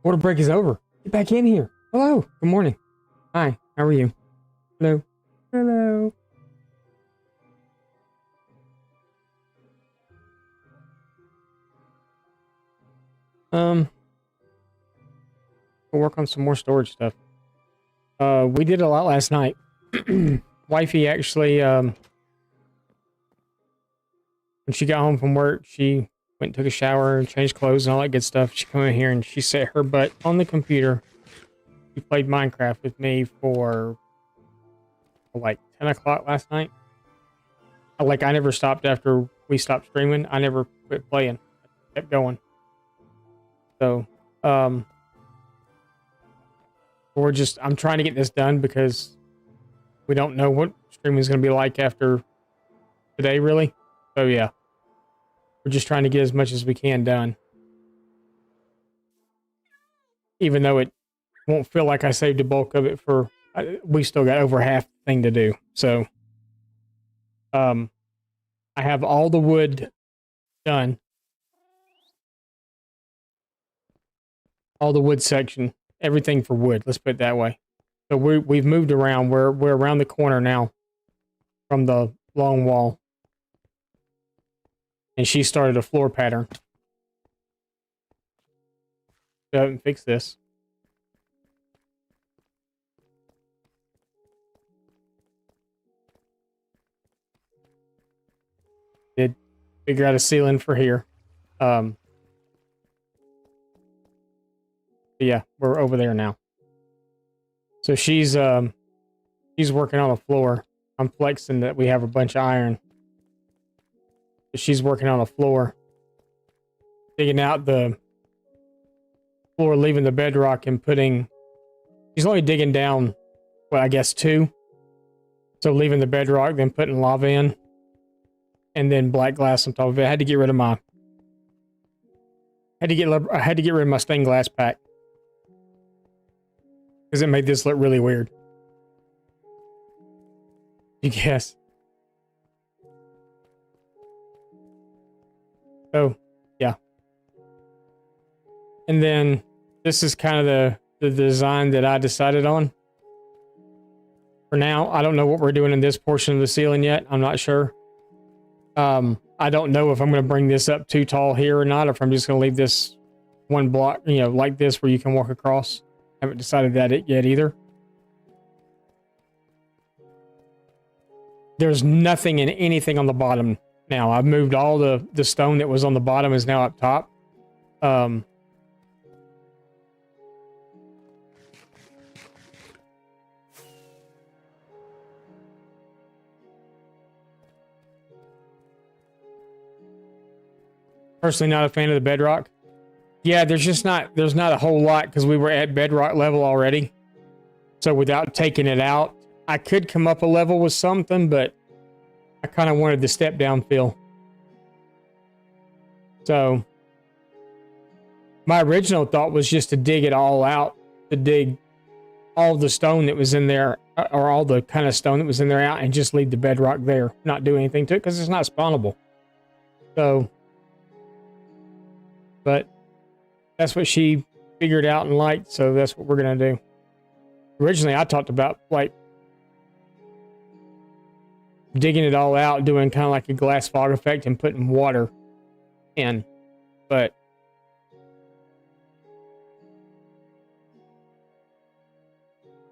Water break is over. Get back in here. Hello. Good morning. Hi. How are you? Hello. Hello. We'll work on some more storage stuff. We did a lot last night. Wifey actually, when she got home from work, she went and took a shower and changed clothes and all that good stuff. She came in here and she set her butt on the computer. She played Minecraft with me for like 10 o'clock last night. I never stopped after we stopped streaming. I never quit playing. I kept going. So, I'm trying to get this done because we don't know what streaming is going to be like after today, really. So, yeah. We're just trying to get as much as we can done. Even though it won't feel like I saved the bulk of it we still got over half the thing to do. So, I have all the wood done. All the wood section, everything for wood. Let's put it that way. So we've moved around. We're around the corner now from the long wall. And she started a floor pattern. Go ahead and fix this. Did figure out a ceiling for here. Yeah, we're over there now. So she's working on the floor. I'm flexing that we have a bunch of iron. She's working on the floor, digging out the floor, leaving the bedrock and putting. She's only digging down, well, I guess 2. So leaving the bedrock, then putting lava in, and then black glass on top of it. I had to get rid of my. I had to get rid of my stained glass pack because it made this look really weird. You guess. So, yeah. And then this is kind of the design that I decided on. For now, I don't know what we're doing in this portion of the ceiling yet. I'm not sure. I don't know if I'm going to bring this up too tall here or not, or if I'm just going to leave this one block, like this where you can walk across. Haven't decided that yet either. There's nothing in anything on the bottom now. I've moved all the stone that was on the bottom is now up top. Personally, not a fan of the bedrock. Yeah, there's not a whole lot because we were at bedrock level already. So without taking it out, I could come up a level with something, but I kind of wanted the step down feel. So my original thought was just to dig it all out, to dig all the stone that was in there, or all the kind of stone that was in there out, and just leave the bedrock there, not do anything to it because it's not spawnable. So, but that's what she figured out and liked, so that's what we're going to do. Originally, I talked about, like, digging it all out, doing kind of like a glass fog effect and putting water in. But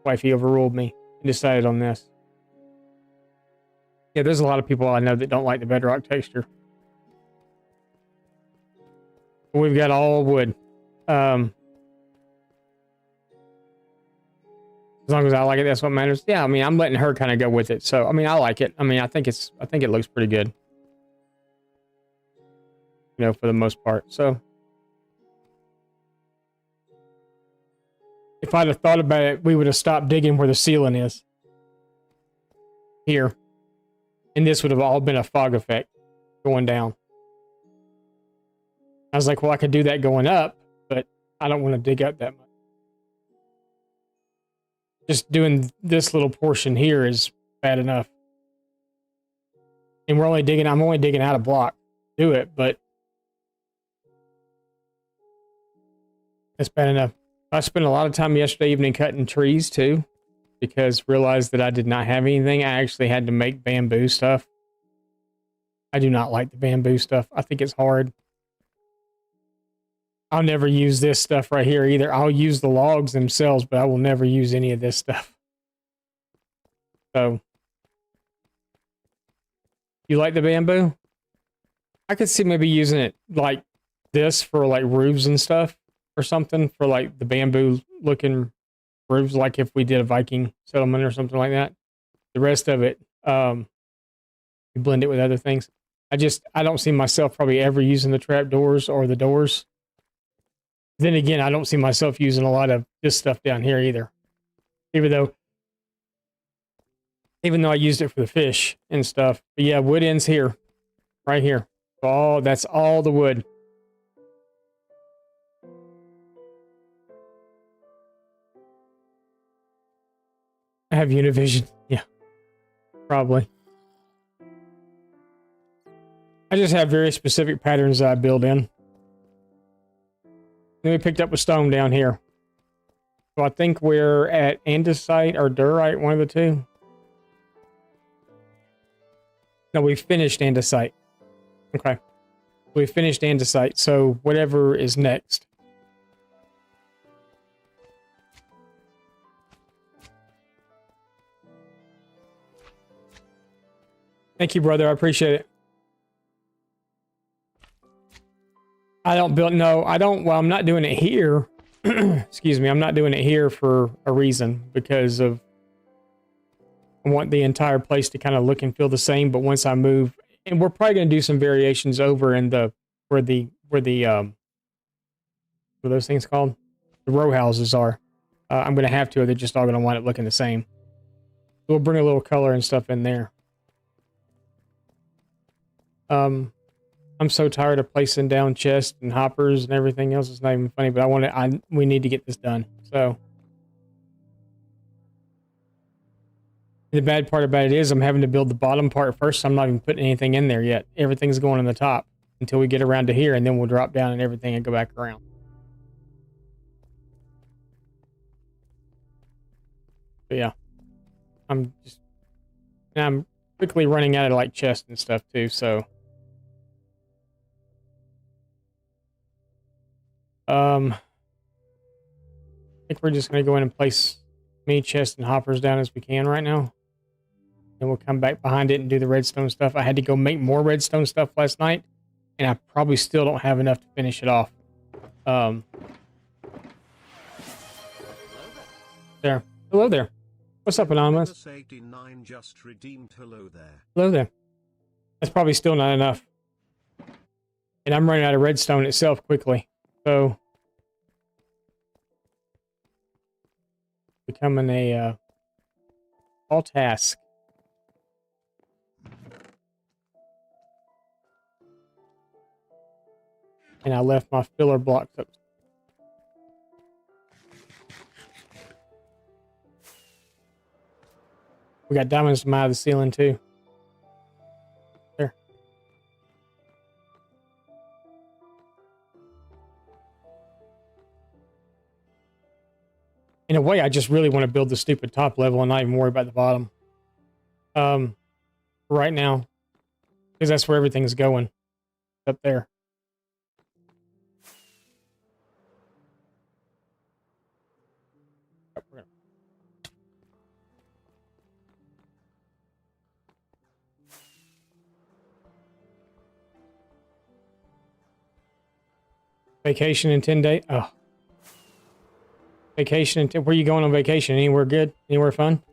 wifey overruled me and decided on this. Yeah, there's a lot of people I know that don't like the bedrock texture. We've got all wood. As long as I like it, that's what matters. Yeah, I mean, I'm letting her kind of go with it. So, I mean, I like it. I mean, I think it looks pretty good. For the most part. So, if I'd have thought about it, we would have stopped digging where the ceiling is. Here. And this would have all been a fog effect going down. I was like, well, I could do that going up, but I don't want to dig up that much. Just doing this little portion here is bad enough. And I'm only digging out a block to do it, but it's bad enough. I spent a lot of time yesterday evening cutting trees too, because realized that I did not have anything. I actually had to make bamboo stuff. I do not like the bamboo stuff. I think it's hard. I'll never use this stuff right here either. I'll use the logs themselves, but I will never use any of this stuff. So, you like the bamboo? I could see maybe using it like this for like roofs and stuff or something, for like the bamboo looking roofs, like if we did a Viking settlement or something like that. The rest of it, you blend it with other things. I don't see myself probably ever using the trap doors or the doors. Then again, I don't see myself using a lot of this stuff down here either. Even though I used it for the fish and stuff. But yeah, wood ends here. Right here. Oh, that's all the wood. I have Univision. Yeah. Probably. I just have very specific patterns that I build in. Then we picked up a stone down here. So I think we're at andesite or diorite, one of the two. No, we finished andesite. Okay. We finished andesite, so whatever is next. Thank you, brother. I appreciate it. I don't build, no, I don't, well, I'm not doing it here. Excuse me, I'm not doing it here for a reason, because of, I want the entire place to kind of look and feel the same, but once I move, and we're probably going to do some variations over in the, where what are those things called? The row houses are. I'm going to have to, or they're just all going to wind up looking the same. We'll bring a little color and stuff in there. I'm so tired of placing down chests and hoppers and everything else. It's not even funny, but we need to get this done. So the bad part about it is I'm having to build the bottom part first. So I'm not even putting anything in there yet. Everything's going on the top until we get around to here, and then we'll drop down and everything and go back around. But yeah, I'm quickly running out of like chests and stuff too. So I think we're just going to go in and place as many chests and hoppers down as we can right now. And we'll come back behind it and do the redstone stuff. I had to go make more redstone stuff last night, and I probably still don't have enough to finish it off. There. Hello there. What's up, Anonymous? 89 just redeemed. Hello there. Hello there. That's probably still not enough. And I'm running out of redstone itself quickly. So becoming a all task. And I left my filler blocks up. We got diamonds come out of the ceiling too. There. In a way, I just really want to build the stupid top level and not even worry about the bottom. Right now. Because that's where everything's going. Up there. Vacation in 10 days. Oh. Vacation in 10. Where are you going on vacation? Anywhere good? Anywhere fun?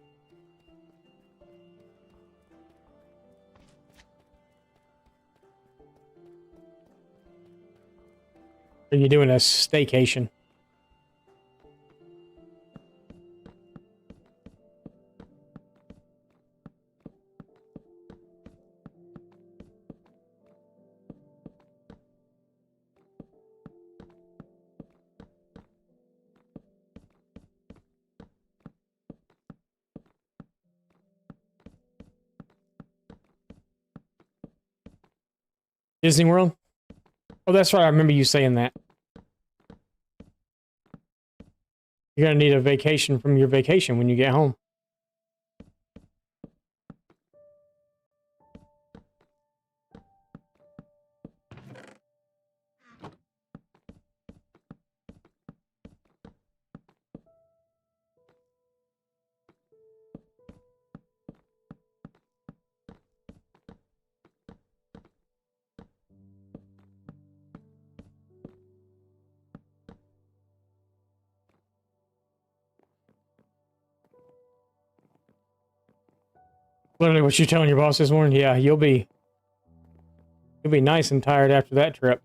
Are you doing a staycation? Disney World? Oh, that's right. I remember you saying that. You're gonna need a vacation from your vacation when you get home. Literally what you're telling your boss this morning. Yeah, you'll be nice and tired after that trip.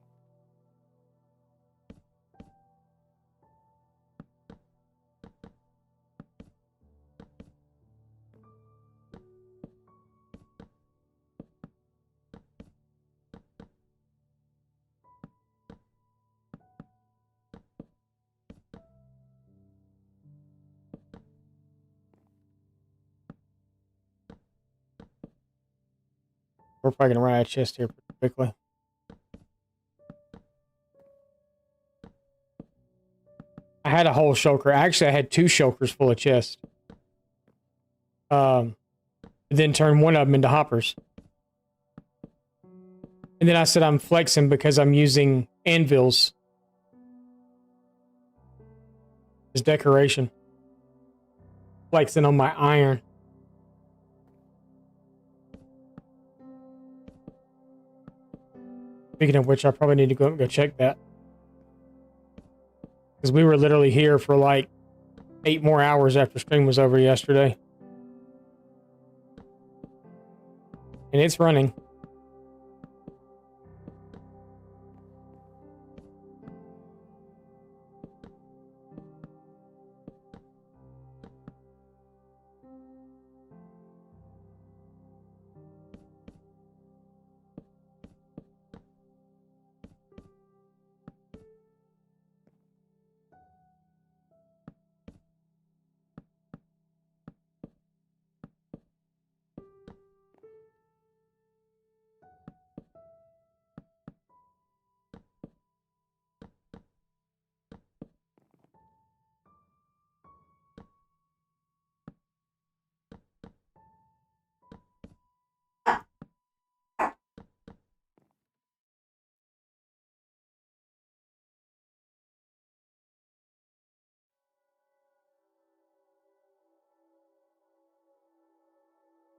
We're probably gonna run out of chest here pretty quickly. I had a whole shulker. Actually, I had 2 shulkers full of chests. Then turned one of them into hoppers. And then I said I'm flexing because I'm using anvils as decoration. Flexing on my iron. Speaking of which, I probably need to go up and go check that. Because we were literally here for like 8 more hours after stream was over yesterday. And it's running.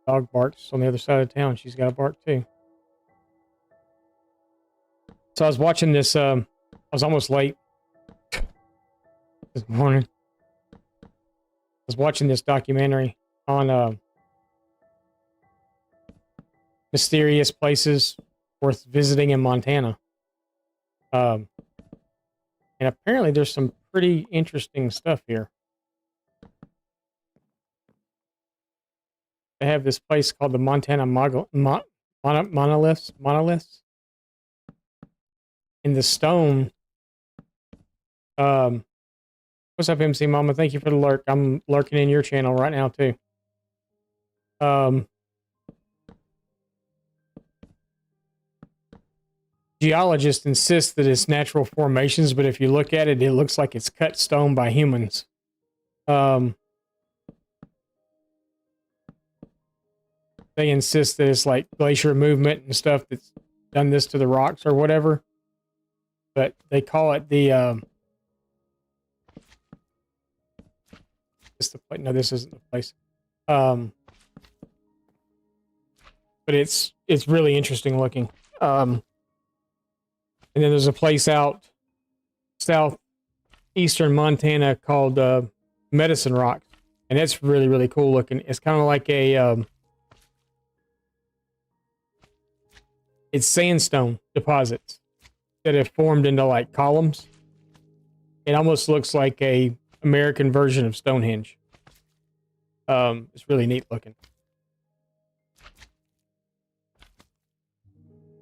Dog barks on the other side of town. She's got a bark too. So I was watching this, I was almost late this morning. I was watching this documentary on mysterious places worth visiting in Montana. And apparently there's some pretty interesting stuff here. They have this place called the Montana Monoliths. In the stone. What's up, MC Mama? Thank you for the lurk. I'm lurking in your channel right now too. Geologists insist that it's natural formations, but if you look at it, it looks like it's cut stone by humans. They insist that it's like glacier movement and stuff that's done this to the rocks or whatever. But they call it the it's the place. No, this isn't the place. But it's really interesting looking. And then there's a place out southeastern Montana called Medicine Rock, and it's really, really cool looking. It's kind of like a it's sandstone deposits that have formed into like columns. It almost looks like a American version of Stonehenge. It's really neat looking.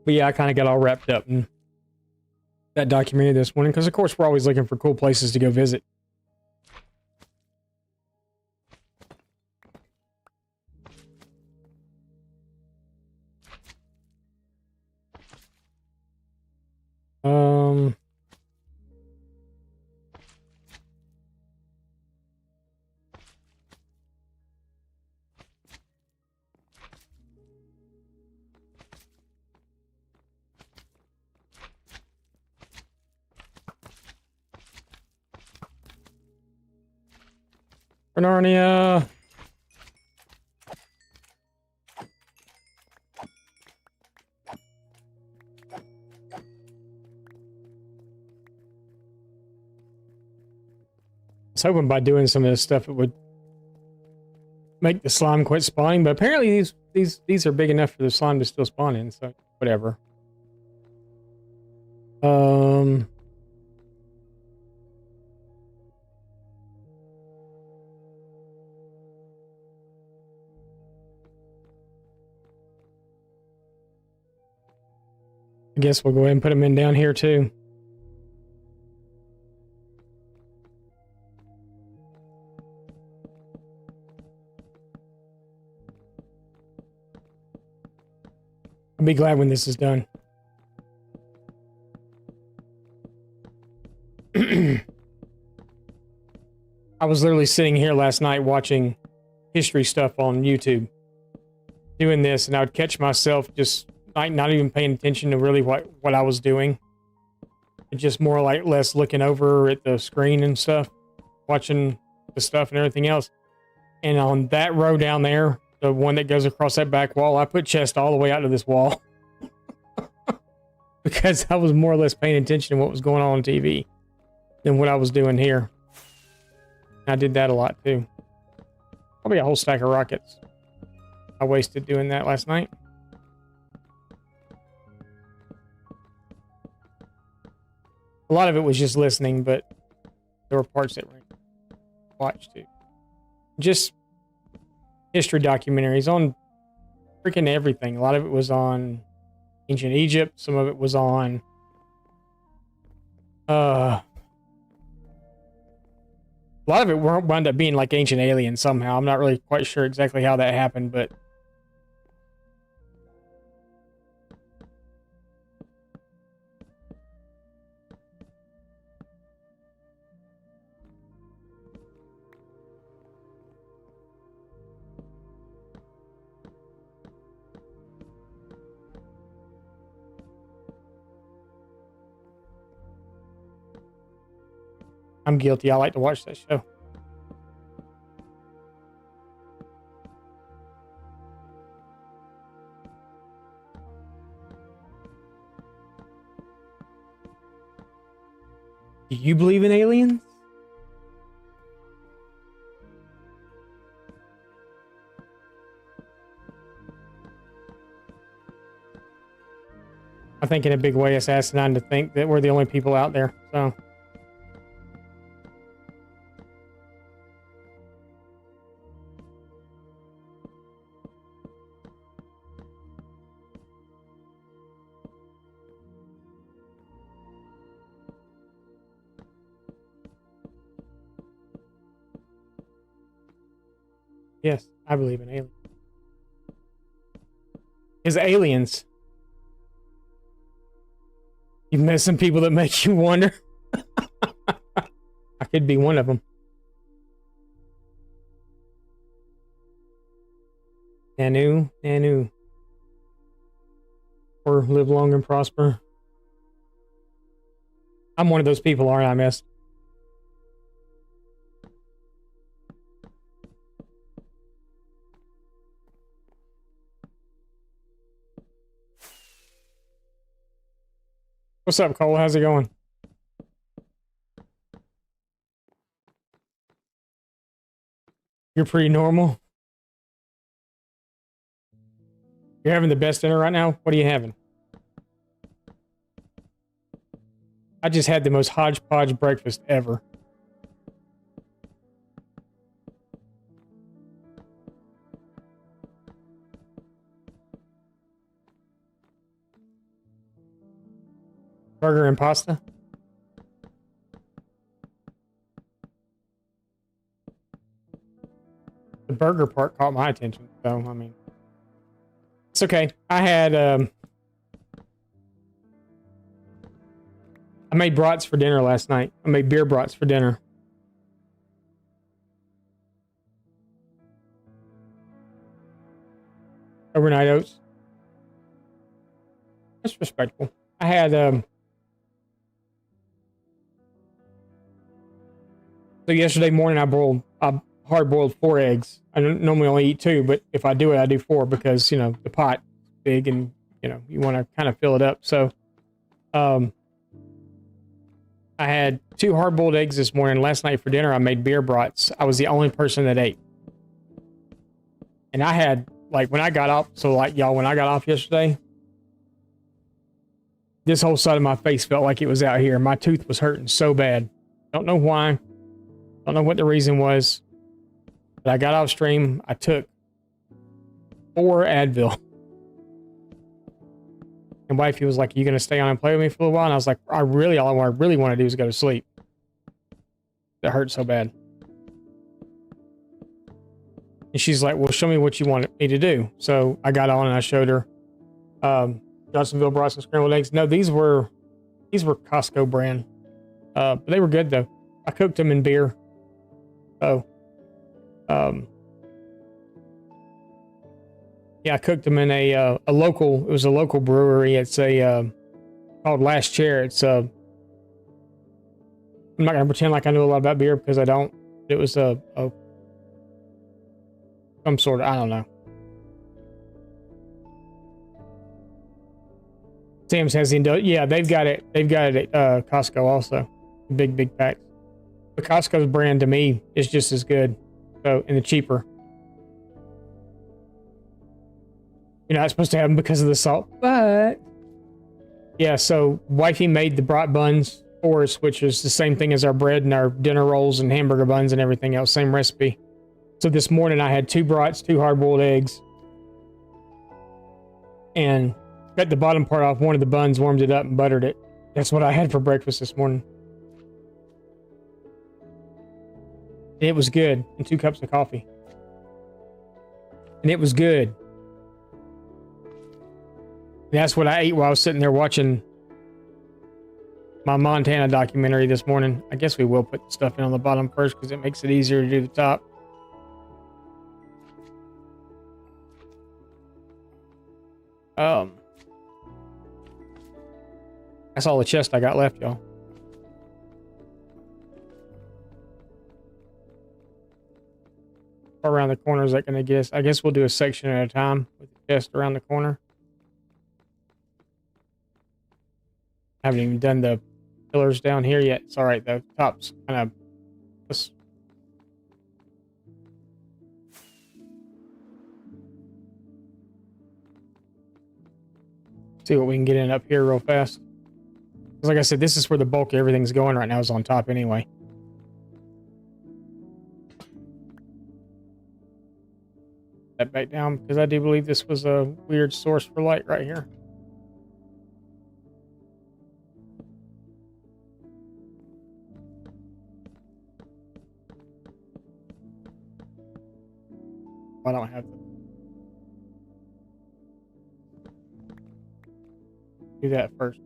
But yeah, I kind of got all wrapped up in that documentary this morning because, of course, we're always looking for cool places to go visit. For Narnia. I was hoping by doing some of this stuff it would make the slime quit spawning, but apparently these are big enough for the slime to still spawn in, so whatever. I guess we'll go ahead and put them in down here too. I'll be glad when this is done. I was literally sitting here last night watching history stuff on YouTube, doing this, and I would catch myself just like not even paying attention to really what I was doing. Just more like less looking over at the screen and stuff, watching the stuff and everything else. And on that row down there, the one that goes across that back wall, I put chest all the way out to this wall. Because I was more or less paying attention to what was going on TV than what I was doing here. I did that a lot too. Probably a whole stack of rockets. I wasted doing that last night. A lot of it was just listening, but there were parts that were watched too. Just history documentaries on freaking everything. A lot of it was on ancient Egypt. Some of it was on a lot of it wound up being like Ancient Aliens somehow. I'm not really quite sure exactly how that happened, but I'm guilty. I like to watch that show. Do you believe in aliens? I think in a big way it's asinine to think that we're the only people out there, so. Yes, I believe in aliens. Is aliens. You've met some people that make you wonder. I could be one of them. Nanu, Nanu. Or live long and prosper. I'm one of those people, aren't I, miss? What's up, Cole? How's it going? You're pretty normal. You're having the best dinner right now? What are you having? I just had the most hodgepodge breakfast ever. Burger and pasta? The burger part caught my attention, so, I mean... It's okay. I had, I made brats for dinner last night. I made beer brats for dinner. Overnight oats. That's respectable. I had, so yesterday morning I hard-boiled 4 eggs. I don't normally only eat 2, but if I do it, I do 4 because, you know, the pot is big and, you know, you want to kind of fill it up. So, I had 2 hard-boiled eggs this morning. Last night for dinner, I made beer brats. I was the only person that ate. And I had, like, when I got off, so like y'all, when I got off yesterday, this whole side of my face felt like it was out here. My tooth was hurting so bad. Don't know why. Don't know what the reason was. But I got off stream. I took 4 Advil. And wifey was like, "You gonna stay on and play with me for a while?" And I was like, all I really want to do is go to sleep. It hurt so bad. And she's like, "Well, show me what you want me to do." So I got on and I showed her Johnsonville brats and scrambled eggs. No, these were Costco brand. But they were good though. I cooked them in beer. So, yeah, I cooked them in a local. It was a local brewery. It's called Last Chair. It's I'm not gonna pretend like I know a lot about beer because I don't. It was some sort of, I don't know. Sam's has the yeah, they've got it. They've got it at Costco also. Big packs. The Costco's brand to me is just as good. So, and the cheaper. You're not supposed to have them because of the salt, but yeah. So wifey made the brat buns for us, which is the same thing as our bread and our dinner rolls and hamburger buns and everything else. Same recipe. So this morning I had 2 brats, 2 hard-boiled eggs, and cut the bottom part off one of the buns, warmed it up, and buttered it. That's what I had for breakfast this morning. It was good, and 2 cups of coffee. And it was good. That's what I ate while I was sitting there watching my Montana documentary this morning. I guess we will put the stuff in on the bottom first because it makes it easier to do the top. That's all the chest I got left, y'all. Around the corner is that going to get us? I guess we'll do a section at a time with the chest around the corner. I haven't even done the pillars down here yet. It's all right though. Top's kind of. Let's see what we can get in up here real fast. Because like I said, this is where the bulk of everything's going right now, is on top anyway. That back down because I do believe this was a weird source for light right here. I don't have to do that first.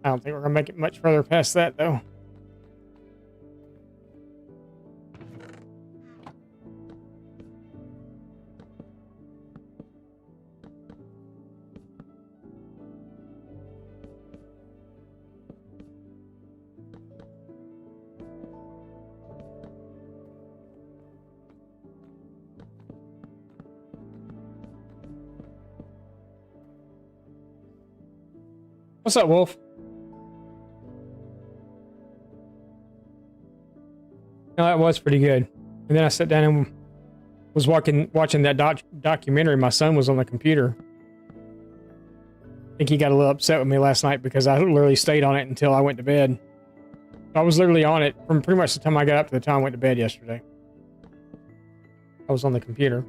I don't think we're gonna make it much further past that though. What's up, Wolf? No, that was pretty good. And then I sat down and was watching that documentary. My son was on the computer. I think he got a little upset with me last night because I literally stayed on it until I went to bed. I was literally on it from pretty much the time I got up to the time I went to bed yesterday. I was on the computer.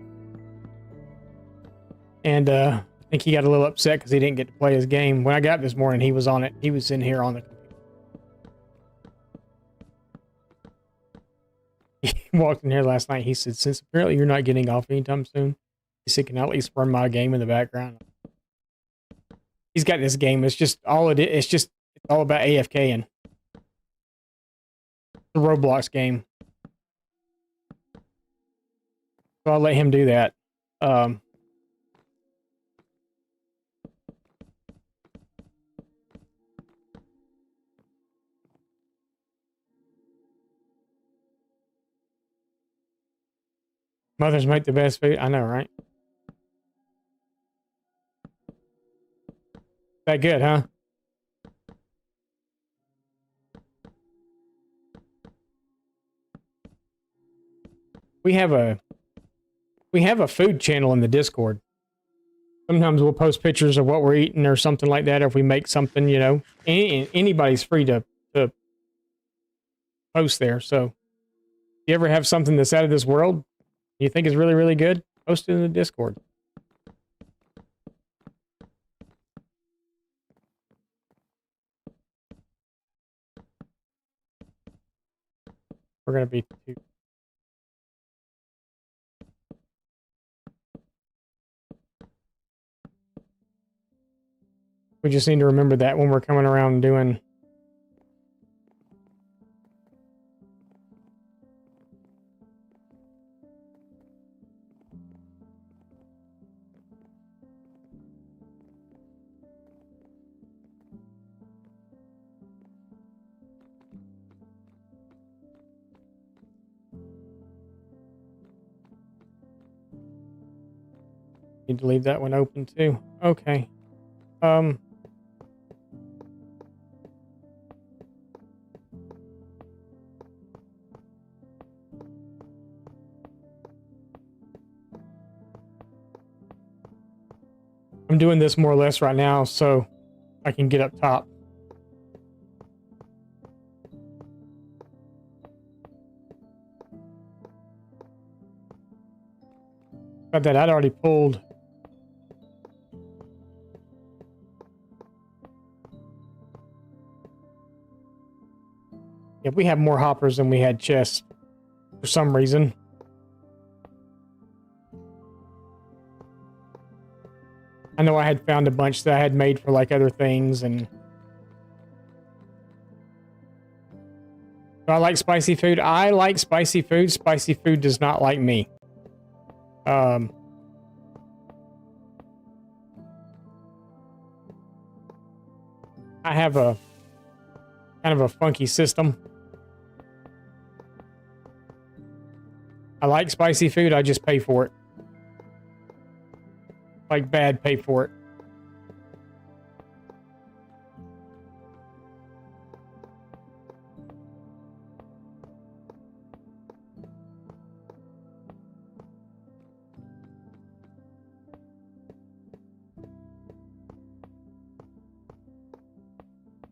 And I think he got a little upset because he didn't get to play his game. When I got up this morning, he was on it. He was in here on the computer. He walked in here last night. He said, "Since apparently you're not getting off anytime soon," he said, "Can I at least run my game in the background?" He's got this game. It's just all it is. It's all about AFK and the Roblox game. So I'll let him do that. Mothers make the best food. I know, right? That good, huh? We have a food channel in the Discord. Sometimes we'll post pictures of what we're eating or something like that. Or if we make something, you know, anybody's free to post there. So if you ever have something that's out of this world, you think is really, really good, post it in the Discord. We're going to be too. We just need to remember that when we're coming around and doing. Need to leave that one open too. Okay. I'm doing this more or less right now so I can get up top. Got that I'd already pulled. Yeah, we have more hoppers than we had chests for some reason. I know I had found a bunch that I had made for like other things, and do I like spicy food? I like spicy food. Spicy food does not like me. I have a kind of a funky system. I like spicy food. I just pay for it. Like bad, pay for it.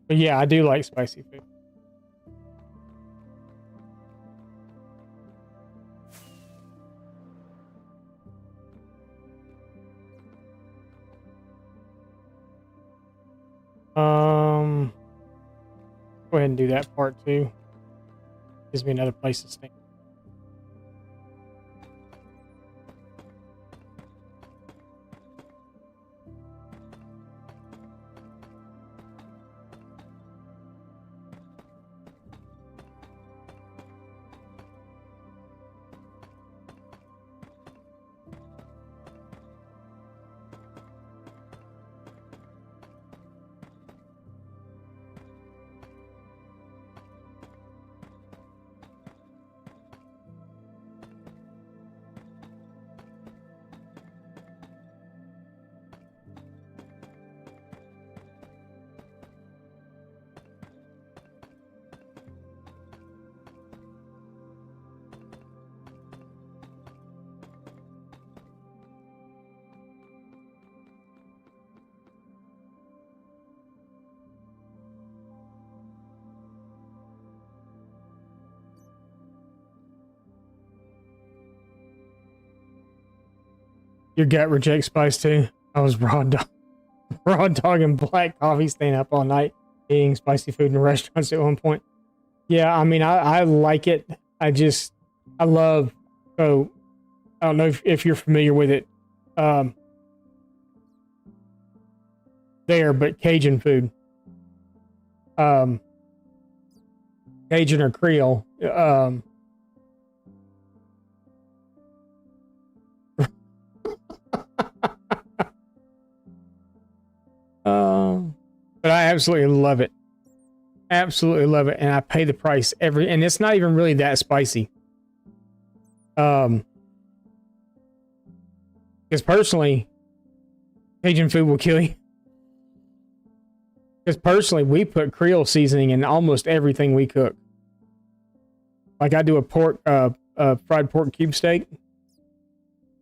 But yeah, I do like spicy food. Go ahead and do that part too. Gives me another place to stay. Your gut rejects spice too. I was raw dog and black coffee staying up all night eating spicy food in restaurants at one point. Yeah, I mean, I like it. I love, so I don't know if you're familiar with it there, but Cajun food. Cajun or Creole. But I absolutely love it. Absolutely love it. And I pay the price and it's not even really that spicy. Because personally, Cajun food will kill you. Because personally, we put Creole seasoning in almost everything we cook. Like I do a fried pork cube steak,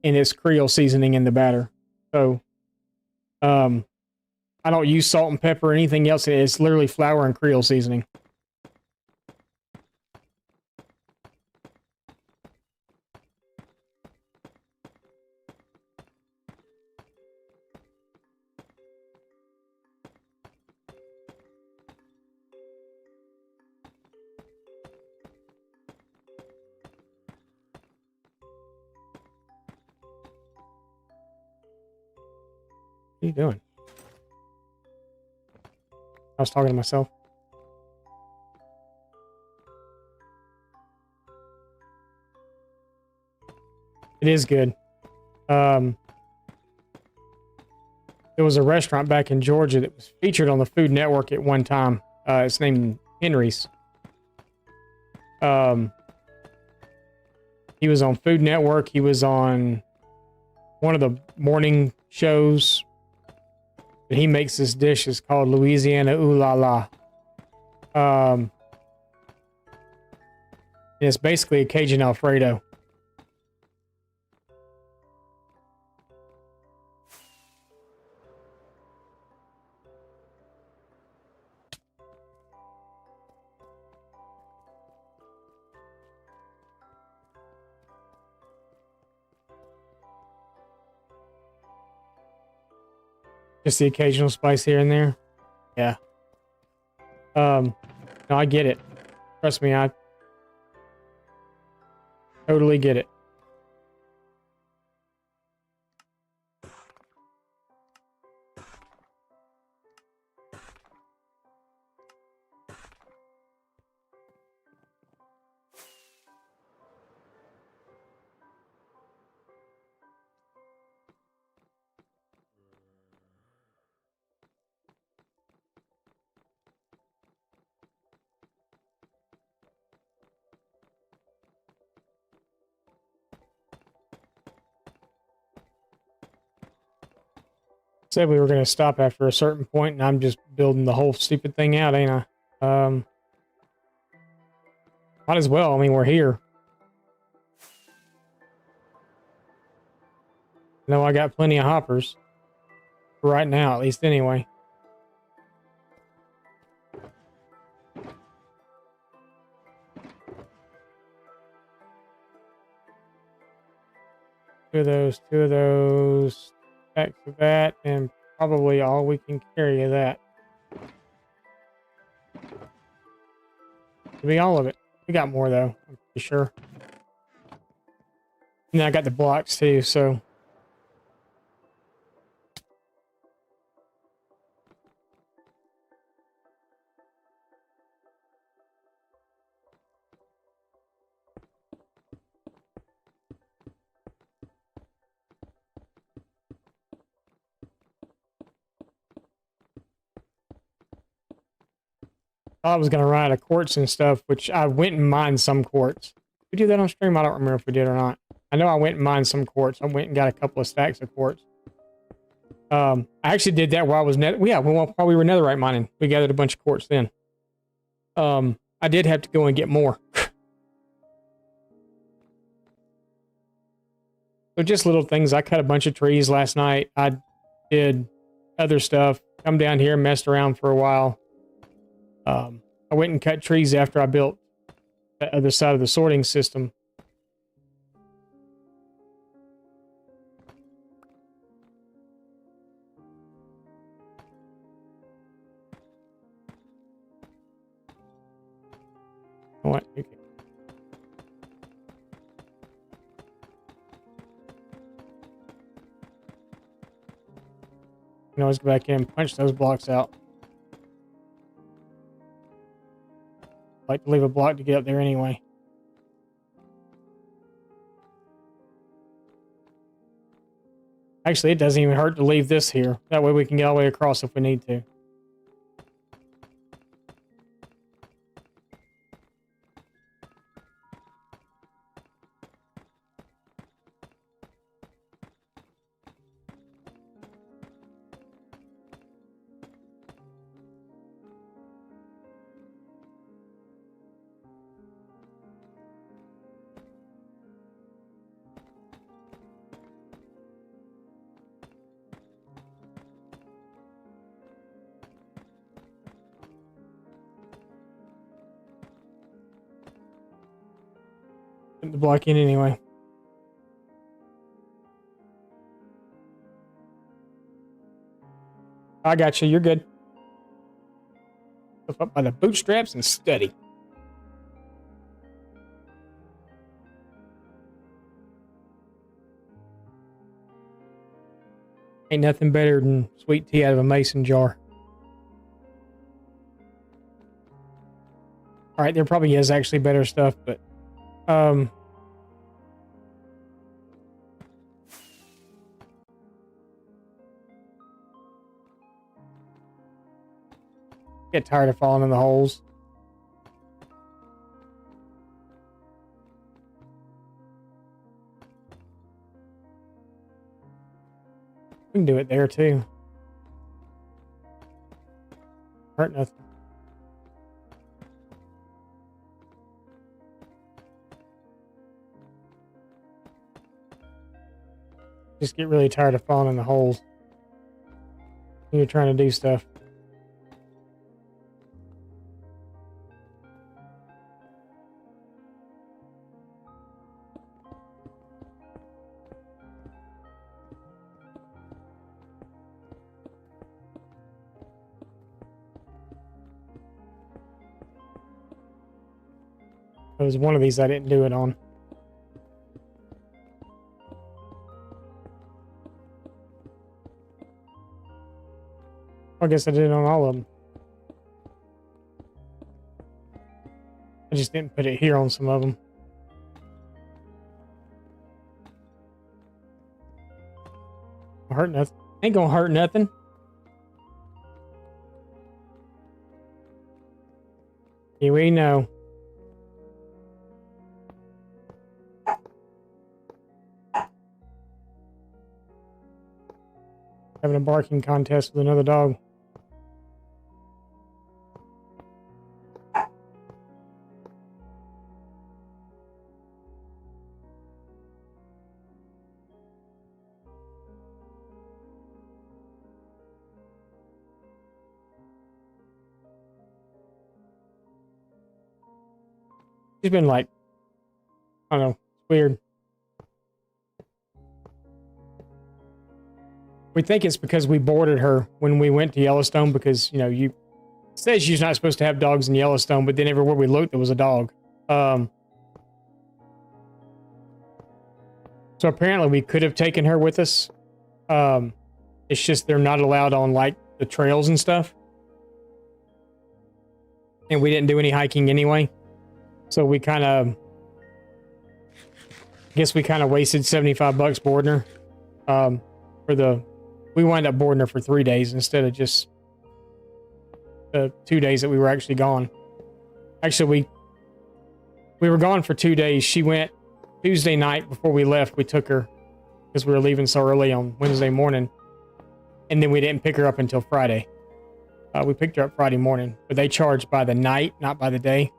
and it's Creole seasoning in the batter. So, I don't use salt and pepper or anything else. It's literally flour and Creole seasoning. What are you doing? I was talking to myself. It is good. There was a restaurant back in Georgia that was featured on the Food Network at one time. It's named Henry's. He was on Food Network. He was on one of the morning shows. And he makes this dish. It's called Louisiana Ooh La La. And it's basically a Cajun Alfredo. Just the occasional spice here and there. Yeah. No, I get it. Trust me, I totally get it. Said we were going to stop after a certain point, and I'm just building the whole stupid thing out, ain't I? Might as well. I mean, we're here. No, I got plenty of hoppers. Right now, at least, anyway. Two of those. Back to that, and probably all we can carry of that. To be all of it. We got more, though, I'm pretty sure. And I got the blocks, too, so... I was going to run out of quartz and stuff, which I went and mined some quartz. Did we do that on stream? I don't remember if we did or not. I know I went and mined some quartz. I went and got a couple of stacks of quartz. I actually did that while I was while we were netherite mining. We gathered a bunch of quartz then. I did have to go and get more. So just little things. I cut a bunch of trees last night. I did other stuff. Come down here, messed around for a while. I went and cut trees after I built the other side of the sorting system. What? Okay. You can always go back in and punch those blocks out. I like to leave a block to get up there anyway. Actually, it doesn't even hurt to leave this here. That way we can get all the way across if we need to. the block in anyway. I got you. You're good. Stuff up by the bootstraps and study. Ain't nothing better than sweet tea out of a mason jar. All right, there probably is actually better stuff, but get tired of falling in the holes. We can do it there too. Hurt nothing. Just get really tired of falling in the holes when you're trying to do stuff. It was one of these I didn't do it on. I guess I did it on all of them. I just didn't put it here on some of them. Hurt nothing. Ain't gonna hurt nothing. Here we know. Having a barking contest with another dog. She's been like, I don't know, weird. We think it's because we boarded her when we went to Yellowstone because, you know, you says she's not supposed to have dogs in Yellowstone, but then everywhere we looked, there was a dog. So apparently we could have taken her with us. It's just they're not allowed on like the trails and stuff. And we didn't do any hiking anyway. So we kind of, wasted $75 boarding her. We wound up boarding her for 3 days instead of just the 2 days that we were actually gone. Actually, we were gone for 2 days. She went Tuesday night before we left. We took her because we were leaving so early on Wednesday morning. And then we didn't pick her up until Friday. We picked her up Friday morning, but they charged by the night, not by the day.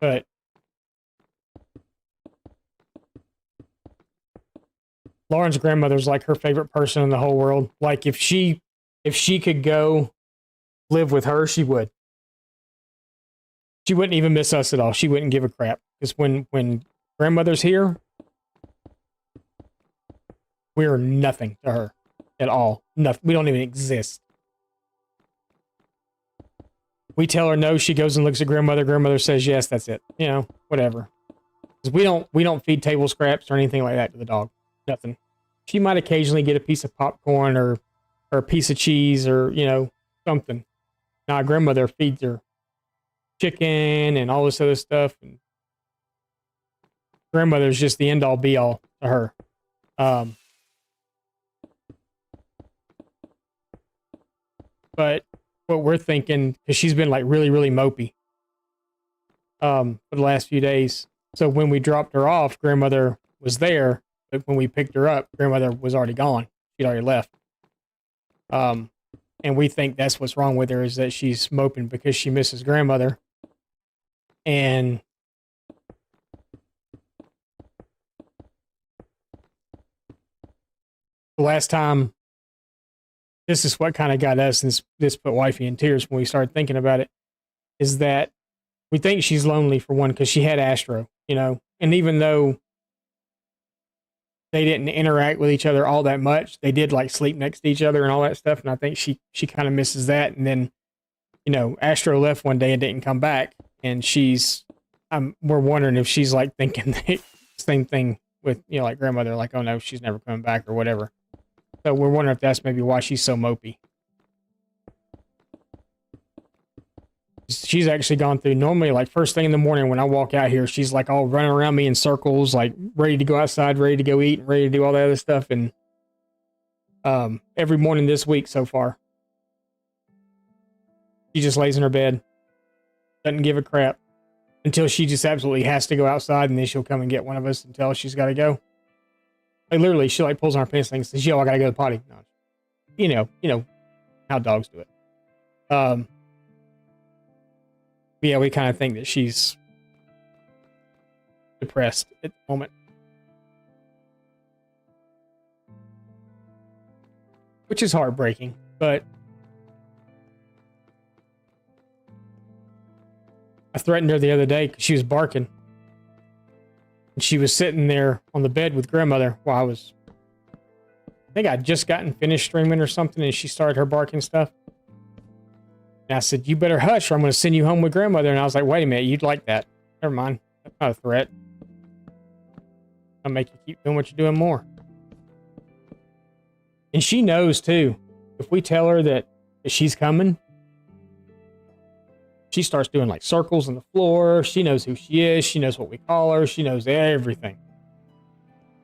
But Lauren's grandmother's like her favorite person in the whole world. Like if she could go live with her, she would. She wouldn't even miss us at all. She wouldn't give a crap. Because when grandmother's here, we're nothing to her at all. Nothing. We don't even exist. We tell her no, she goes and looks at grandmother. Grandmother says yes, that's it. You know, whatever. 'Cause we don't feed table scraps or anything like that to the dog. Nothing. She might occasionally get a piece of popcorn or a piece of cheese or, you know, something. Now, grandmother feeds her chicken and all this other stuff. And grandmother's just the end all be all to her. But what we're thinking, because she's been like really, really mopey for the last few days. So when we dropped her off, grandmother was there. But when we picked her up, grandmother was already gone. She'd already left. And we think that's what's wrong with her is that she's moping because she misses grandmother. And the last time, this is what kind of got us, and this put wifey in tears when we started thinking about it, is that we think she's lonely for one because she had Astro, you know, and even though they didn't interact with each other all that much, they did like sleep next to each other and all that stuff, and I think she kind of misses that. And then, you know, Astro left one day and didn't come back, and we're wondering if she's like thinking the same thing with, you know, like grandmother, like, oh no, she's never coming back or whatever. So we're wondering if that's maybe why she's so mopey. She's actually gone through, normally like first thing in the morning when I walk out here, she's like all running around me in circles, like ready to go outside, ready to go eat, ready to do all that other stuff. And every morning this week so far, she just lays in her bed, doesn't give a crap until she just absolutely has to go outside, and then she'll come and get one of us and tell us she's got to go. Like literally, she like pulls on her pants and says, "Yo, I gotta go to the potty." No, you know how dogs do it. Yeah, we kind of think that she's depressed at the moment, which is heartbreaking. But I threatened her the other day because she was barking. And she was sitting there on the bed with grandmother while I think I'd just gotten finished streaming or something, and she started her barking stuff. And I said, "You better hush or I'm going to send you home with grandmother." And I was like, "Wait a minute, you'd like that. Never mind. That's not a threat. I'll make you keep doing what you're doing more." And she knows too. If we tell her that she's coming, she starts doing like circles on the floor. She knows who she is. She knows what we call her. She knows everything.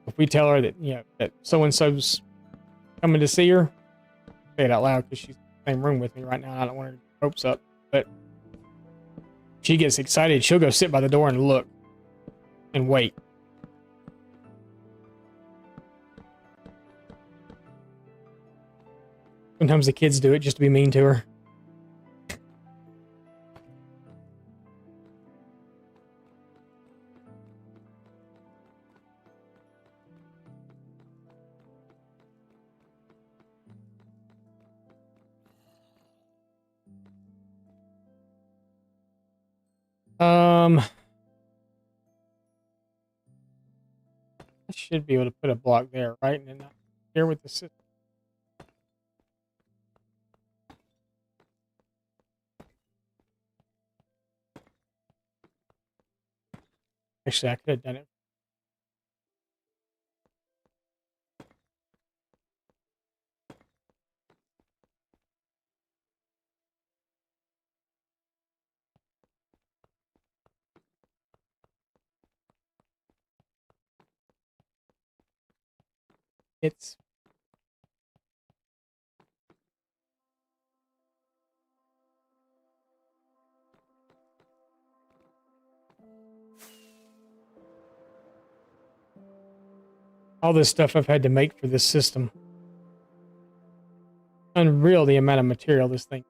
If we tell her that, you know, that so-and-so's coming to see her, say it out loud because she's in the same room with me right now. And I don't want her to get hopes up. But she gets excited. She'll go sit by the door and look and wait. Sometimes the kids do it just to be mean to her. I should be able to put a block there, right? And then here with the system. Actually, I could have done it. It's all this stuff I've had to make for this system. Unreal the amount of material this thing.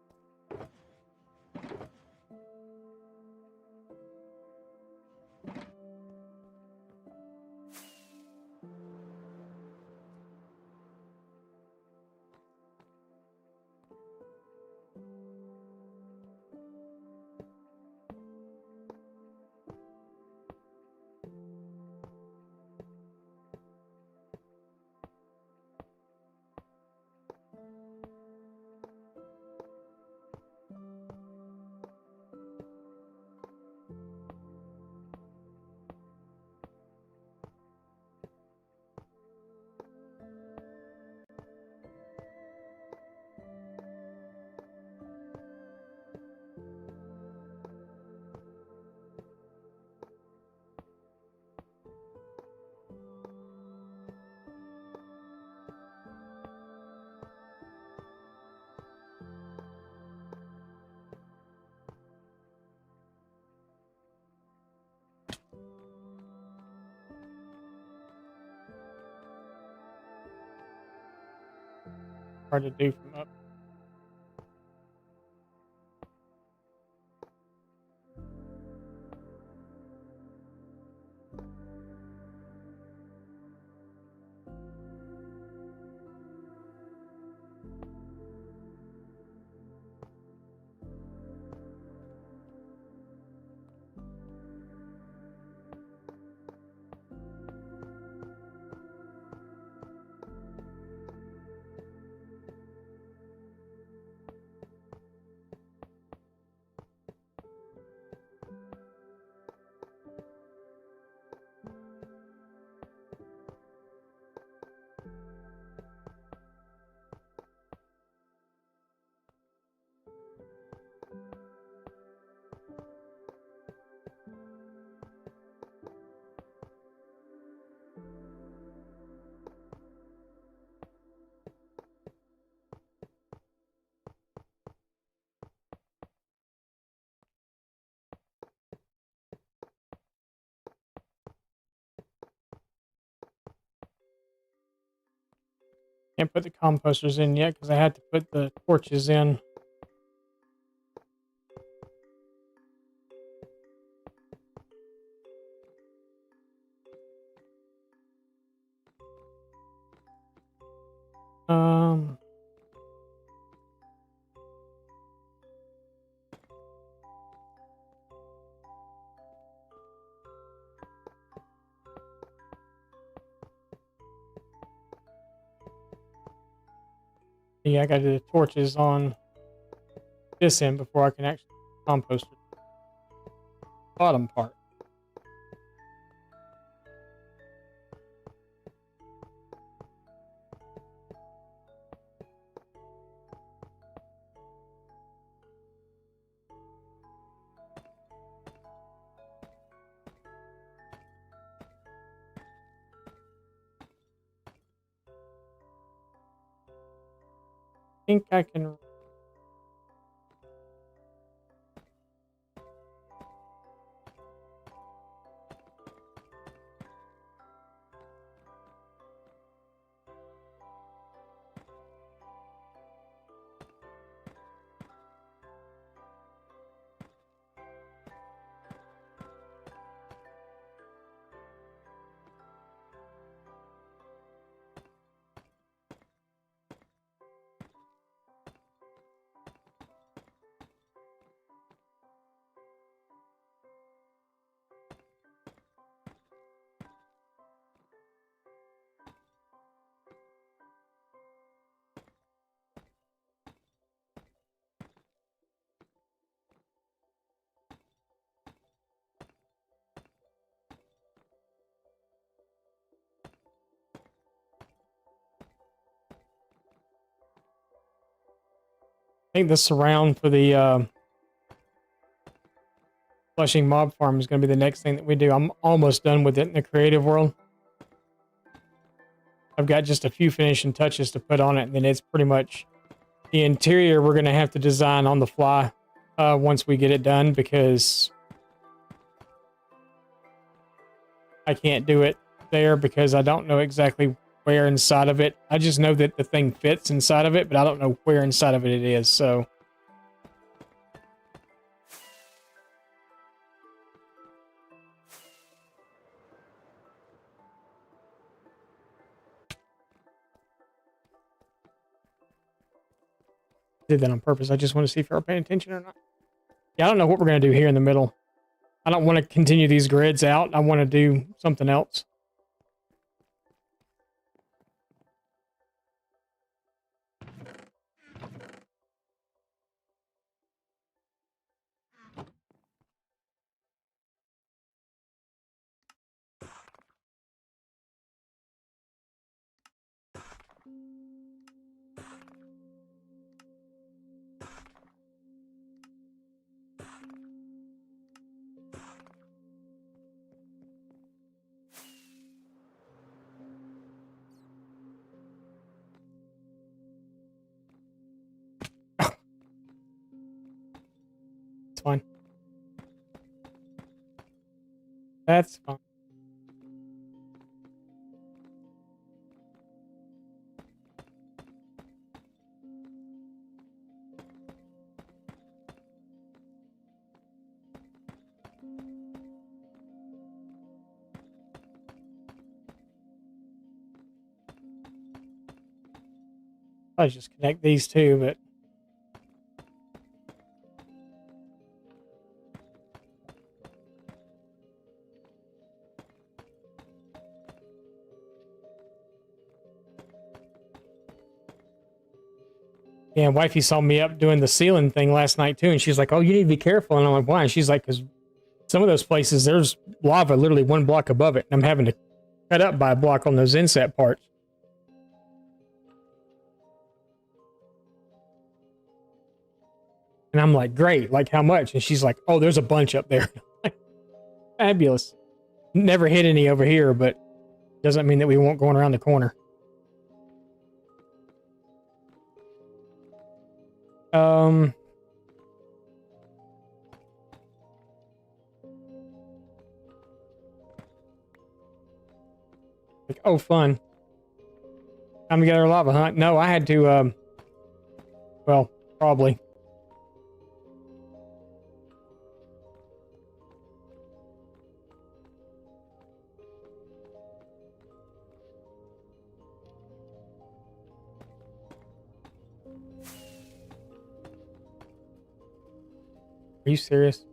Hard to do from up. Can't put the composters in yet because I had to put the torches in. Um, yeah, I got to do the torches on this end before I can actually compost the bottom part. I think I can. I think the surround for the flushing mob farm is going to be the next thing that we do. I'm almost done with it in the creative world. I've got just a few finishing touches to put on it, and then it's pretty much the interior we're going to have to design on the fly once we get it done, because I can't do it there because I don't know exactly where inside of it. I just know that the thing fits inside of it, but I don't know where inside of it it is, so... did that on purpose. I just want to see if you're paying attention or not. Yeah, I don't know what we're going to do here in the middle. I don't want to continue these grids out. I want to do something else. It's fine. That's fine. I just connect these two, but yeah, wifey saw me up doing the ceiling thing last night too, and she's like, "Oh, you need to be careful." And I'm like, "Why?" And she's like, "Because some of those places there's lava literally one block above it, and I'm having to cut up by a block on those inset parts." And I'm like, "Great, like how much?" And she's like, "Oh, there's a bunch up there." Fabulous. Never hit any over here, but doesn't mean that we won't go around the corner. Um, like, oh, fun. Time to get our lava hunt. No, I had to, well, probably. Are you serious?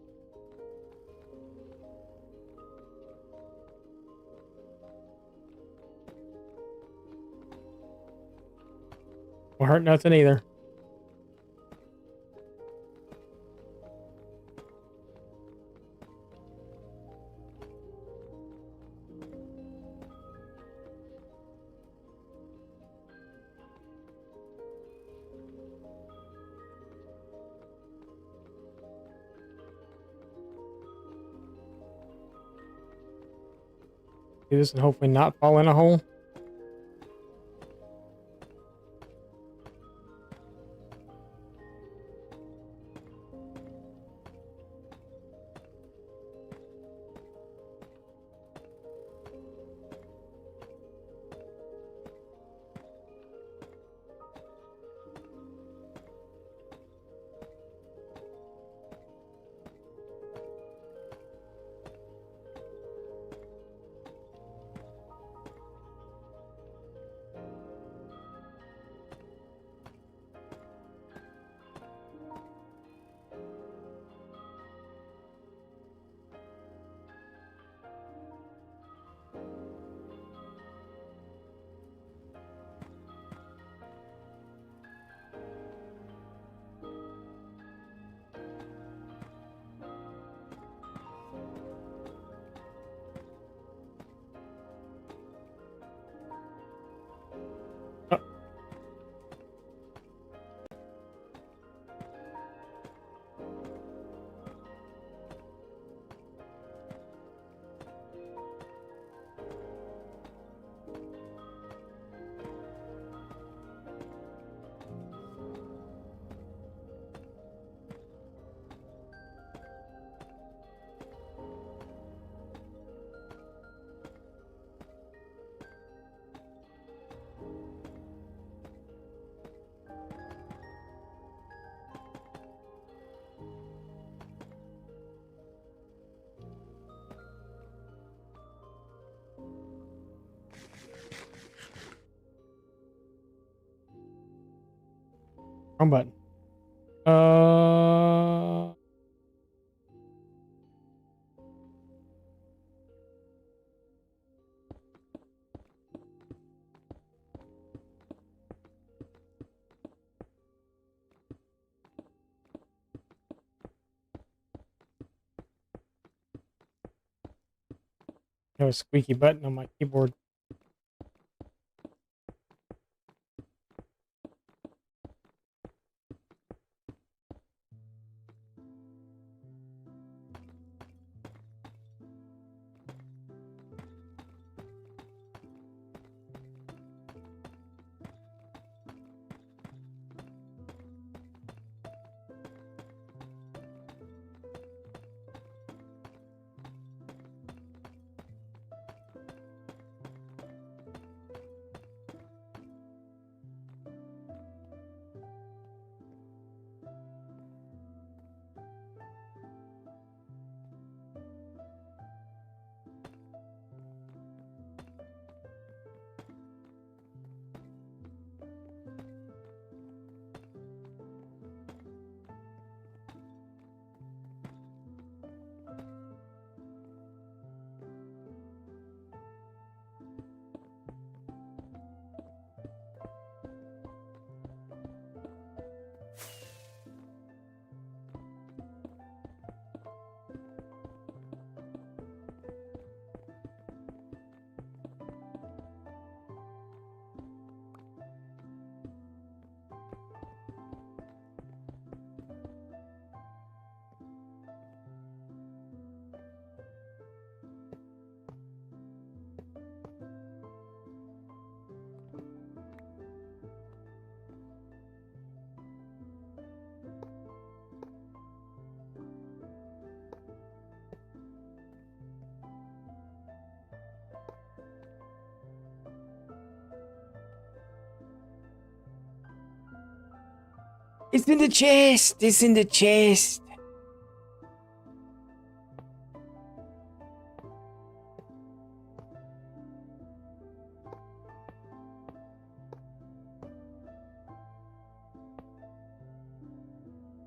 Won't hurt nothing either. Do this and hopefully not fall in a hole. Oh. Wrong button. Got a squeaky button on my keyboard. It's in the chest. It's in the chest.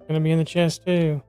Gonna be in the chest too.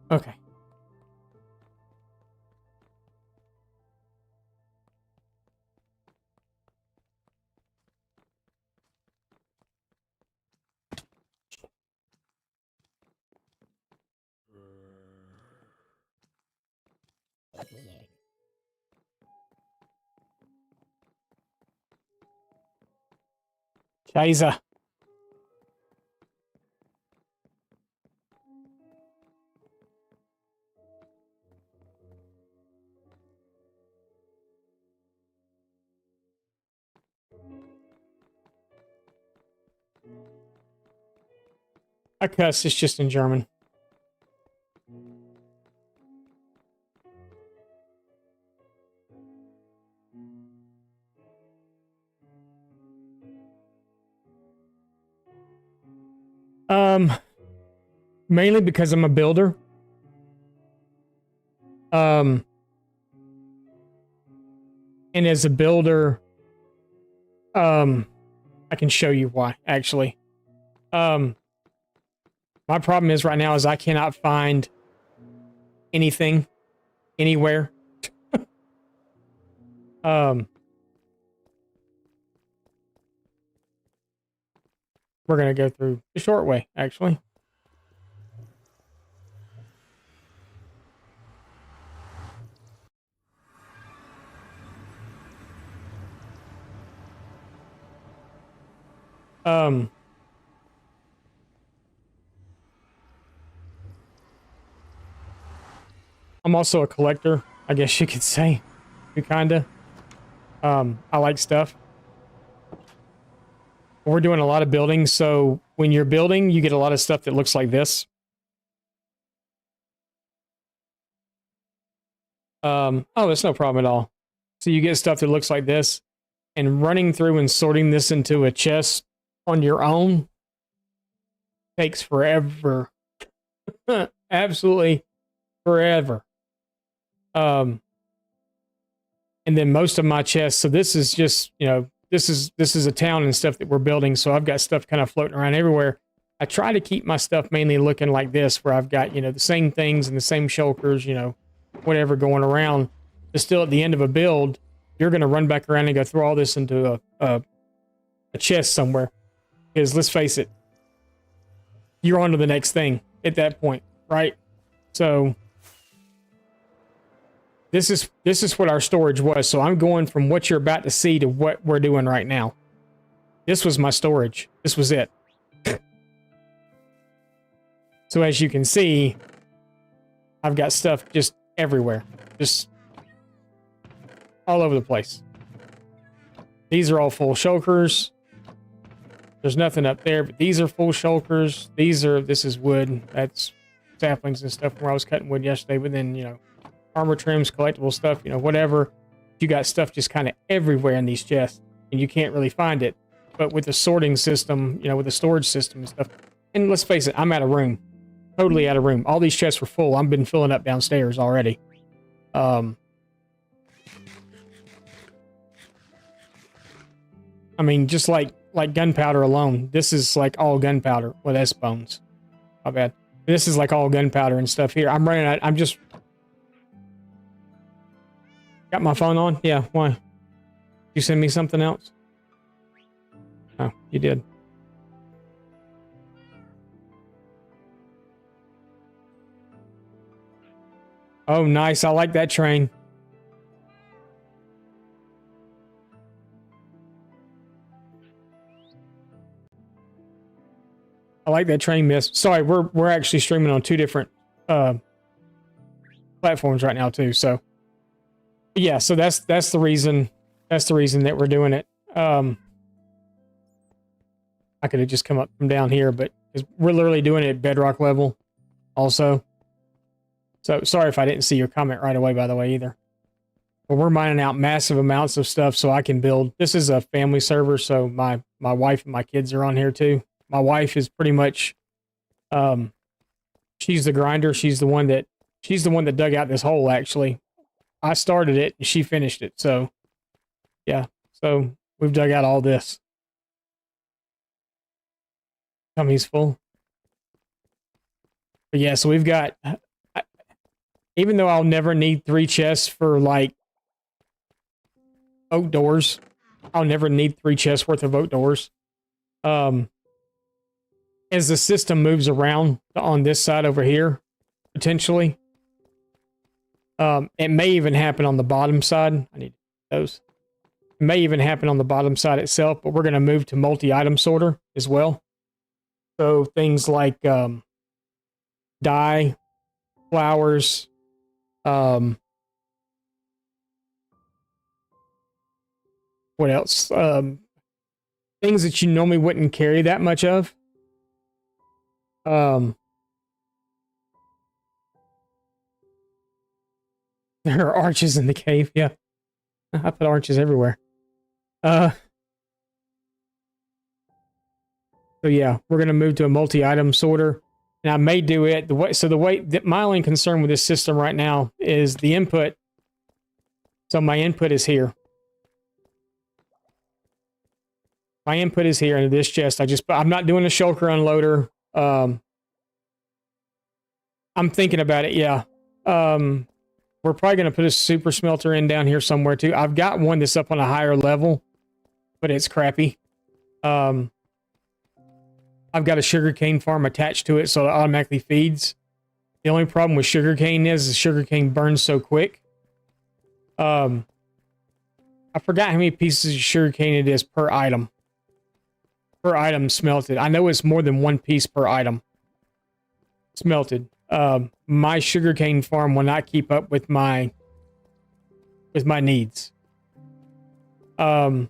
Okay. Scheiße. I cuss, it's just in German. Mainly because I'm a builder. And as a builder, I can show you why, actually. My problem is right now is I cannot find anything anywhere. We're gonna go through the short way, actually. I'm also a collector, I guess you could say. Kinda. I like stuff. We're doing a lot of building, so when you're building, you get a lot of stuff that looks like this. Oh, that's no problem at all. So you get stuff that looks like this, and running through and sorting this into a chest on your own takes forever. Absolutely forever. And then most of my chests, so this is just, you know, this is a town and stuff that we're building, so I've got stuff kind of floating around everywhere. I try to keep my stuff mainly looking like this, where I've got, you know, the same things and the same shulkers, you know, whatever going around. But still, at the end of a build, you're going to run back around and go throw all this into a chest somewhere. Because let's face it, you're on to the next thing at that point, right? So this is what our storage was. So I'm going from what you're about to see to what we're doing right now. This was my storage. This was it. So as you can see, I've got stuff just everywhere. Just all over the place. These are all full shulkers. There's nothing up there, but these are full shulkers. This is wood. That's saplings and stuff where I was cutting wood yesterday. But then, you know, armor trims, collectible stuff, you know, whatever. You got stuff just kind of everywhere in these chests. and you can't really find it. But with the sorting system, you know, with the storage system and stuff, and let's face it, I'm out of room. Totally out of room. All these chests were full. I've been filling up downstairs already. I mean, just like gunpowder alone, this is like all gunpowder with S bones. My bad. This is like all gunpowder and stuff here. I'm running out. I'm just got my phone on. Yeah, why? You send me something else? Oh, you did. Oh, nice. I like that train. I like that train, miss. Sorry, we're actually streaming on 2 different platforms right now too. So yeah, so that's the reason. That's the reason that we're doing it. I could have just come up from down here, but we're literally doing it at bedrock level also. So sorry if I didn't see your comment right away, by the way, either. But we're mining out massive amounts of stuff so I can build. This is a family server, so my wife and my kids are on here too. My wife is pretty much, she's the grinder. She's the one that dug out this hole, actually. I started it and she finished it. So yeah, so we've dug out all this. Tummy's full. But yeah, so we've got, even though I'll never need 3 chests for like oak doors, I'll never need 3 chests worth of oak doors. As the system moves around on this side over here, potentially, it may even happen on the bottom side. I need those. It may even happen on the bottom side itself, but we're going to move to multi-item sorter as well. So things like dye, flowers, what else? Things that you normally wouldn't carry that much of. There are arches in the cave. Yeah, I put arches everywhere. So yeah, we're gonna move to a multi-item sorter, and I may do it the way. So the way that my only concern with this system right now is the input. So my input is here. My input is here into this chest. I'm not doing a shulker unloader. I'm thinking about it. Yeah. We're probably going to put a super smelter in down here somewhere too. I've got one that's up on a higher level, but it's crappy. I've got a sugarcane farm attached to it, so it automatically feeds. The only problem with sugarcane is the sugarcane burns so quick. I forgot how many pieces of sugarcane it is per item. Per item smelted. I know it's more than 1 piece per item smelted. My sugarcane farm will not keep up with my needs. So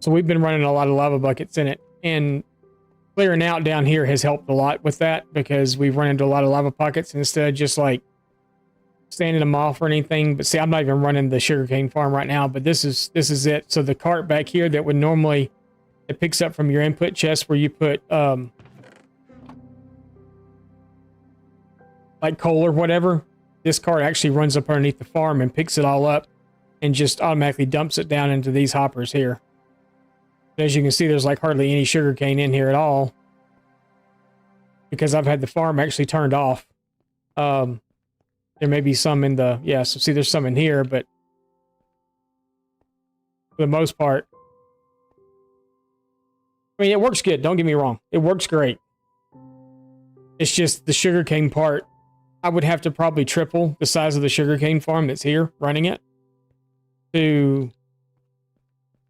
we've been running a lot of lava buckets in it, and clearing out down here has helped a lot with that, because we've run into a lot of lava pockets instead of just like standing them off or anything. But see, I'm not even running the sugarcane farm right now, but this is it. So the cart back here that would normally, it picks up from your input chest where you put like coal or whatever. This cart actually runs up underneath the farm and picks it all up and just automatically dumps it down into these hoppers here. As you can see, there's like hardly any sugarcane in here at all, because I've had the farm actually turned off. There may be some in the, yeah, so see there's some in here, but for the most part, I mean, it works good. Don't get me wrong. It works great. It's just the sugarcane part. I would have to probably triple the size of the sugarcane farm that's here running it to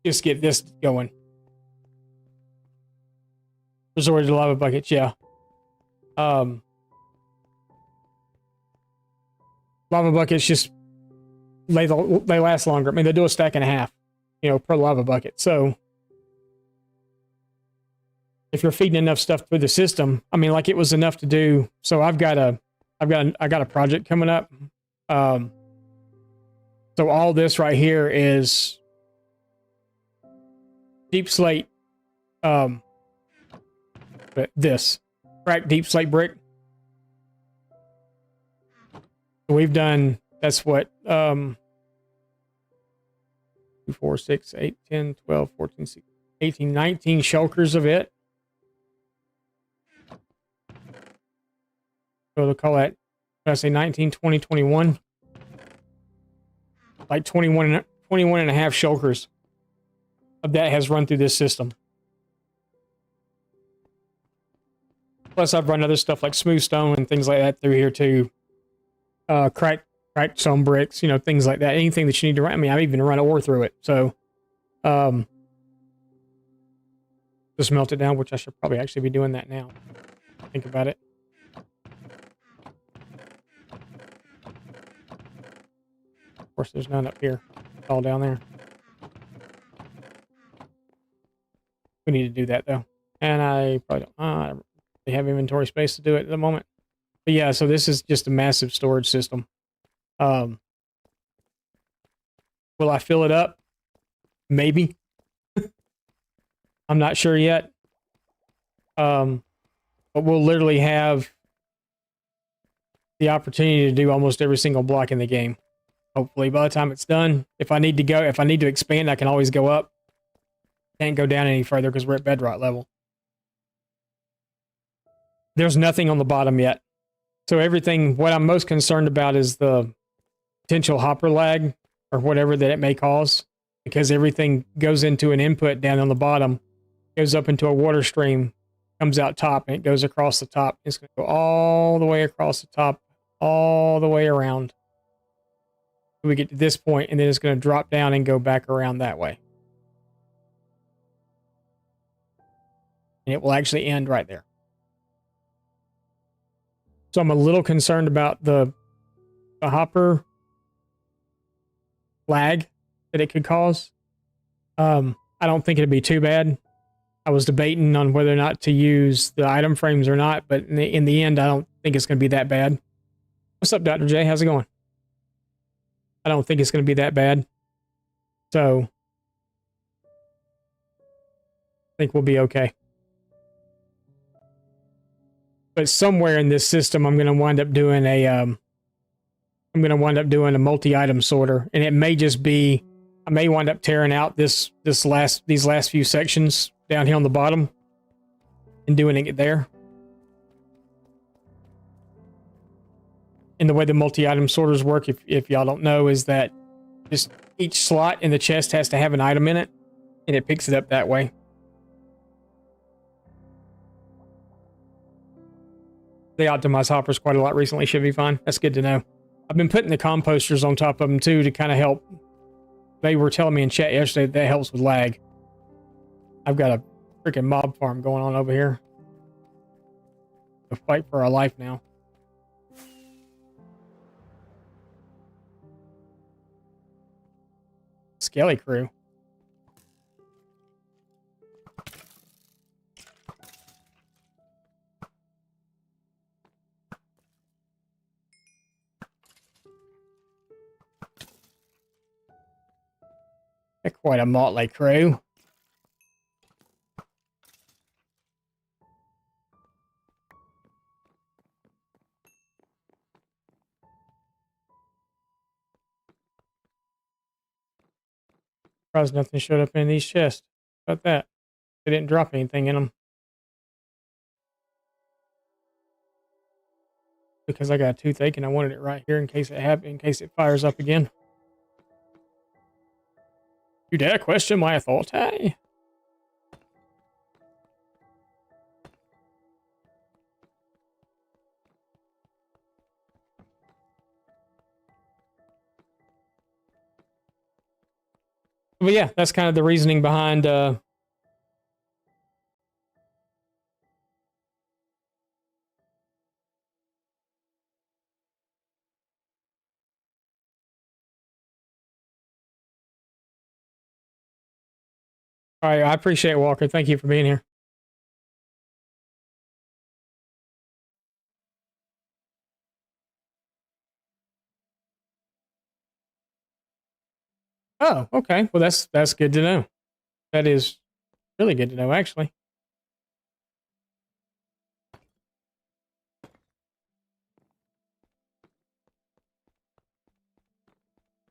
just get this going. Resorted to lava buckets, yeah. Lava buckets just, they last longer. I mean, they do a stack and a half, you know, per lava bucket. So if you're feeding enough stuff through the system, I mean, like it was enough to do. So I got a project coming up. So all this right here is deep slate, but this cracked deep slate brick. We've done, that's what, 2, 4, 6, 8, 10, 12, 14, 16, 18, 19 shulkers of it. So they'll call that, did I say 19, 20, 21? Like 21 and a half shulkers of that has run through this system. Plus I've run other stuff like smooth stone and things like that through here too. Cracked stone bricks, you know, things like that. Anything that you need to run. I mean, I've even run ore through it. So, just melt it down, which I should probably actually be doing that now. Think about it. Of course, there's none up here. It's all down there. We need to do that though. And I probably don't really have inventory space to do it at the moment. But yeah, so this is just a massive storage system. Will I fill it up? Maybe. I'm not sure yet. But we'll literally have the opportunity to do almost every single block in the game. Hopefully, by the time it's done, if I need to expand, I can always go up. Can't go down any further because we're at bedrock level. There's nothing on the bottom yet. So everything, what I'm most concerned about is the potential hopper lag or whatever that it may cause, because everything goes into an input down on the bottom, goes up into a water stream, comes out top, and it goes across the top. It's going to go all the way across the top, all the way around. We get to this point, and then it's going to drop down and go back around that way. And it will actually end right there. So I'm a little concerned about the hopper lag that it could cause. I don't think it'd be too bad. I was debating on whether or not to use the item frames or not, but in the end, I don't think it's going to be that bad. What's up, Dr. J? How's it going? I don't think it's going to be that bad. So I think we'll be okay. But somewhere in this system, I'm going to wind up doing a multi-item sorter, and it may just be, I may wind up tearing out these last few sections down here on the bottom and doing it there. And the way the multi-item sorters work, if y'all don't know, is that just each slot in the chest has to have an item in it, and it picks it up that way. They optimize hoppers quite a lot recently. Should be fine. That's good to know. I've been putting the composters on top of them too to kind of help. They were telling me in chat yesterday that helps with lag. I've got a freaking mob farm going on over here. To fight for our life now. Skelly crew. They're quite a motley crew. Surprised nothing showed up in these chests. How about that? They didn't drop anything in them. Because I got a toothache and I wanted it right here in case it fires up again. You dare question my authority? But yeah, that's kind of the reasoning behind all right, I appreciate it, Walker. Thank you for being here. Oh, okay. Well, that's good to know. That is really good to know, actually.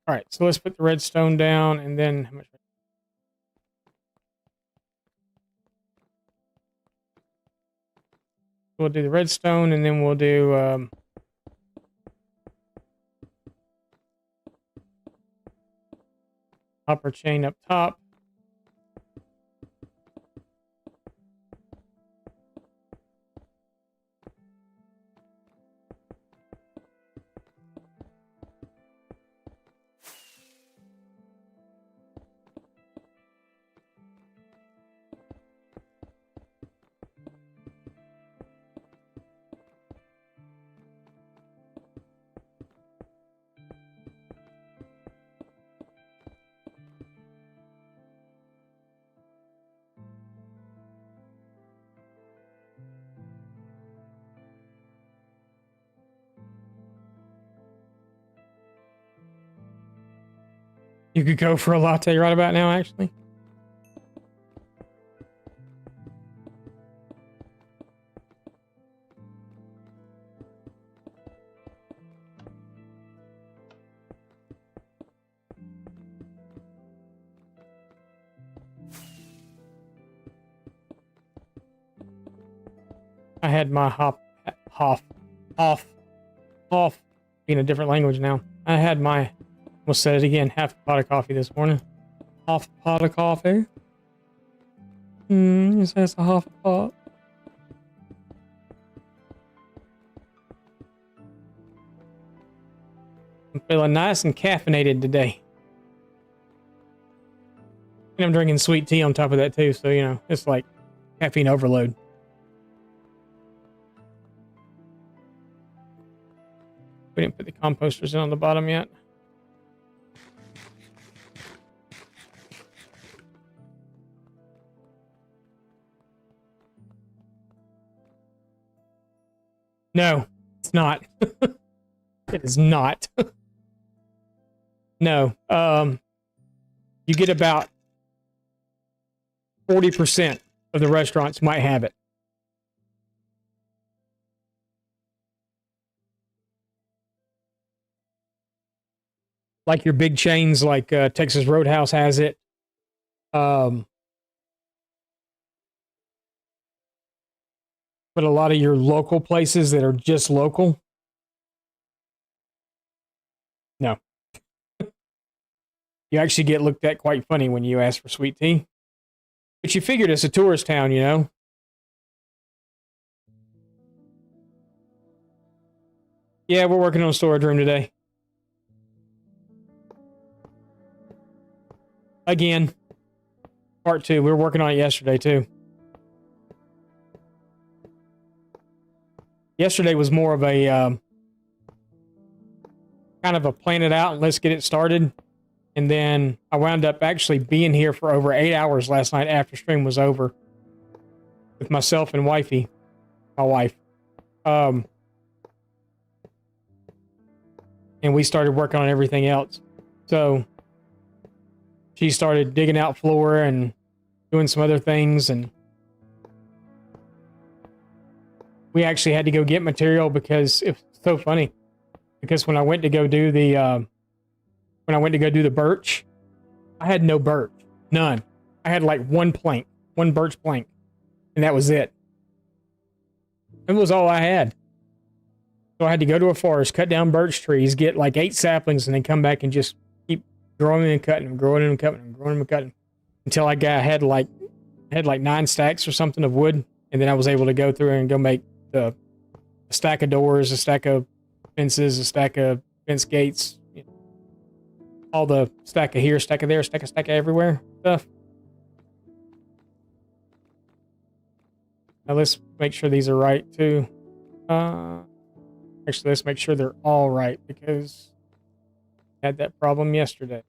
All right, so let's put the redstone down, and then how much? We'll do the redstone, and then we'll do upper chain up top. You could go for a latte right about now, actually. I had my off, being a different language now. I had my, almost said it again, half a pot of coffee this morning. Half a pot of coffee. It says a half a pot. I'm feeling nice and caffeinated today. And I'm drinking sweet tea on top of that too, so you know, it's like caffeine overload. We didn't put the composters in on the bottom yet. No, it's not. It is not. No. You get about 40% of the restaurants might have it. Like your big chains, like Texas Roadhouse has it. But a lot of your local places that are just local, no. You actually get looked at quite funny when you ask for sweet tea. But you figured it's a tourist town, you know? Yeah, we're working on a storage room today. Again. Part 2. We were working on it yesterday, too. Yesterday was more of a kind of a plan it out and let's get it started. And then I wound up actually being here for over 8 hours last night after stream was over with myself and wifey, my wife. And we started working on everything else. So she started digging out floor and doing some other things, and we actually had to go get material because it's so funny. Because when I went to go do the birch, I had no birch, none. I had like one birch plank, and that was it. It was all I had. So I had to go to a forest, cut down birch trees, get like 8 saplings, and then come back and just keep growing them and cutting them, growing them and cutting them, growing them and cutting them, until I had like 9 stacks or something of wood, and then I was able to go through and go make a stack of doors, a stack of fences, a stack of fence gates, you know, all the stack of here, stack of there, stack of everywhere stuff. Now let's make sure these are right too. Actually, let's make sure they're all right because I had that problem yesterday.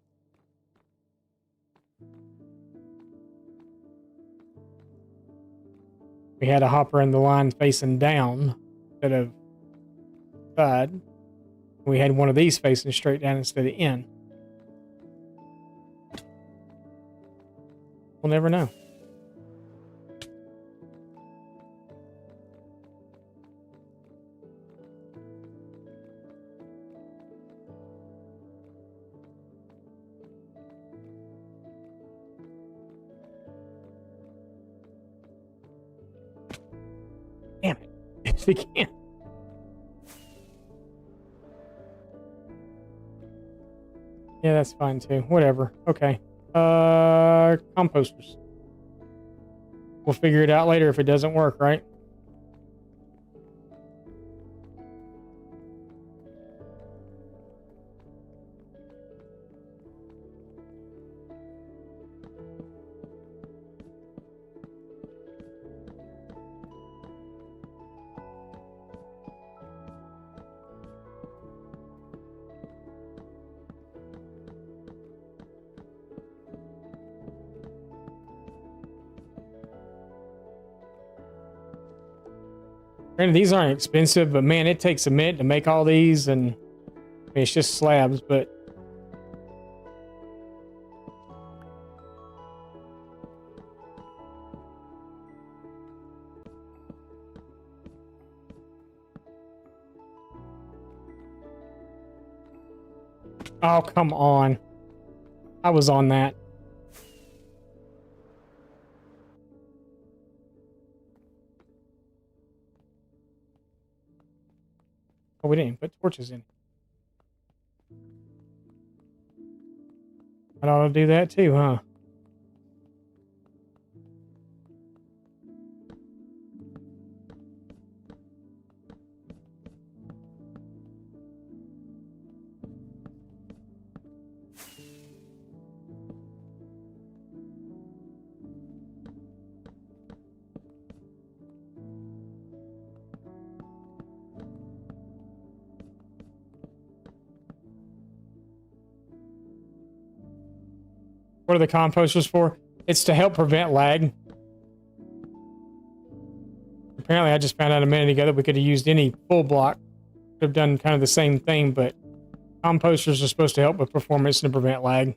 We had a hopper in the line facing down instead of side. We had one of these facing straight down instead of in. We'll never know. Damn it. Yes, we can. Yeah, that's fine too. Whatever. Okay. Composters. We'll figure it out later if it doesn't work, right? Granted, these aren't expensive, but man, it takes a minute to make all these, and I mean, it's just slabs, but oh, come on. I was on that. Oh, we didn't put torches in. I ought to do that too, huh? What are the composters for? It's to help prevent lag. Apparently, I just found out a minute ago that we could have used any full block. Could have done kind of the same thing, but composters are supposed to help with performance and to prevent lag.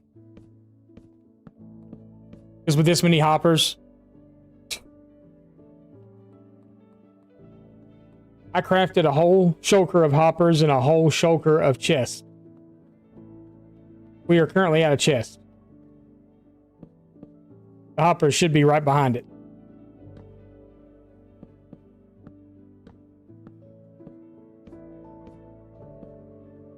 Because with this many hoppers, I crafted a whole shulker of hoppers and a whole shulker of chests. We are currently out of chests. The hopper should be right behind it.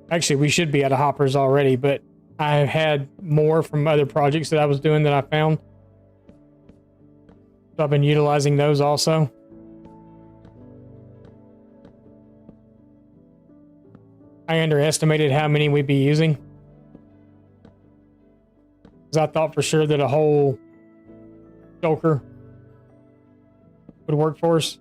Actually, we should be out of hoppers already, but I had more from other projects that I was doing that I found. So I've been utilizing those also. I underestimated how many we'd be using. Because I thought for sure that a whole shulker would work for us.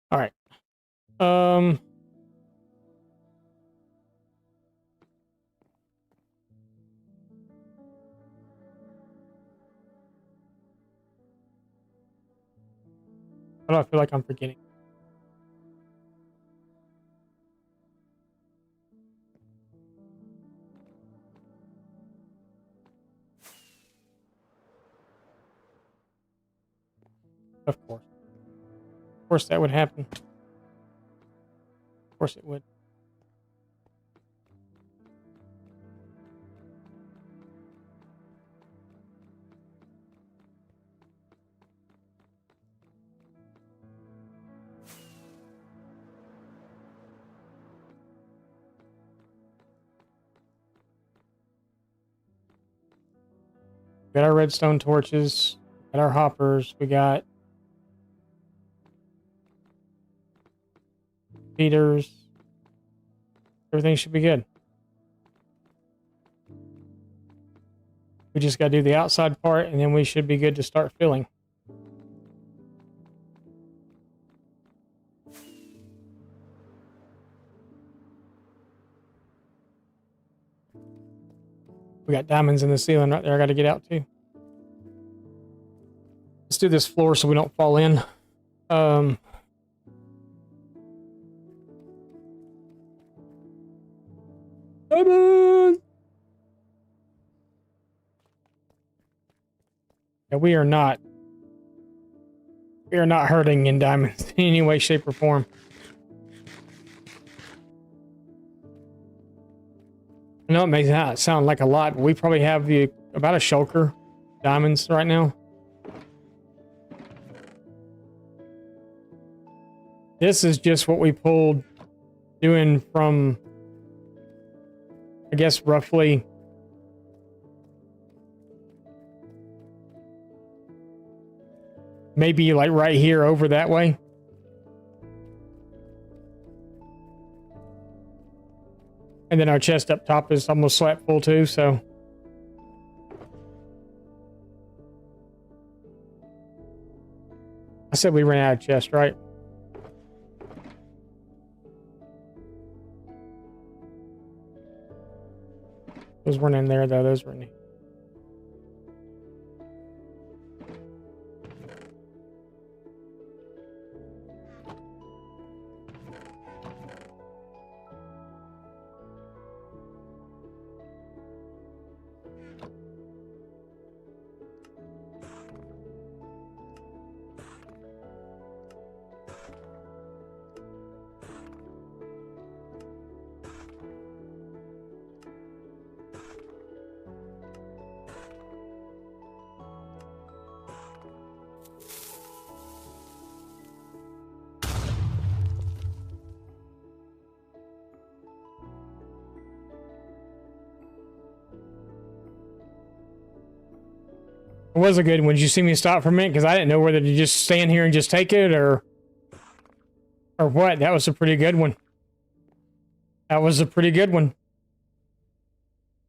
All right. How do I feel like I'm forgetting? Of course. Of course that would happen. Of course it would. We got our redstone torches, got our hoppers, we got feeders. Everything should be good. We just got to do the outside part, and then we should be good to start filling. We got diamonds in the ceiling right there. I got to get out too. Let's do this floor so we don't fall in. Come on. Yeah, we are not hurting in diamonds in any way, shape, or form. I know it may not sound like a lot, but we probably have about a shulker diamonds right now. This is just what we pulled doing from, I guess, roughly maybe like right here over that way. And then our chest up top is almost slap full too, so. I said we ran out of chest, right? Those weren't in there though, those were in here. It was a good one. Did you see me stop for a minute? Because I didn't know whether to just stand here and just take it or what. That was a pretty good one. That was a pretty good one.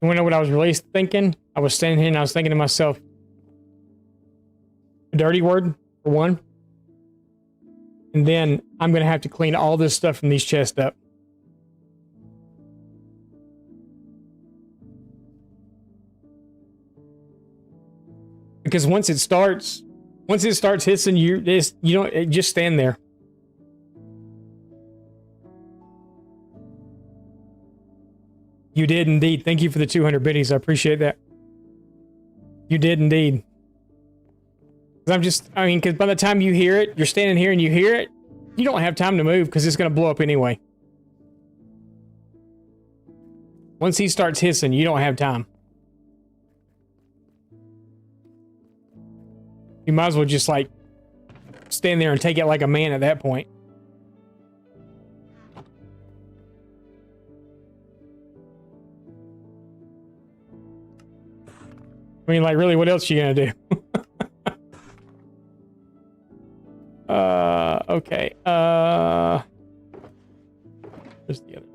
You want to know what I was really thinking? I was standing here and I was thinking to myself, a dirty word, for one. And then I'm going to have to clean all this stuff from these chests up. Because once it starts hissing, you don't just stand there. You did indeed. Thank you for the 200 biddies. I appreciate that. You did indeed. Because because by the time you hear it, you're standing here and you hear it, you don't have time to move because it's going to blow up anyway. Once he starts hissing, you don't have time. You might as well just like stand there and take it like a man at that point. I mean, like, really, what else are you gonna do? Okay. Where's the other?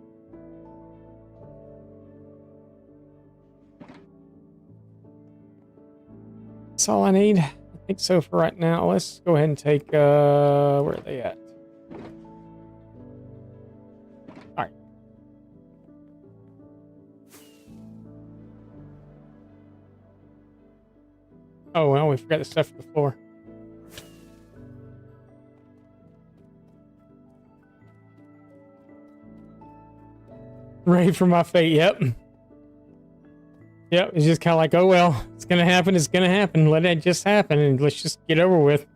That's all I need. I think so for right now. Let's go ahead and take, where are they at? All right. Oh, well, we forgot the stuff for the floor. Ready for my fate, yep. Yep, it's just kind of like, oh, well, it's going to happen, it's going to happen. Let it just happen, and let's just get over with.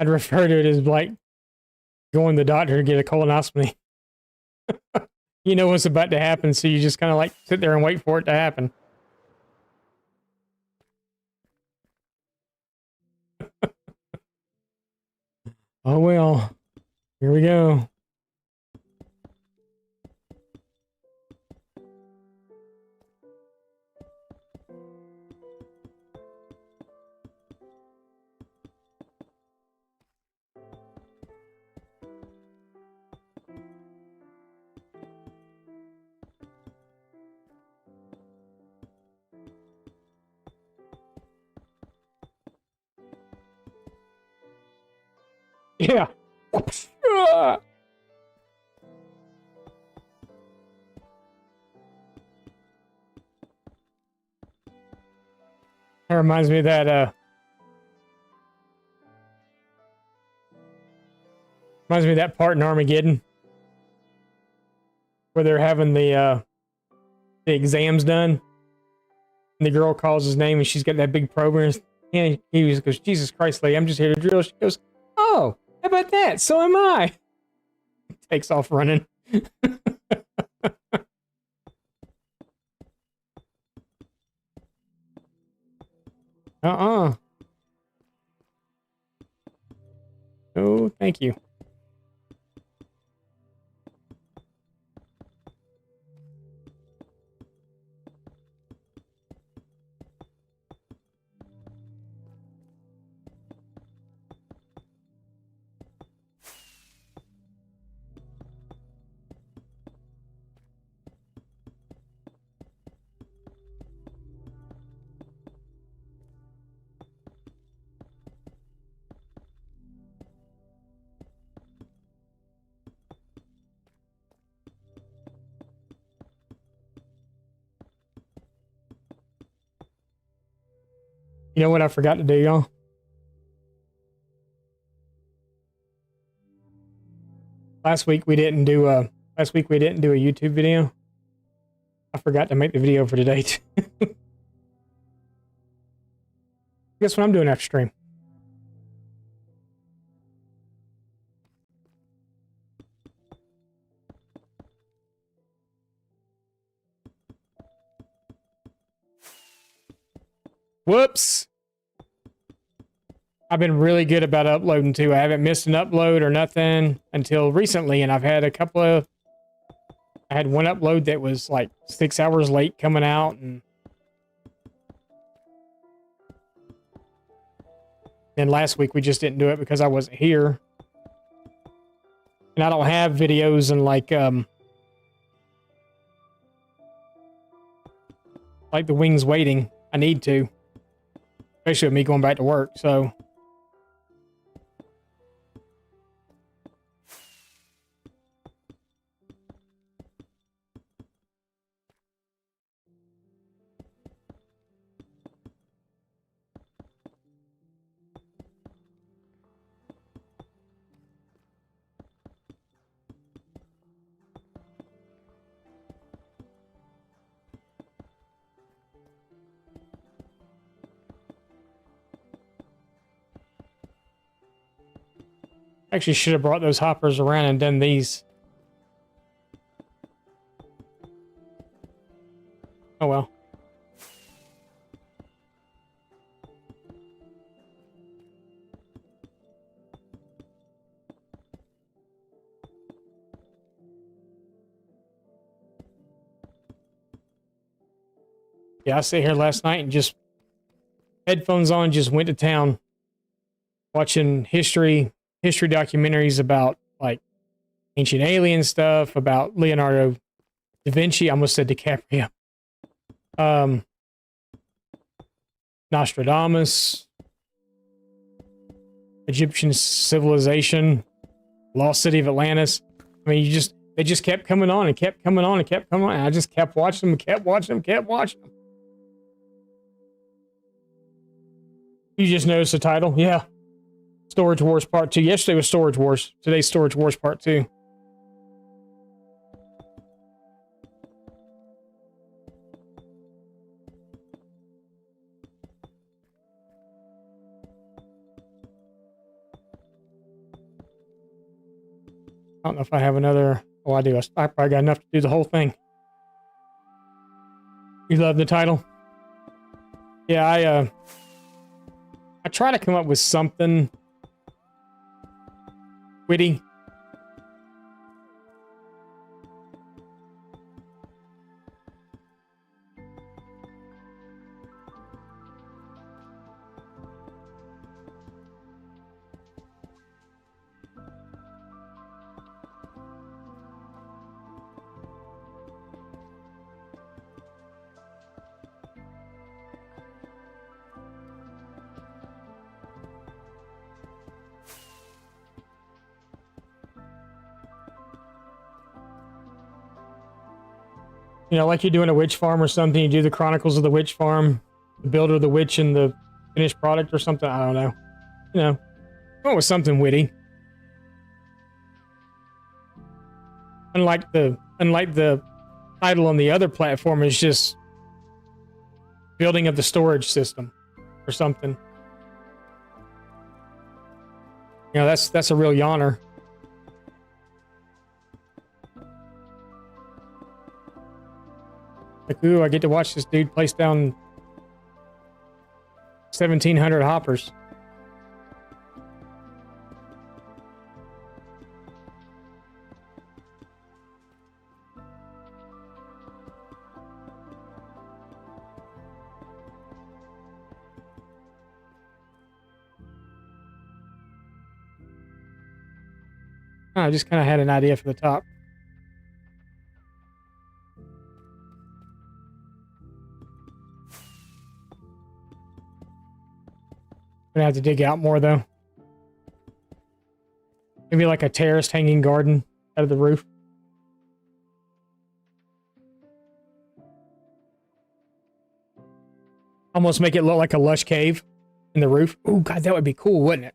I'd refer to it as like going to the doctor to get a colonoscopy. You know what's about to happen, so you just kind of like sit there and wait for it to happen. Oh well, here we go. Yeah. Ah! That reminds me of that, part in Armageddon where they're having the exams done. And the girl calls his name and she's got that big probe in her hand. He goes, Jesus Christ, lady, I'm just here to drill. She goes, oh, how about that? So am I. Takes off running. Uh-uh. Oh, thank you. You know what I forgot to do, y'all? Last week we didn't do a YouTube video. I forgot to make the video for today too. Guess what I'm doing after stream? Whoops. I've been really good about uploading too. I haven't missed an upload or nothing until recently, and I had one upload that was like 6 hours late coming out, and then last week we just didn't do it because I wasn't here. And I don't have videos in like the wings waiting. I need to. Especially with me going back to work, so actually should have brought those hoppers around and done these. Oh well. Yeah, I sat here last night and just headphones on, just went to town watching history documentaries about like ancient alien stuff, about Leonardo da Vinci. I almost said DiCaprio. Nostradamus, Egyptian civilization, Lost City of Atlantis. I mean, they just kept coming on and kept coming on and kept coming on. And I just kept watching them and kept watching them, kept watching them. You just noticed the title? Yeah. Storage Wars Part 2. Yesterday was Storage Wars. Today's Storage Wars Part 2. I don't know if I have another. Oh, I do. I probably got enough to do the whole thing. You love the title? Yeah, I try to come up with something witty. You know, like you're doing a witch farm or something. You do the Chronicles of the Witch Farm, the Builder of the Witch, and the finished product or something. I don't know. You know, come up with something witty. Unlike the title on the other platform is just building of the storage system or something. You know, that's a real yawner. Like, ooh, I get to watch this dude place down 1,700 hoppers. I just kind of had an idea for the top. Gonna have to dig out more though. Maybe like a terraced hanging garden out of the roof. Almost make it look like a lush cave in the roof. Oh God, that would be cool, wouldn't it?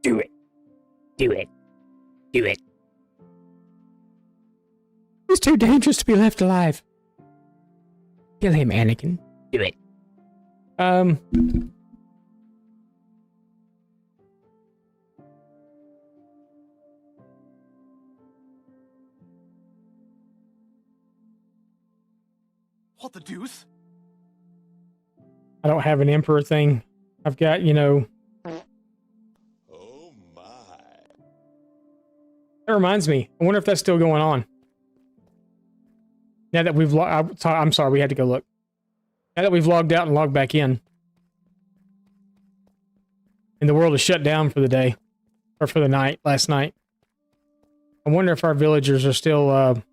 Do it. Do it. Do it. He's too dangerous to be left alive. Kill him, Anakin. Do it. What the deuce? I don't have an emperor thing. I've got, you know. Oh my. That reminds me. I wonder if that's still going on. Now that we've I'm sorry, we had to go look. Now that we've logged out and logged back in. And the world is shut down for the day. Or for the night, last night. I wonder if our villagers are still,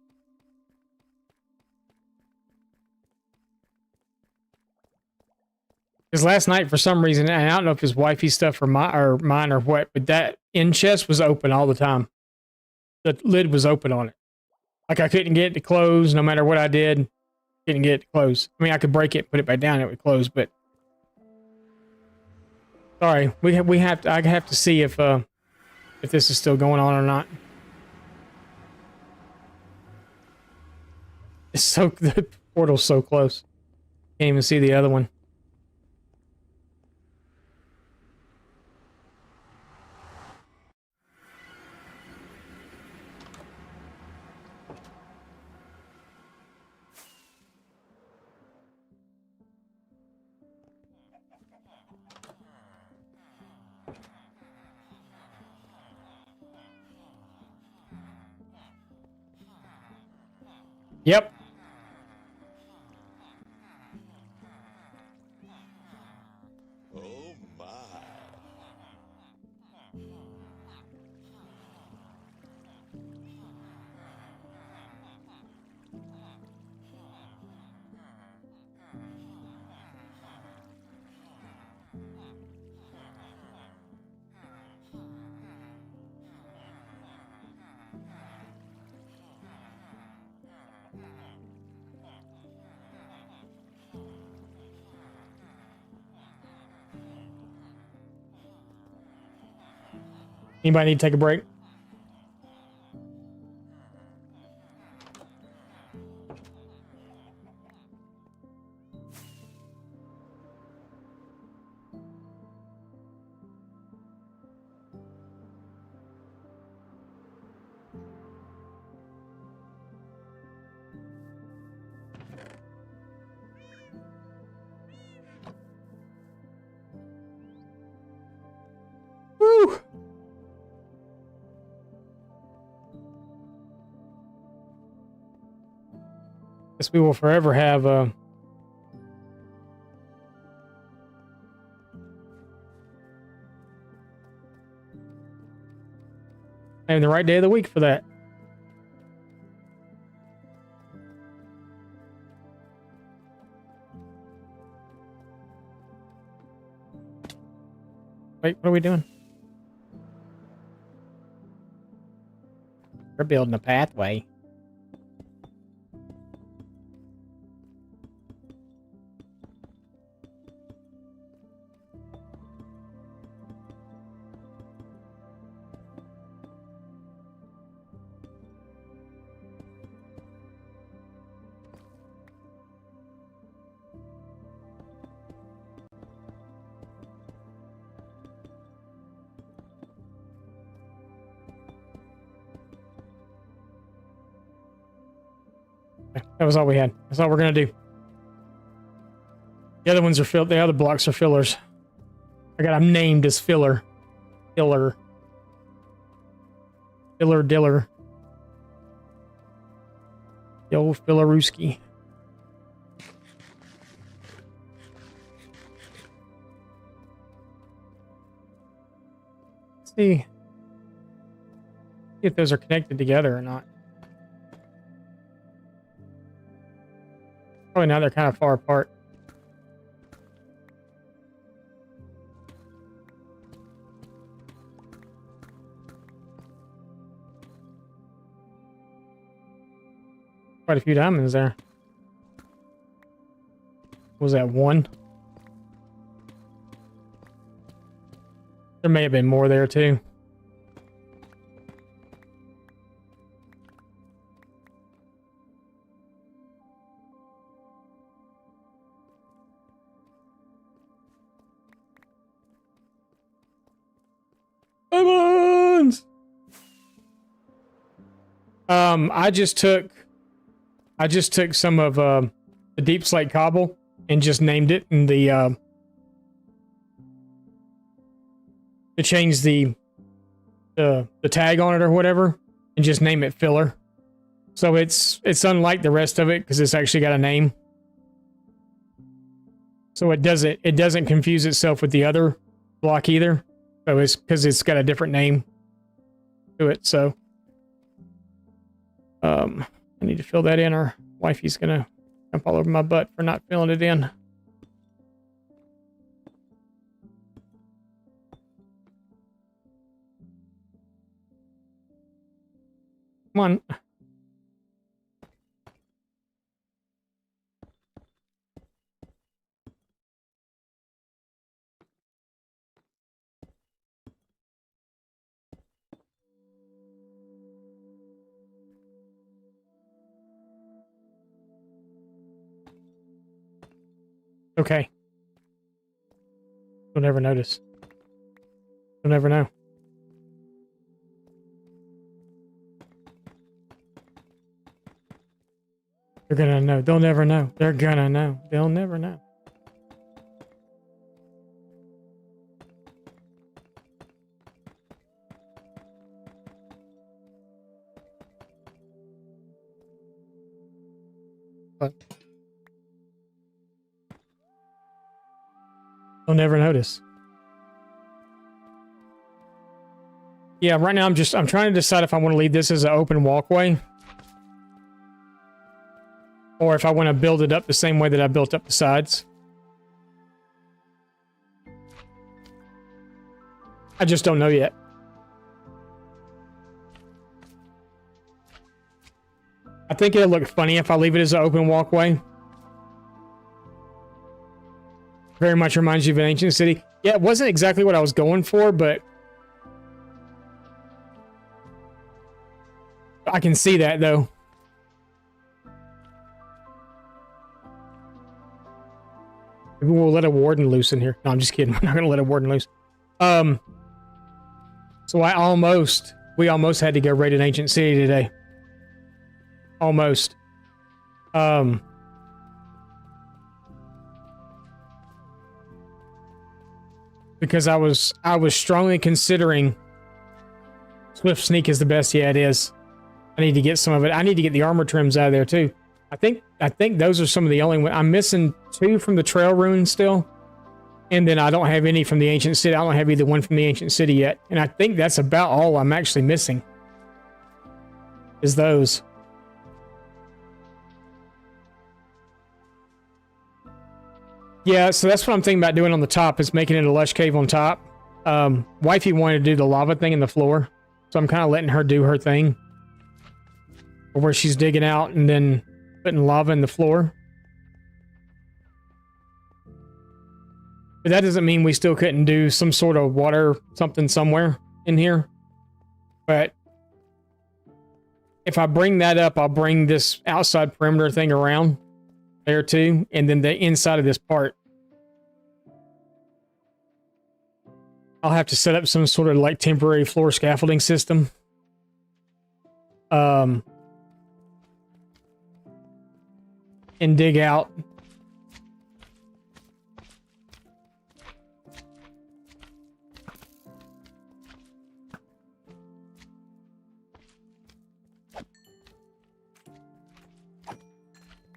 because last night, for some reason, and I don't know if it's wifey stuff or mine or what, but that end chest was open all the time. The lid was open on it. Like I couldn't get it to close no matter what I did. Couldn't get it to close. I mean, I could break it, put it back down, it would close, but sorry, I have to see if this is still going on or not. It's so the portal's so close. Can't even see the other one. Yep. Oh my. Anybody need to take a break? Woo! Guess we will forever have and the right day of the week for that. Wait, what are we doing? We're building a pathway. That was all we had. That's all we're gonna do. The other ones are filled. The other blocks are fillers. I got them named as filler. Filler. Filler diller. The old Fillarooski. Let's see if those are connected together or not. Probably now they're kind of far apart. Quite a few diamonds there. Was that one? There may have been more there too. Diamonds! I just took some of the deep slate cobble and just named it in the to change the tag on it or whatever, and just name it filler. So it's unlike the rest of it because it's actually got a name. So it doesn't confuse itself with the other block either. So it's because it's got a different name to it. So I need to fill that in, or wifey's gonna jump all over my butt for not filling it in. Come on. Okay. You'll never notice. You'll never know. They're gonna know. They'll never know. They're gonna know. They'll never know. What? They'll never notice. Yeah, right now I'm trying to decide if I want to leave this as an open walkway, or if I want to build it up the same way that I built up the sides. I just don't know yet. I think it'll look funny if I leave it as an open walkway. Very much reminds you of an ancient city. Yeah, it wasn't exactly what I was going for, but I can see that though. Maybe we'll let a warden loose in here. No, I'm just kidding. We're not gonna let a warden loose. So we almost had to go raid an ancient city today. Almost. Because I was strongly considering Swift Sneak is the best. Yeah, it is. I need to get some of it. I need to get the armor trims out of there too. I think those are some of the only ones. I'm missing 2 from the trail ruin still. And then I don't have any from the ancient city. I don't have either one from the ancient city yet. And I think that's about all I'm actually missing. Is those. Yeah, so that's what I'm thinking about doing on the top, is making it a lush cave on top. Wifey wanted to do the lava thing in the floor, so I'm kind of letting her do her thing, where she's digging out and then putting lava in the floor. But that doesn't mean we still couldn't do some sort of water something somewhere in here. But if I bring that up, I'll bring this outside perimeter thing around there too, and then the inside of this part. I'll have to set up some sort of like temporary floor scaffolding system. And dig out.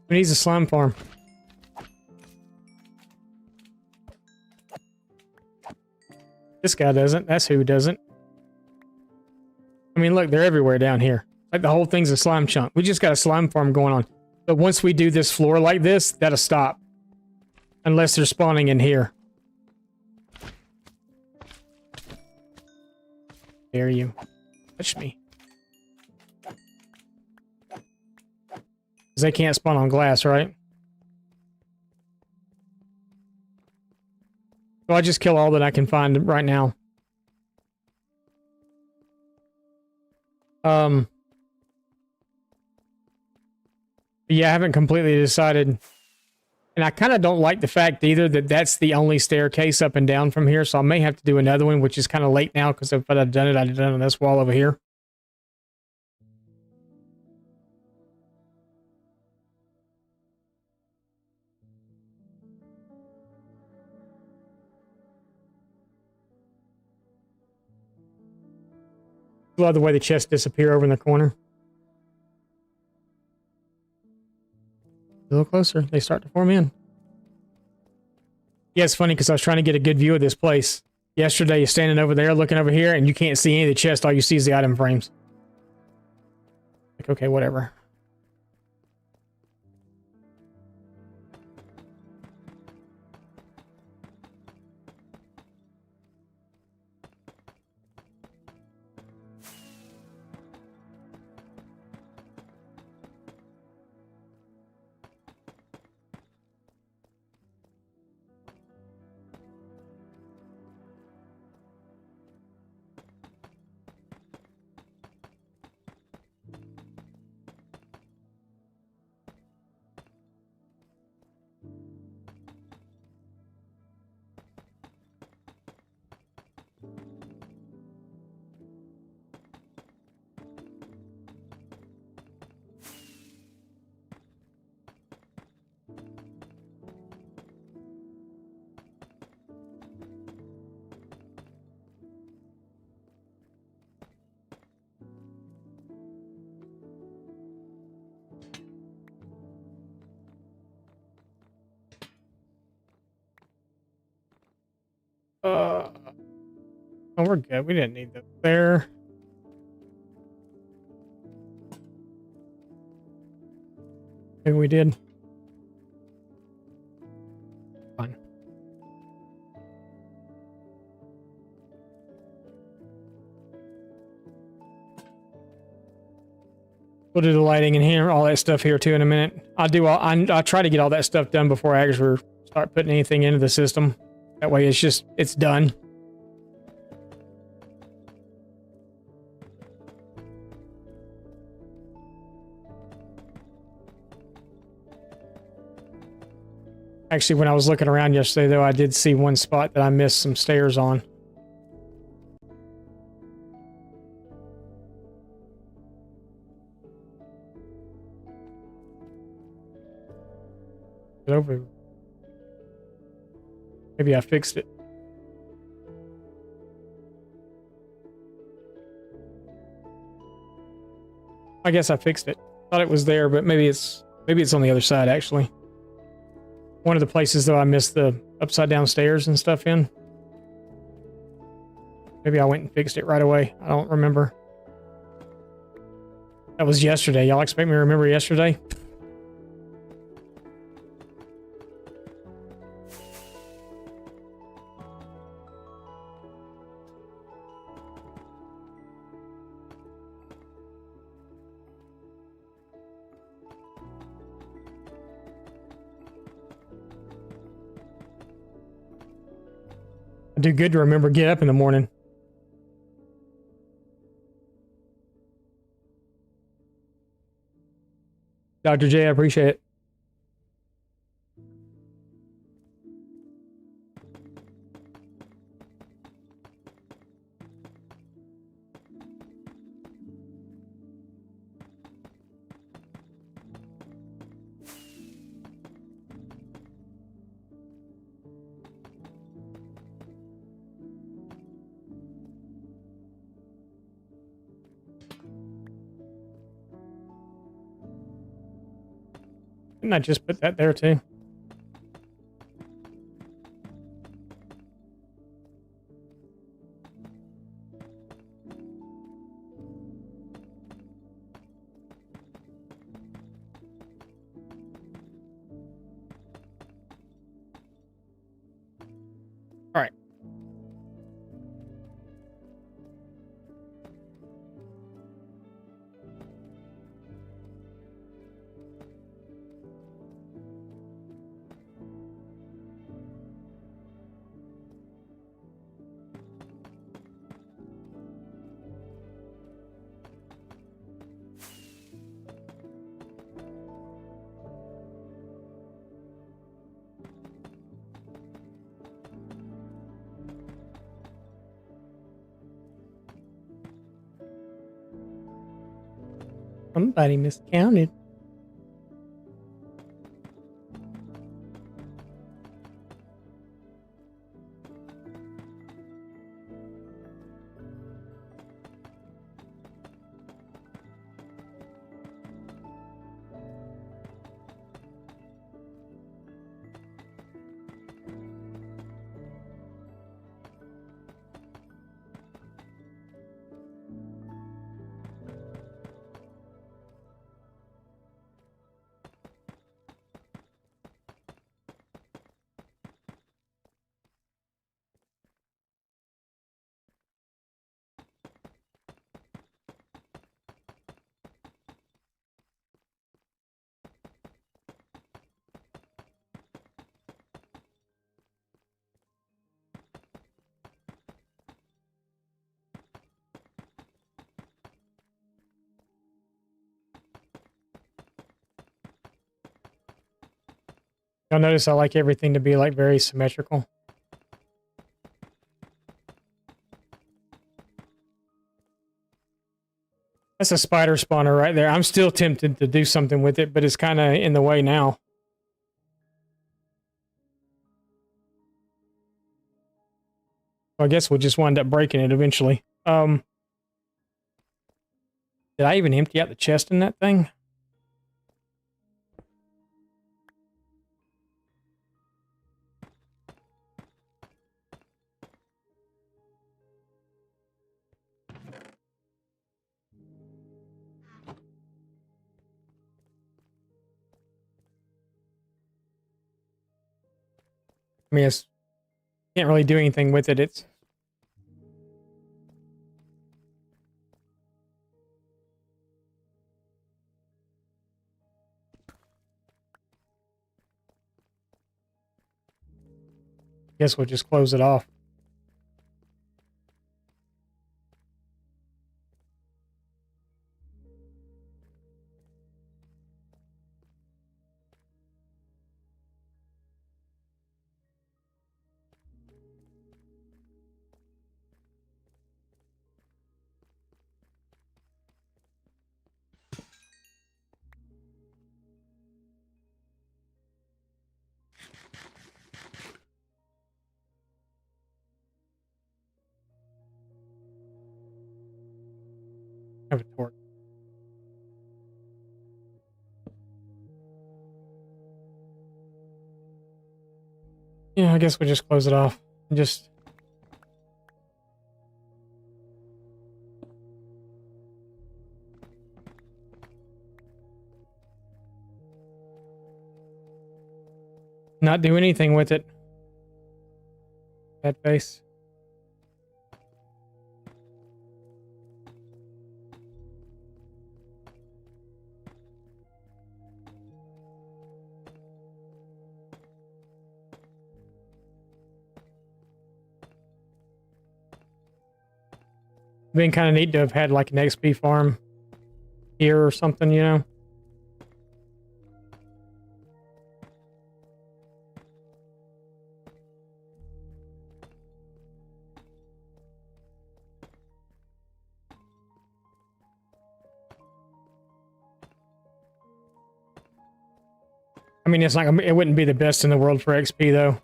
Who needs a slime farm? This guy doesn't. That's who doesn't. I mean, look, they're everywhere down here. Like the whole thing's a slime chunk. We just got a slime farm going on. But once we do this floor like this, that'll stop. Unless they're spawning in here. Dare you. Touch me. Because they can't spawn on glass, right? So I just kill all that I can find right now. Yeah, I haven't completely decided. And I kind of don't like the fact either that that's the only staircase up and down from here. So I may have to do another one, which is kind of late now because if I'd done it, I'd have done it on this wall over here. Love the way the chests disappear over in the corner. A little closer, they start to form in. Yeah, it's funny because I was trying to get a good view of this place. Yesterday, you're standing over there, looking over here, and you can't see any of the chests. All you see is the item frames. Like, okay, whatever. Oh, we're good. We didn't need that there. Maybe we did. Fine. We'll do the lighting in here, all that stuff here too in a minute. I'll try to get all that stuff done before I actually start putting anything into the system. That way it's done. Actually, when I was looking around yesterday, though, I did see one spot that I missed some stairs on. Get over. Maybe I fixed it. I guess I fixed it. Thought it was there, but maybe it's on the other side actually. One of the places though I missed the upside down stairs and stuff in. Maybe I went and fixed it right away. I don't remember. That was yesterday. Y'all expect me to remember yesterday? I do good to remember get up in the morning. Dr. J, I appreciate it. Didn't I just put that there too? All right. Somebody miscounted. Y'all notice I like everything to be like very symmetrical. That's a spider spawner right there. I'm still tempted to do something with it, but it's kind of in the way now. I guess we'll just wind up breaking it eventually. Did I even empty out the chest in that thing? I mean, it's can't really do anything with it. It's guess we'll just close it off. Have a torch. Yeah, I guess we'll just close it off. Just not do anything with it. Bad face. been kind of neat to have had like an XP farm here or something, you know? I mean, it's not. It wouldn't be the best in the world for XP though.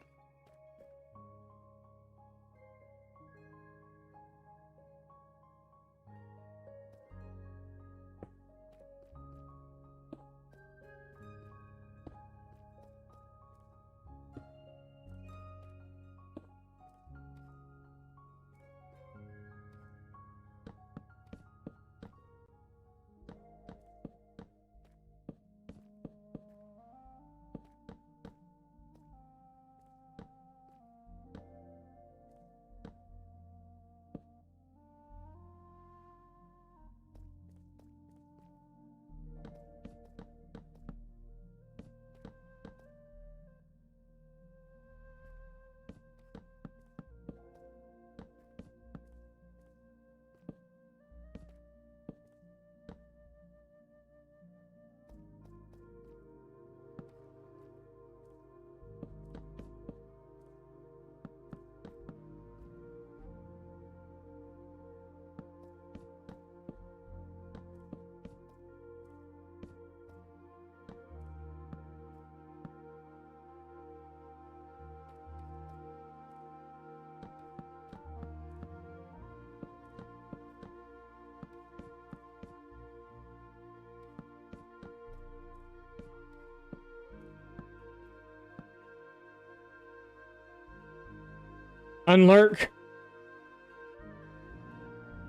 Unlurk.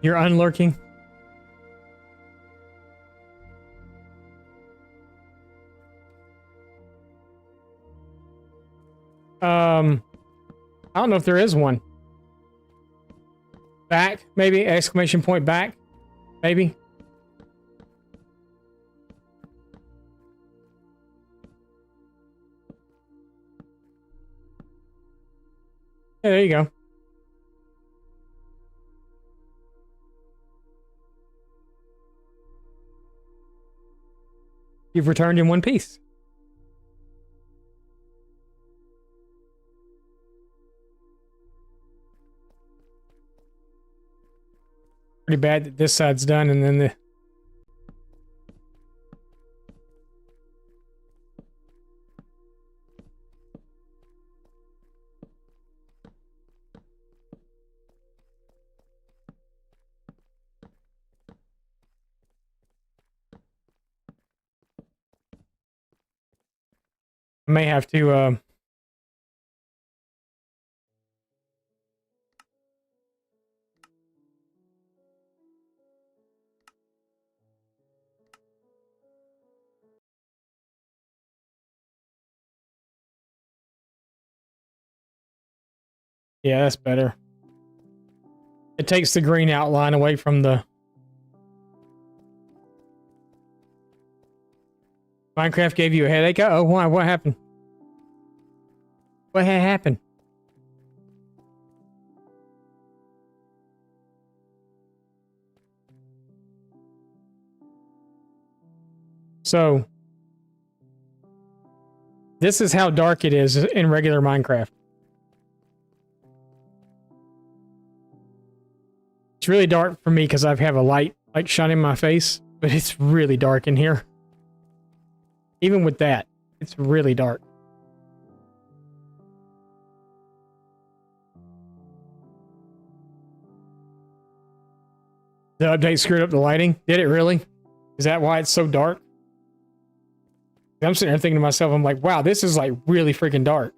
You're unlurking. I don't know if there is one. Back, maybe? Exclamation point back? Maybe? Yeah, there you go. You've returned in one piece. Pretty bad that this side's done and then the... I may have to, yeah, that's better. It takes the green outline away from the... Minecraft gave you a headache? Uh-oh, why? What happened? What had happened? So, this is how dark it is in regular Minecraft. It's really dark for me because I have a light like shining in my face, but it's really dark in here. Even with that, it's really dark. The update screwed up the lighting? Did it really? Is that why it's so dark? I'm sitting there thinking to myself, I'm like, wow, this is like really freaking dark.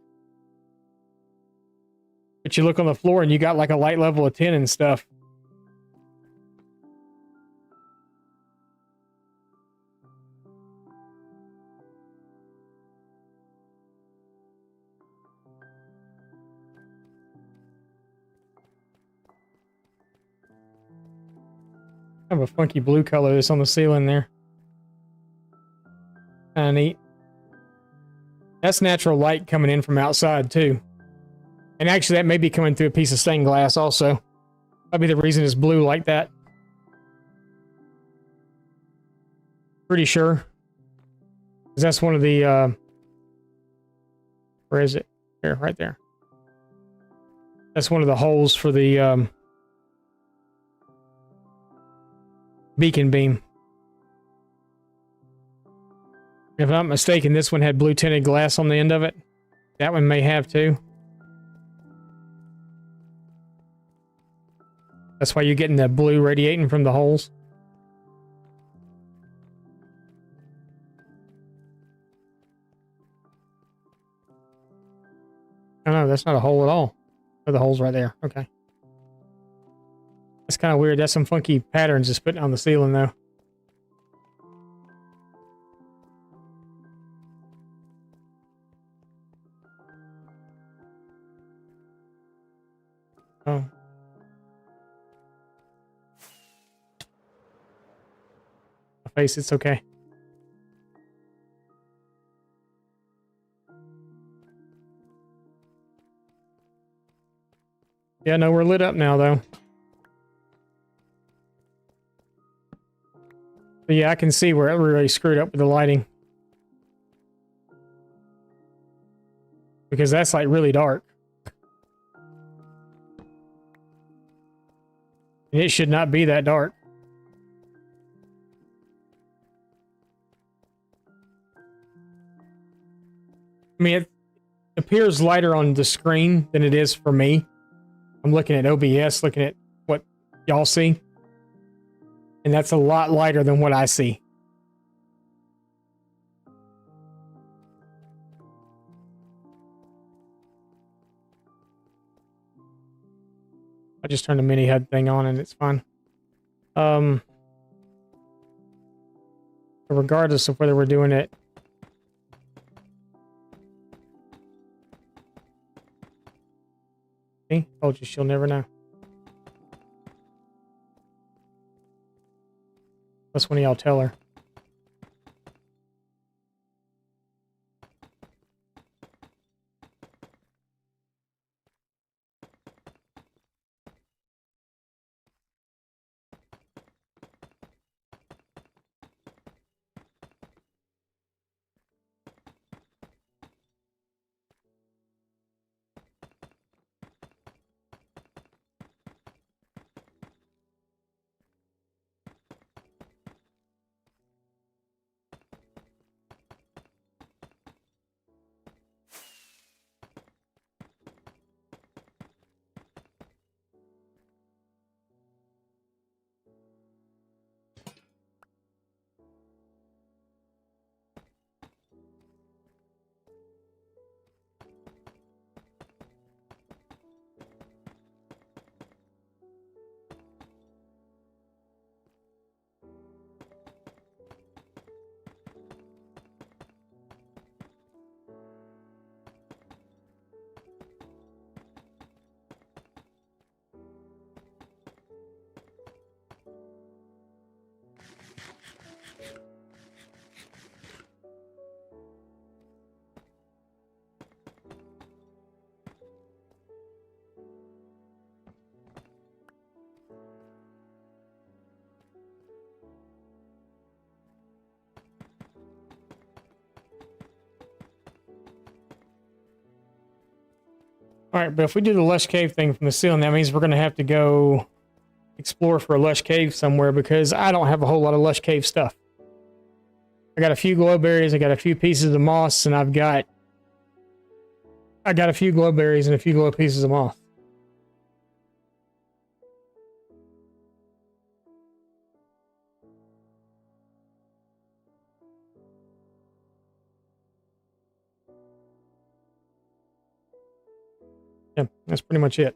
But you look on the floor and you got like a light level of 10 and stuff. Kind of a funky blue color that's on the ceiling there. Kind of neat. That's natural light coming in from outside too. And actually that may be coming through a piece of stained glass also. That'd be the reason it's blue like that. Pretty sure. 'Cause that's one of the, where is it? Here, right there. That's one of the holes for the, beacon beam. If I'm not mistaken, this one had blue tinted glass on the end of it. That one may have too. That's why you're getting the blue radiating from the holes. Oh no, that's not a hole at all. Oh, the hole's right there. Okay. That's kind of weird. That's some funky patterns it's putting on the ceiling though. Oh. My face, it's okay. Yeah, no, we're lit up now though. But yeah, I can see where it really screwed up with the lighting. Because that's like really dark. And it should not be that dark. I mean, it appears lighter on the screen than it is for me. I'm looking at OBS, looking at what y'all see. And that's a lot lighter than what I see. I just turned the mini HUD thing on and it's fine. Regardless of whether we're doing it. See? Told you she'll never know. Unless one of y'all tell her. Alright, but if we do the lush cave thing from the ceiling, that means we're going to have to go explore for a lush cave somewhere because I don't have a whole lot of lush cave stuff. I got a few glow berries, I got a few pieces of moss, and I got a few glow berries and a few glow pieces of moss. Yeah, that's pretty much it.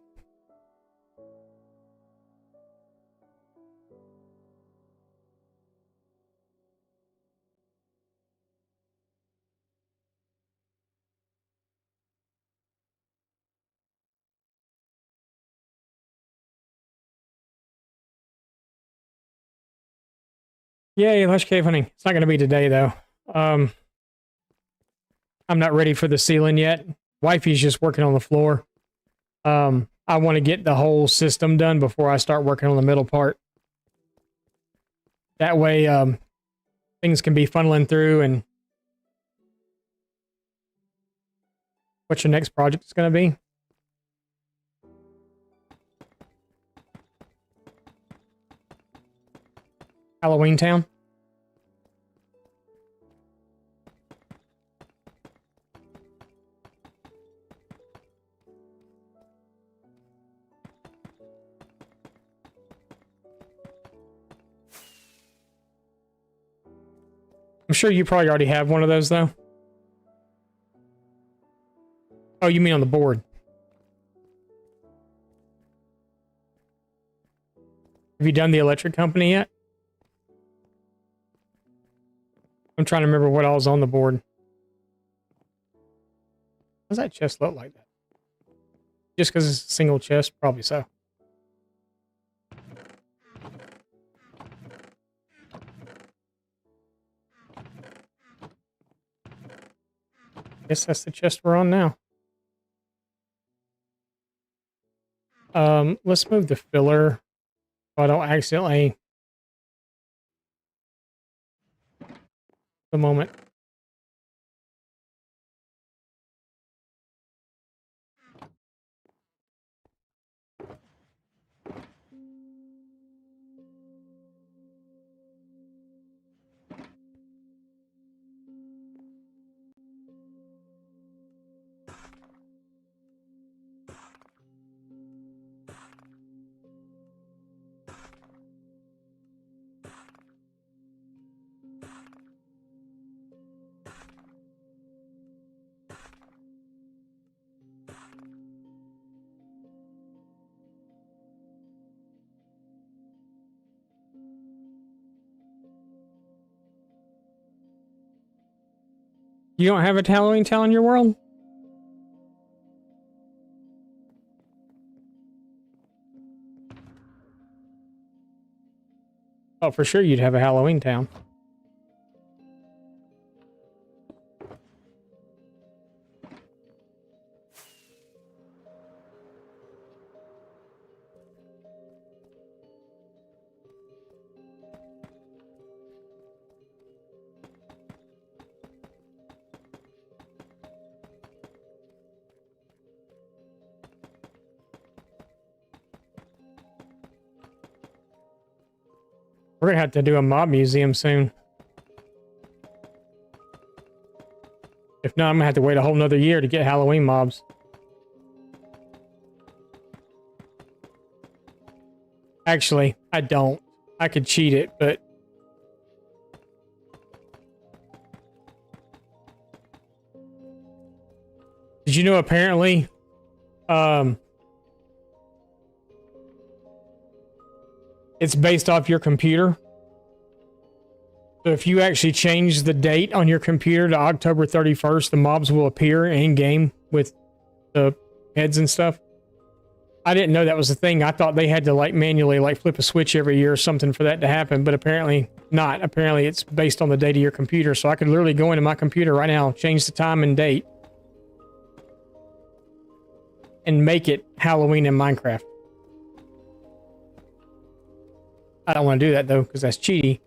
Yay, lush cave hunting. It's not going to be today, though. I'm not ready for the ceiling yet. Wifey's just working on the floor. I want to get the whole system done before I start working on the middle part. That way, things can be funneling through and what your next project is going to be. Halloween Town. I'm sure you probably already have one of those, though. Oh, you mean on the board? Have you done the electric company yet? I'm trying to remember what all was on the board. Does that chest look like that? Just because it's a single chest? Probably so. Guess that's the chest we're on now. Let's move the filler so I don't accidentally... The moment. You don't have a Halloween Town in your world? Oh, for sure you'd have a Halloween Town. We're gonna have to do a mob museum soon. If not, I'm gonna have to wait a whole nother year to get Halloween mobs. Actually, I don't. I could cheat it, but... Did you know apparently... It's based off your computer. So if you actually change the date on your computer to October 31st, the mobs will appear in-game with the heads and stuff. I didn't know that was a thing. I thought they had to like manually like flip a switch every year or something for that to happen, but apparently not. Apparently it's based on the date of your computer. So I could literally go into my computer right now, change the time and date, and make it Halloween in Minecraft. I don't want to do that though, because that's cheaty.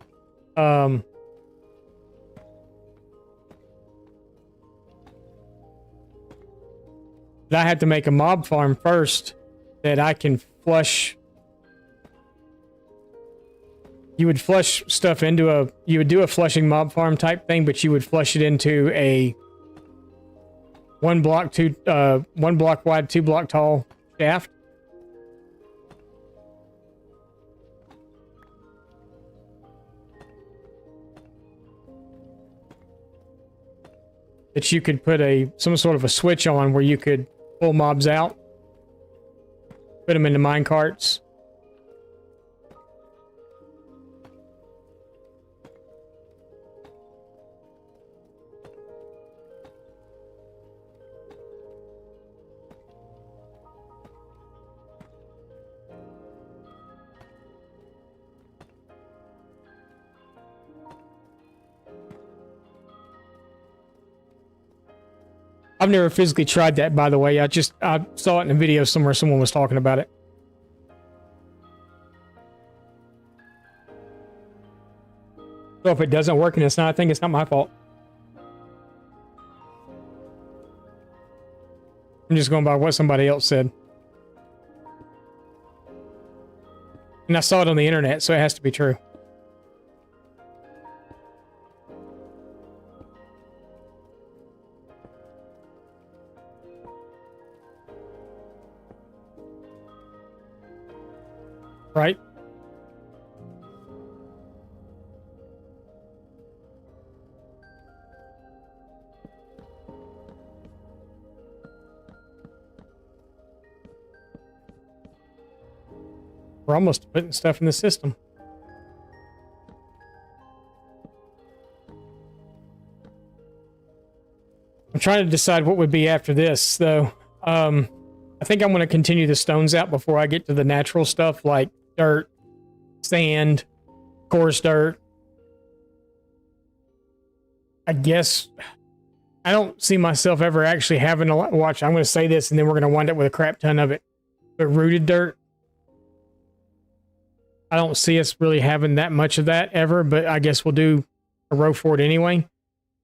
But I had to make a mob farm first that I can flush. You would flush stuff into a... You would do a flushing mob farm type thing, but you would flush it into a 1 block wide, 2 block tall shaft. That you could put some sort of a switch on where you could pull mobs out, put them into mine carts. I've never physically tried that, by the way. I saw it in a video somewhere. Someone was talking about it. So if it doesn't work and it's not a thing, it's not my fault. I'm just going by what somebody else said. And I saw it on the internet, so it has to be true. Right? We're almost putting stuff in the system. I'm trying to decide what would be after this, though. I think I'm going to continue the stones out before I get to the natural stuff like dirt, sand, coarse dirt. I guess I don't see myself ever actually having a lot. Watch, I'm going to say this and then we're going to wind up with a crap ton of it. But rooted dirt, I don't see us really having that much of that ever, but I guess we'll do a row for it anyway.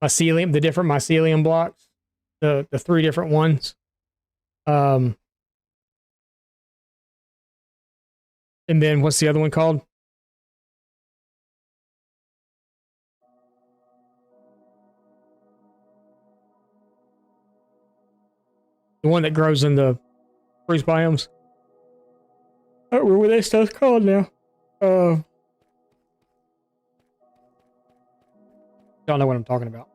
Mycelium, the different mycelium blocks, the 3 different ones. And then what's the other one called? The one that grows in the freeze biomes. I don't remember what that stuff's called now. Don't know what I'm talking about.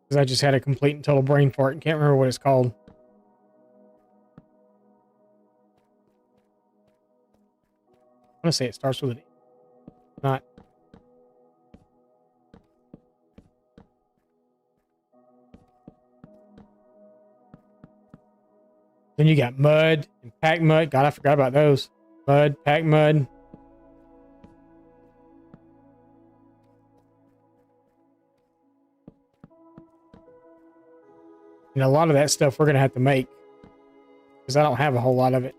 Because I just had a complete and total brain fart and can't remember what it's called. I want to say it starts with an E. Not. Then you got mud and pack mud. God, I forgot about those. Mud, pack mud. And a lot of that stuff we're going to have to make. Because I don't have a whole lot of it.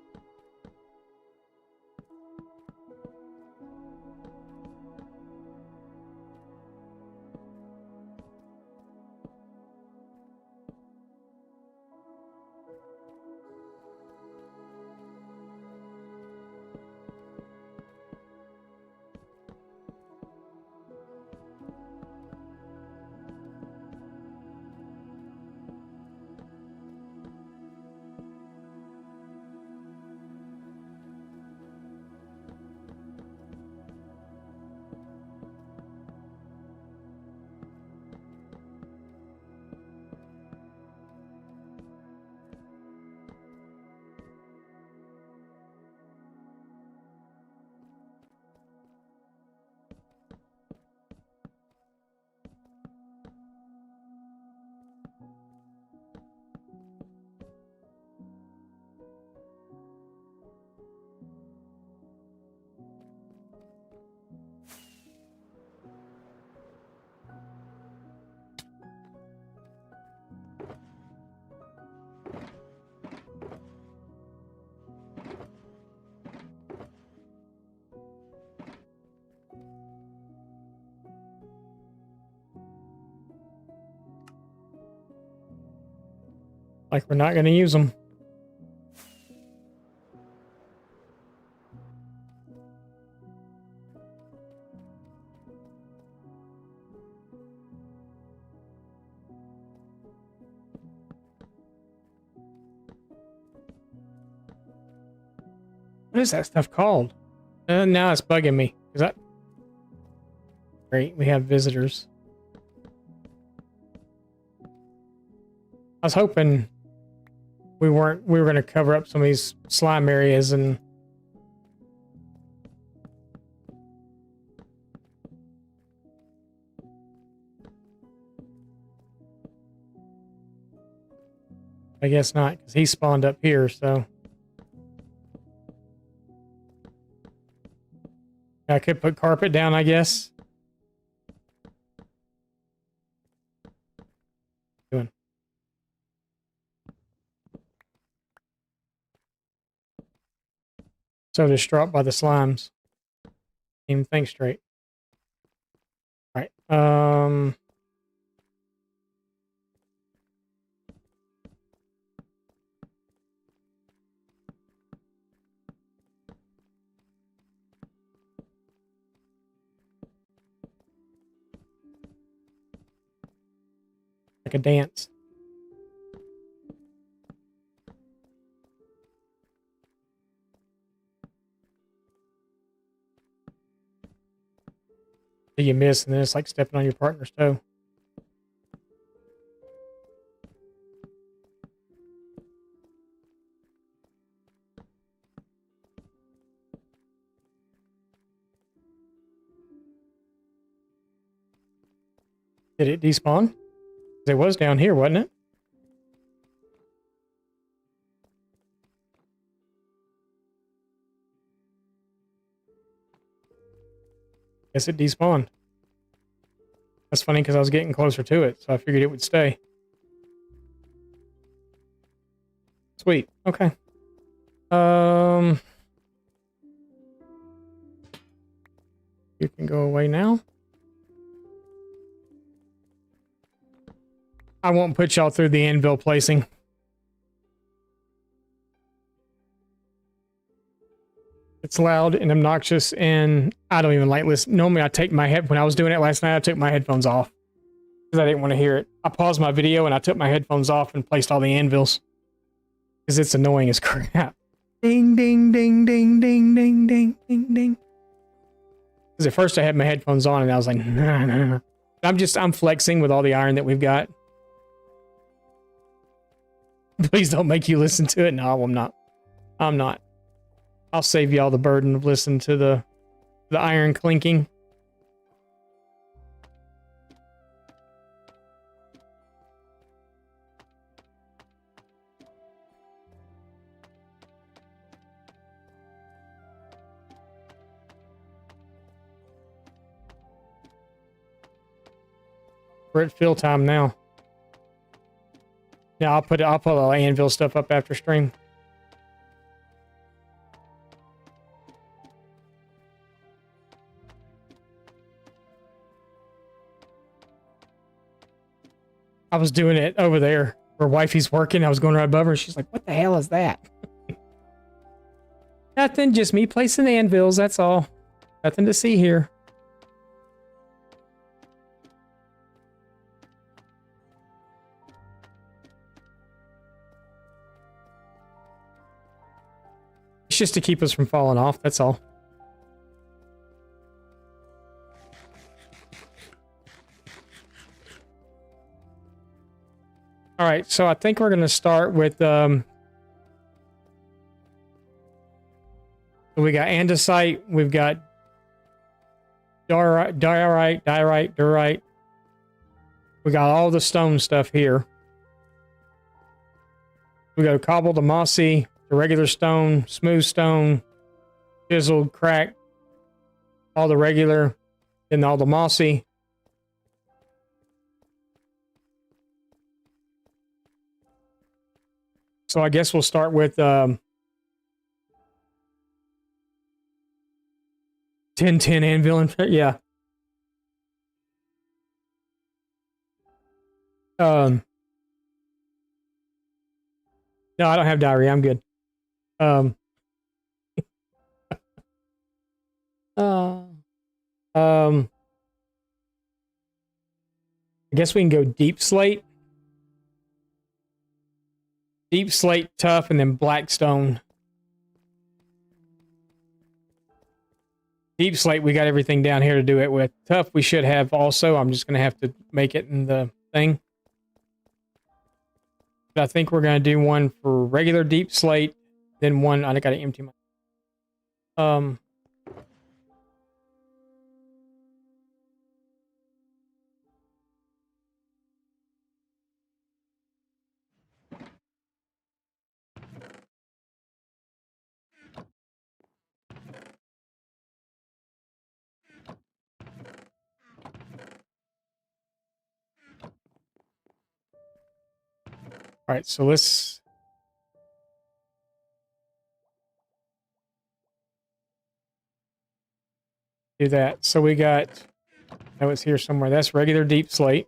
Like we're not going to use them. What is that stuff called? Now it's bugging me. Is that great? We have visitors. I was hoping we were going to cover up some of these slime areas and I guess not, because he spawned up here, so I could put carpet down, I guess. Doing. So distraught by the slimes. Can't even think straight. All right. Like a dance. That you miss, and then it's like stepping on your partner's toe. Did it despawn? It was down here, wasn't it? Guess it despawned. That's funny because I was getting closer to it, so I figured it would stay. Sweet. Okay. You can go away now. I won't put y'all through the anvil placing. It's loud and obnoxious, and I don't even like listen. Normally, I take my head when I was doing it last night. I took my headphones off because I didn't want to hear it. I paused my video and I took my headphones off and placed all the anvils because it's annoying as crap. Ding ding ding ding ding ding ding ding ding. Because at first I had my headphones on and I was like, nah. I'm flexing with all the iron that we've got. Please don't make you listen to it. No, I'm not. I'm not. I'll save y'all the burden of listening to the iron clinking. We're at fill time now. Yeah, I'll put all the anvil stuff up after stream. I was doing it over there where wifey's working. I was going right above her. She's like, what the hell is that? Nothing, just me placing anvils. That's all. Nothing to see here. It's just to keep us from falling off. That's all. All right, so I think we're going to start with we got andesite, we've got diorite. We got all the stone stuff here. We got cobble, the mossy, the regular stone, smooth stone, chiseled, cracked, all the regular, and all the mossy. So I guess we'll start with 10-10 anvil. Yeah. No, I don't have diarrhea. I'm good. I guess we can go deep slate. Deep slate, tough, and then black stone. Deep slate, we got everything down here to do it with. Tough, we should have also. I'm just going to have to make it in the thing. But I think we're going to do one for regular deep slate, then one. I got to empty my. All right, so let's. do that. So we got, oh, it's here somewhere. That's regular deep slate.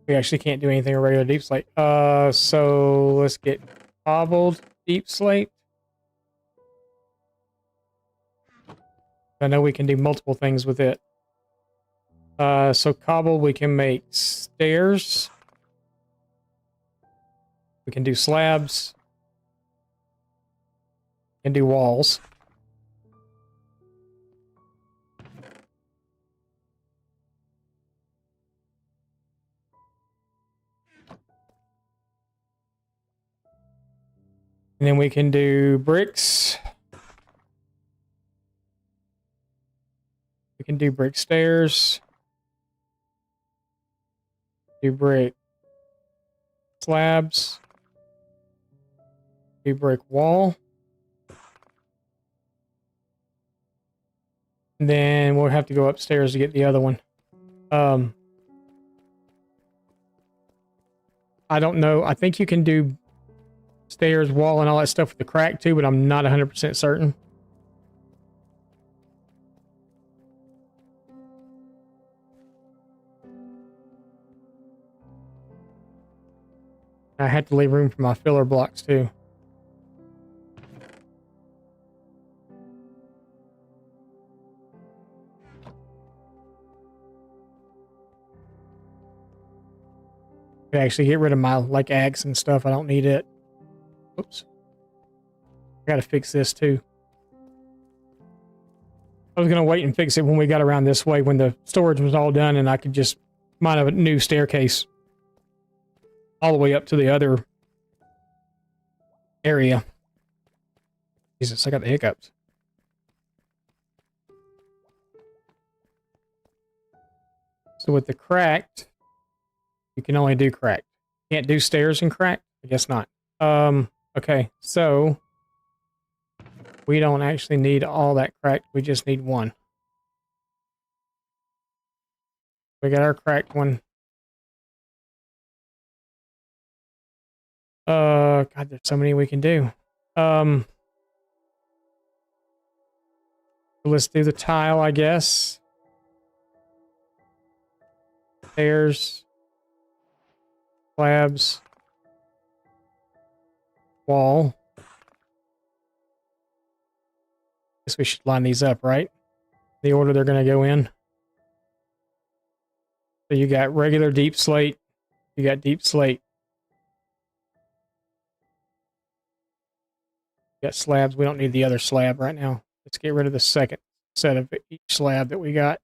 We actually can't do anything with regular deep slate. So let's get cobbled deep slate. I know we can do multiple things with it. So cobble, we can make stairs. We can do slabs. We can do walls. And then we can do bricks. We can do brick stairs. Do brick slabs. Do brick wall. And then we'll have to go upstairs to get the other one. I don't know. I think you can do stairs, wall, and all that stuff with the crack too, but I'm not 100% certain. I had to leave room for my filler blocks too. I actually get rid of my like axe and stuff. I don't need it. Oops. I gotta fix this too. I was gonna wait and fix it when we got around this way when the storage was all done and I could just mine a new staircase all the way up to the other area. Jesus, I got the hiccups. So with the cracked, you can only do cracked. Can't do stairs and cracked? I guess not. Okay, so we don't actually need all that cracked. We just need one. We got our cracked one. God, there's so many we can do. Let's do the tile, I guess. Stairs. Slabs. Wall. Guess we should line these up, right? The order they're going to go in. So you got regular deep slate. You got deep slate. You got slabs. We don't need the other slab right now. Let's get rid of the second set of each slab that we got.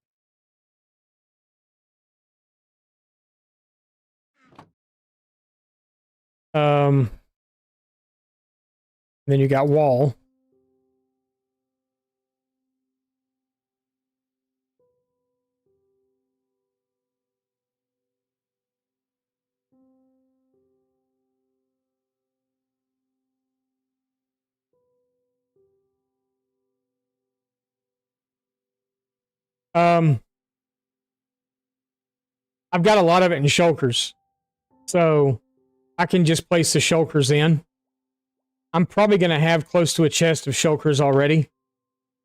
Then you got wall. I've got a lot of it in shulkers, so I can just place the shulkers in. I'm probably going to have close to a chest of shulkers already.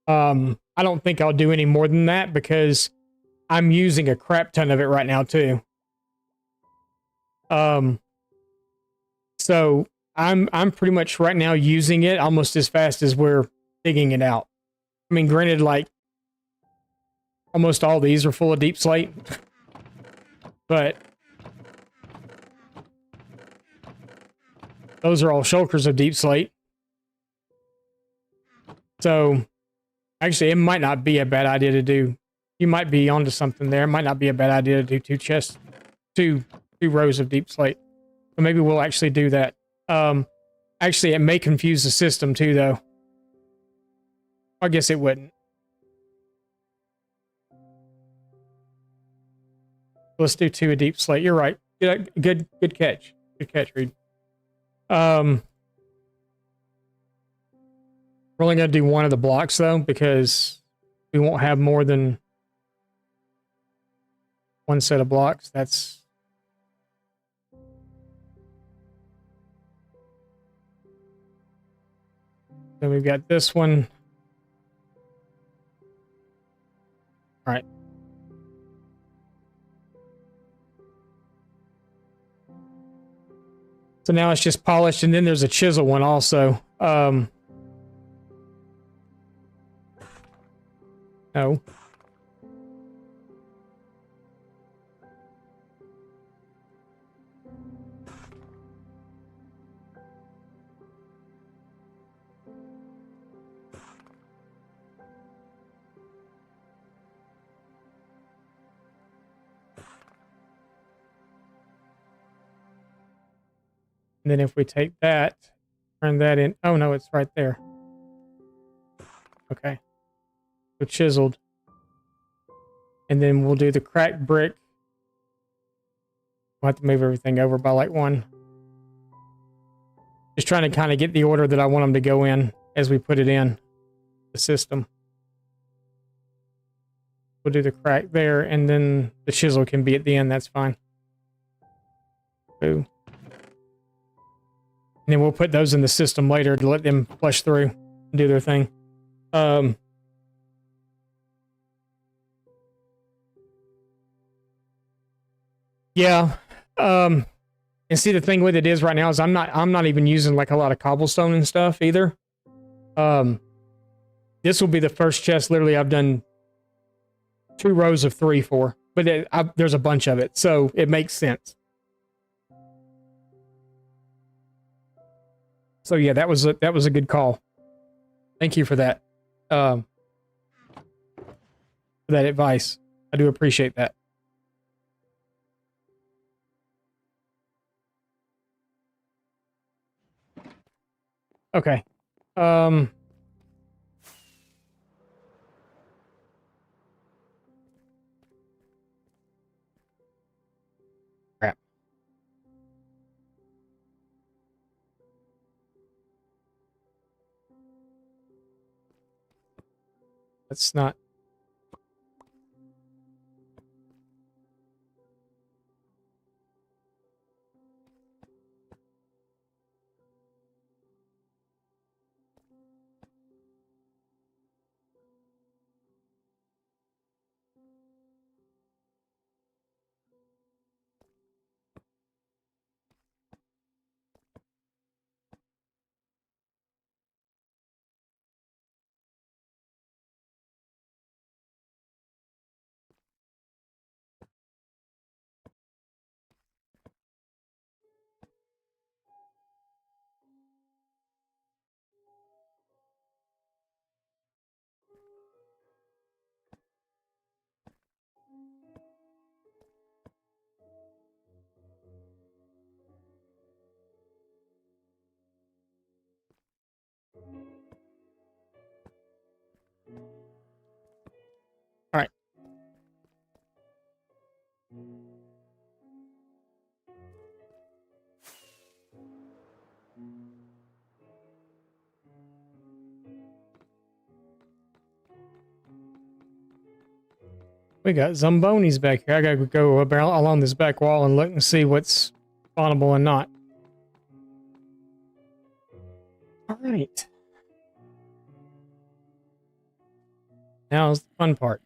I don't think I'll do any more than that because I'm using a crap ton of it right now too. So I'm pretty much right now using it almost as fast as we're digging it out. I mean, granted, like almost all these are full of deep slate, but those are all shulkers of deep slate. So actually, it might not be a bad idea to do. You might be onto something there. It might not be a bad idea to do two rows of deep slate. So maybe we'll actually do that. Actually, it may confuse the system too, though. I guess it wouldn't. Let's do two of deep slate. You're right. Good catch. Good catch, Reed. We're only going to do one of the blocks, though, because we won't have more than one set of blocks. That's... Then we've got this one. All right. So now it's just polished, and then there's a chisel one also. No. And then if we take that, turn that in. Oh, no, it's right there. Okay. So chiseled. And then we'll do the cracked brick. We'll have to move everything over by like one. Just trying to kind of get the order that I want them to go in as we put it in the system. We'll do the crack there, and then the chisel can be at the end. That's fine. Ooh. And then we'll put those in the system later to let them flush through and do their thing. Yeah. And see, the thing with it is right now is I'm not even using like a lot of cobblestone and stuff either. This will be the first chest literally I've done 2 rows of 3 for, but there's a bunch of it, so it makes sense. So yeah, that was a good call. Thank you for that. For that advice. I do appreciate that. Okay. Crap. That's not. All right. We got Zombonis back here. I gotta go along this back wall and look and see what's spawnable and not. All right. Now's the fun part.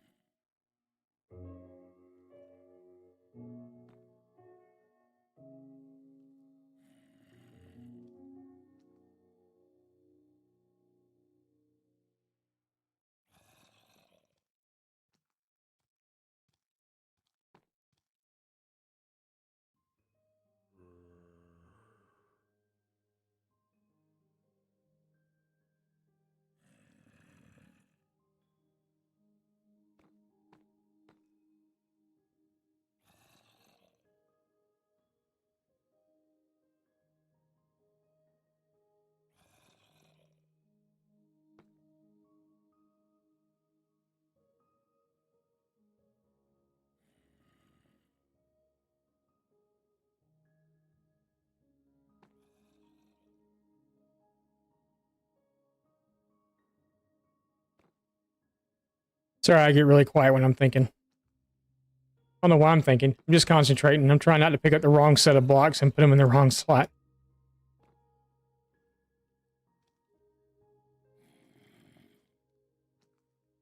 Sorry, I get really quiet when I'm thinking. I don't know why I'm thinking. I'm just concentrating. I'm trying not to pick up the wrong set of blocks and put them in the wrong slot.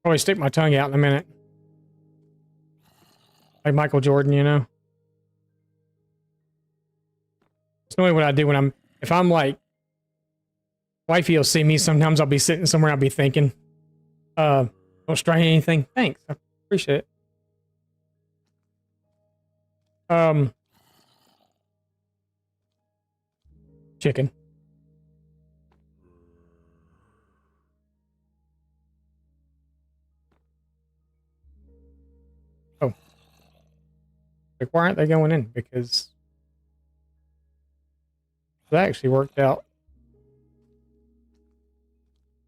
Probably stick my tongue out in a minute. Like Michael Jordan, you know? It's normally what I do when if I'm like, wifey will see me, sometimes I'll be sitting somewhere, I'll be thinking, don't strain anything. Thanks. I appreciate it. Chicken. Oh. Like, why aren't they going in? Because that actually worked out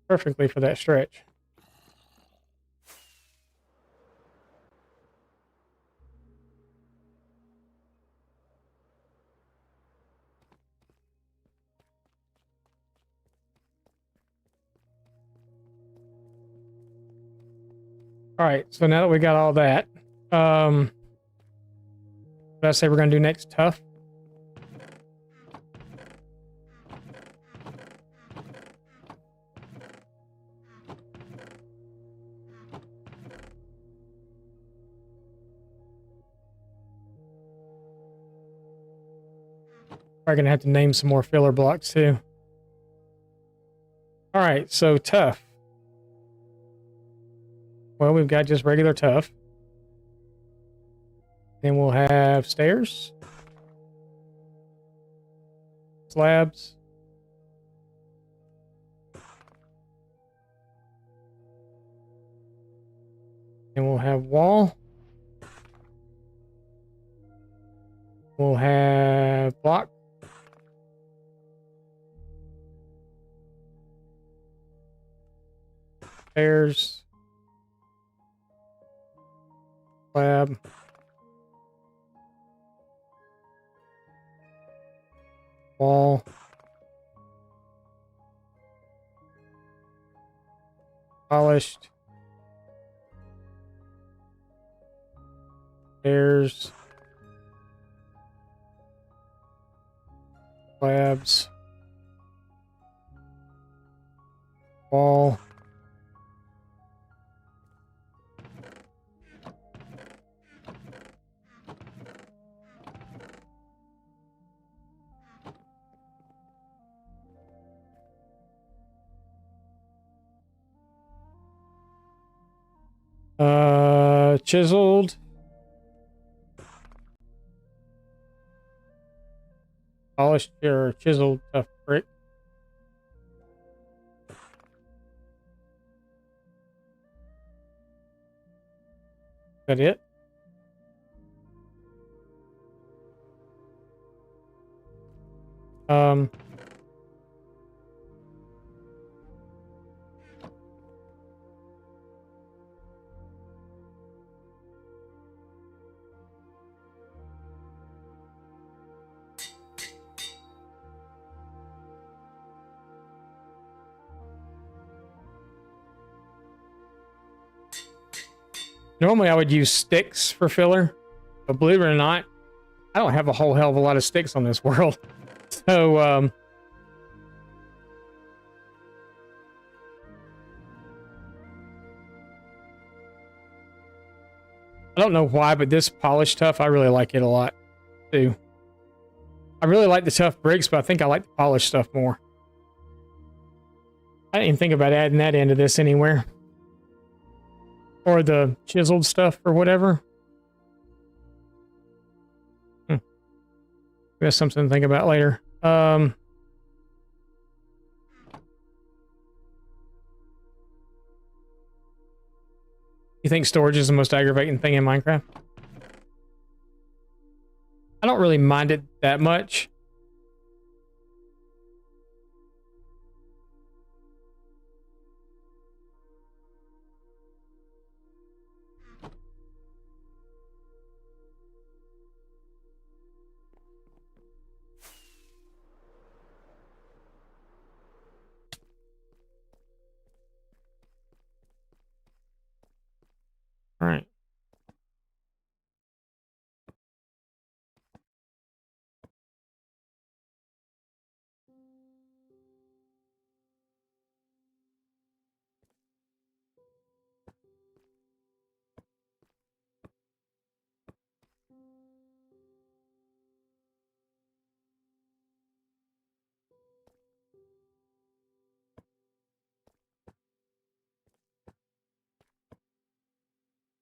perfectly for that stretch. All right, so now that we got all that, what did I say we're gonna do next? Tough. Probably gonna have to name some more filler blocks too. All right, so tough. Well, we've got just regular tough. Then we'll have stairs, slabs, and we'll have wall. We'll have block. Stairs. Slab. Wall. Polished. Stairs. Slabs. Wall. Chiseled. Polished or chiseled tough brick. Is that it? Um, Normally I would use sticks for filler, but believe it or not, I don't have a whole hell of a lot of sticks on this world. So, I don't know why, but this polished tough, I really like it a lot too. I really like the tough bricks, but I think I like the polished stuff more. I didn't even think about adding that into this anywhere. Or the chiseled stuff or whatever. That's something to think about later. You think storage is the most aggravating thing in Minecraft? I don't really mind it that much. All right.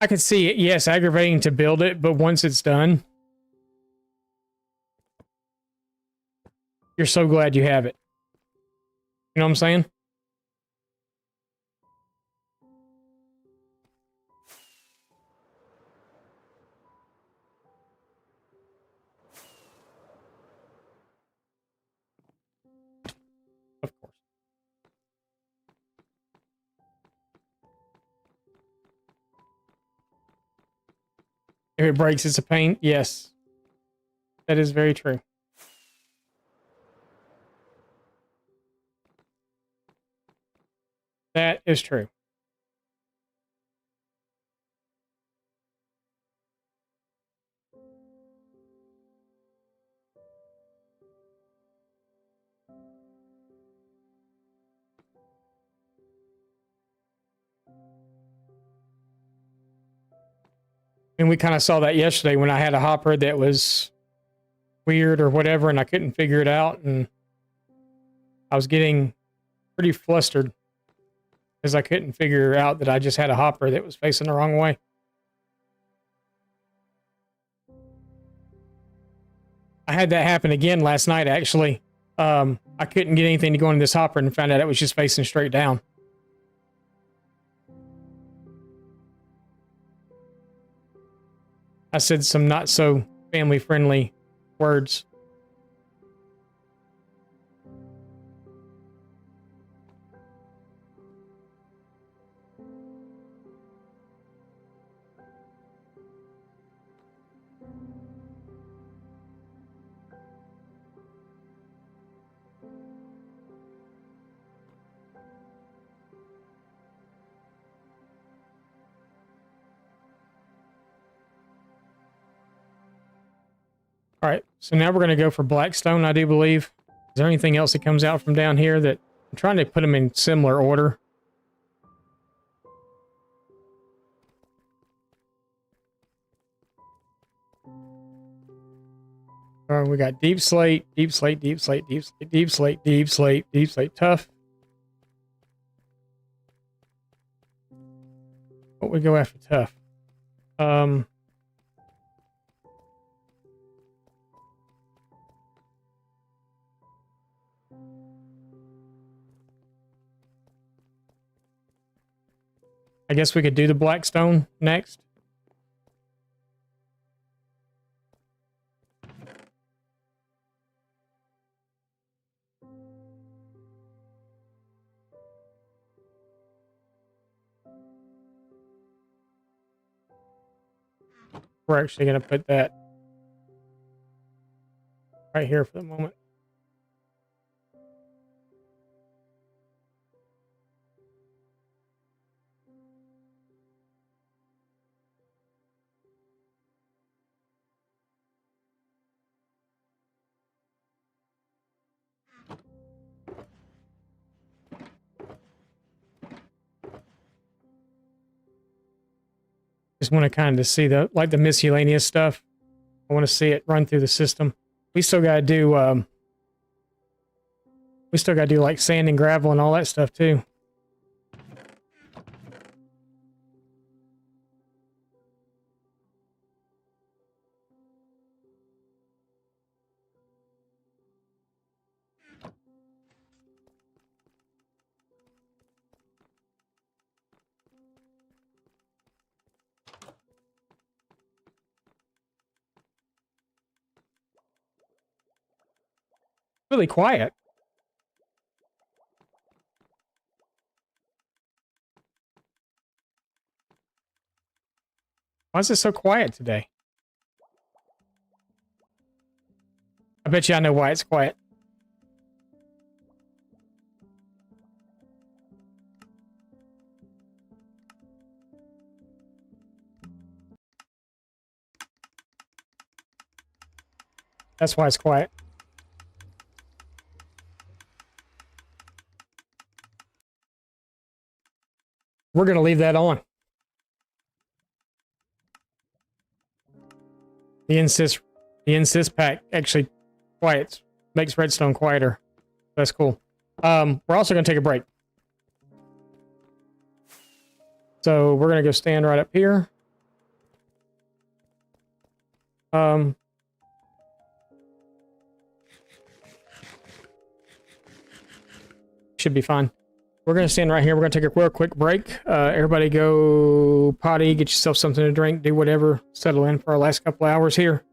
I could see it, yes, aggravating to build it, but once it's done, you're so glad you have it. You know what I'm saying? Of course. If it breaks, it's a pain. Yes. That is very true. That is true. And we kind of saw that yesterday when I had a hopper that was weird or whatever, and I couldn't figure it out. And I was getting pretty flustered because I couldn't figure out that I just had a hopper that was facing the wrong way. I had that happen again last night, actually. I couldn't get anything to go into this hopper and found out it was just facing straight down. I said some not so family friendly words. All right, so now we're going to go for Blackstone, I do believe. Is there anything else that comes out from down here that I'm trying to put them in similar order? We got deep slate, deep slate, deep slate, deep slate, deep slate, deep slate, deep slate, tough. What we go after tough? I guess we could do the Blackstone next. We're actually going to put that right here for the moment. Just want to kind of see the miscellaneous stuff. I want to see it run through the system. We still got to do like sand and gravel and all that stuff too. Really quiet. Why is it so quiet today? I bet you I know why it's quiet. That's why it's quiet. We're going to leave that on. The insist pack actually quiets, makes redstone quieter. That's cool. We're also going to take a break. So we're going to go stand right up here. Um, should be fine. We're going to stand right here. We're going to take a real quick break. Everybody go potty, get yourself something to drink, do whatever, settle in for our last couple hours here.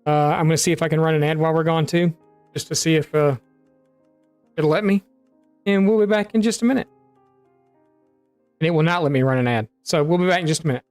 I'm going to see if I can run an ad while we're gone too, just to see if it'll let me. And we'll be back in just a minute. And it will not let me run an ad. So we'll be back in just a minute.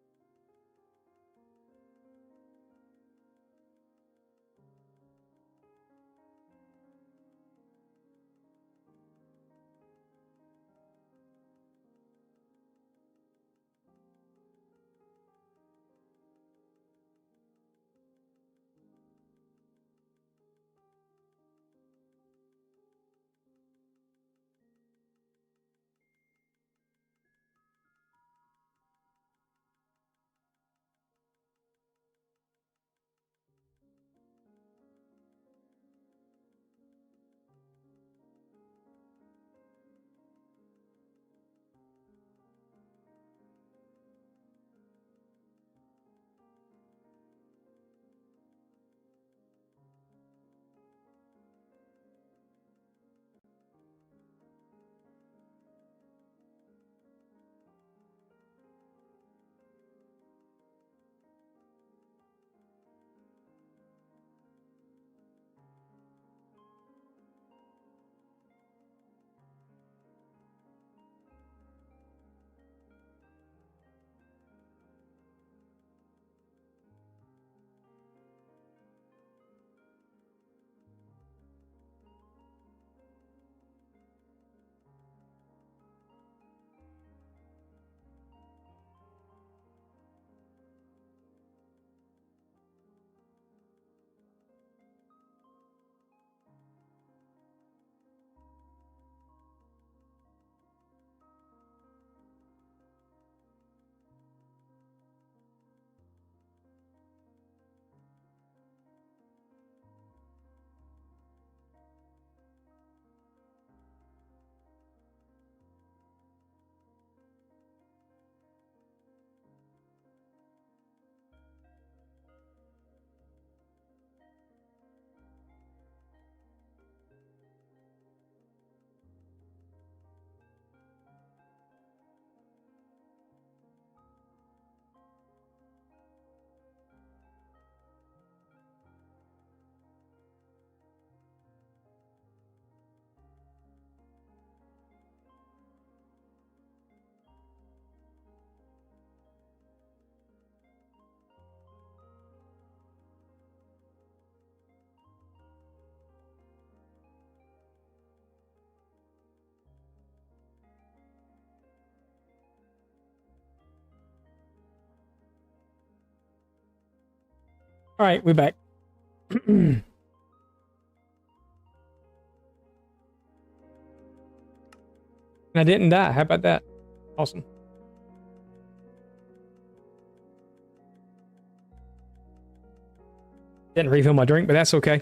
All right, we're back. And I didn't die. How about that? Awesome. Didn't refill my drink, but that's okay.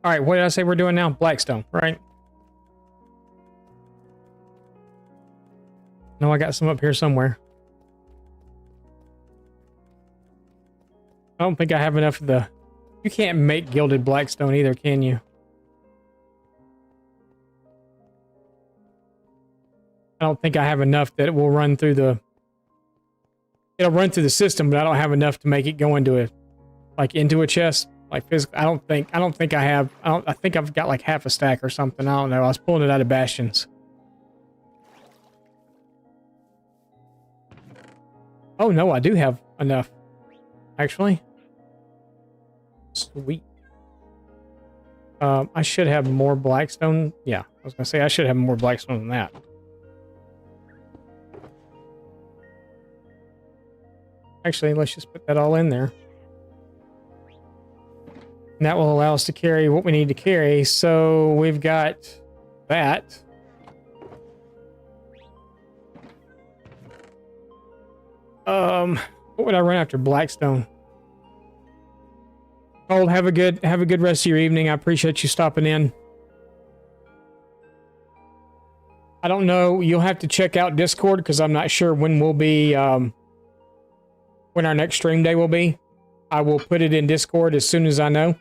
All right, what did I say we're doing now? Blackstone, right? No, I got some up here somewhere. I don't think I have enough of the... You can't make gilded blackstone either, can you? I don't think I have enough that it will run through the... It'll run through the system, but I don't have enough to make it go into a... Like, into a chest. Like, physically. I don't think I have... I think I've got like half a stack or something. I don't know. I was pulling it out of Bastions. Oh, no, I do have enough. Actually. Sweet. I should have more blackstone. Yeah, I was gonna say I should have more blackstone than that. Actually, let's just put that all in there. And that will allow us to carry what we need to carry. So we've got that. What would I run after Blackstone? Cold, have a good rest of your evening. I appreciate you stopping in. I don't know. You'll have to check out Discord because I'm not sure when we'll be when our next stream day will be. I will put it in Discord as soon as I know,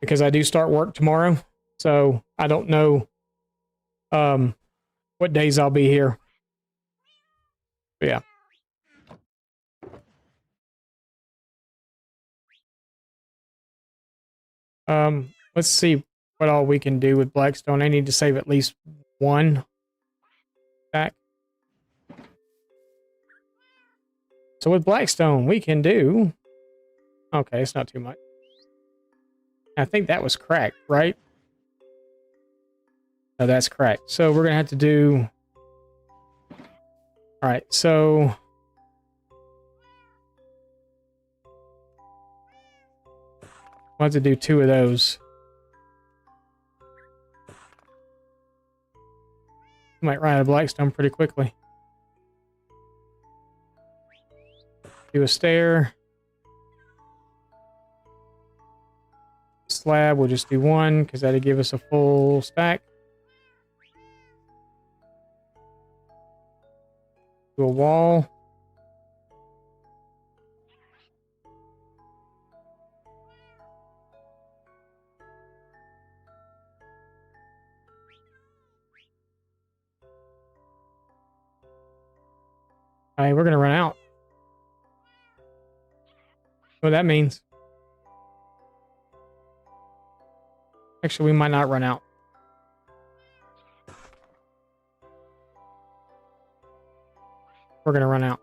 because I do start work tomorrow. So I don't know what days I'll be here. But yeah. Let's see what all we can do with Blackstone. I need to save at least one stack. So with Blackstone, we can do... Okay, it's not too much. I think that was cracked, right? No, that's cracked. So we're going to have to do... All right, so... We'll have to do 2 of those. Might run out of Blackstone pretty quickly. Do a stair. Slab, we'll just do 1 because that'll give us a full stack. Do a wall. All right, we're going to run out. What that means. Actually, we might not run out. We're going to run out.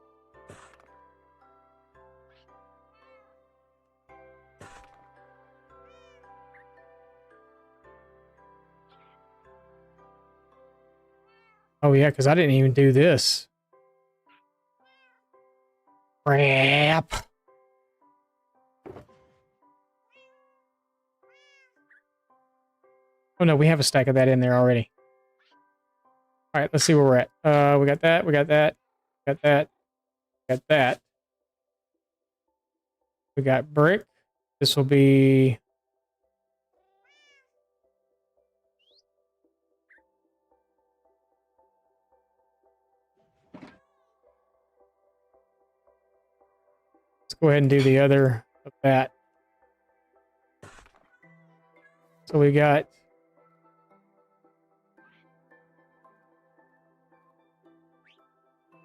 Oh, yeah, because I didn't even do this. Crap. Oh, no, we have a stack of that in there already. All right, let's see where we're at. We got that, we got that, got that, got that. We got brick. This will be... Let's go ahead and do the other of that. So we got...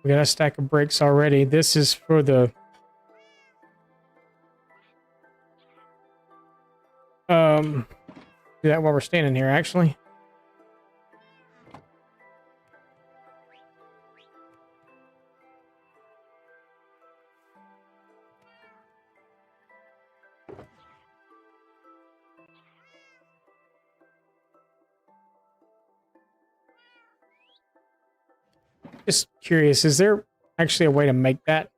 We got a stack of bricks already. This is for the... Do that while we're standing here, actually. Just curious, is there actually a way to make that?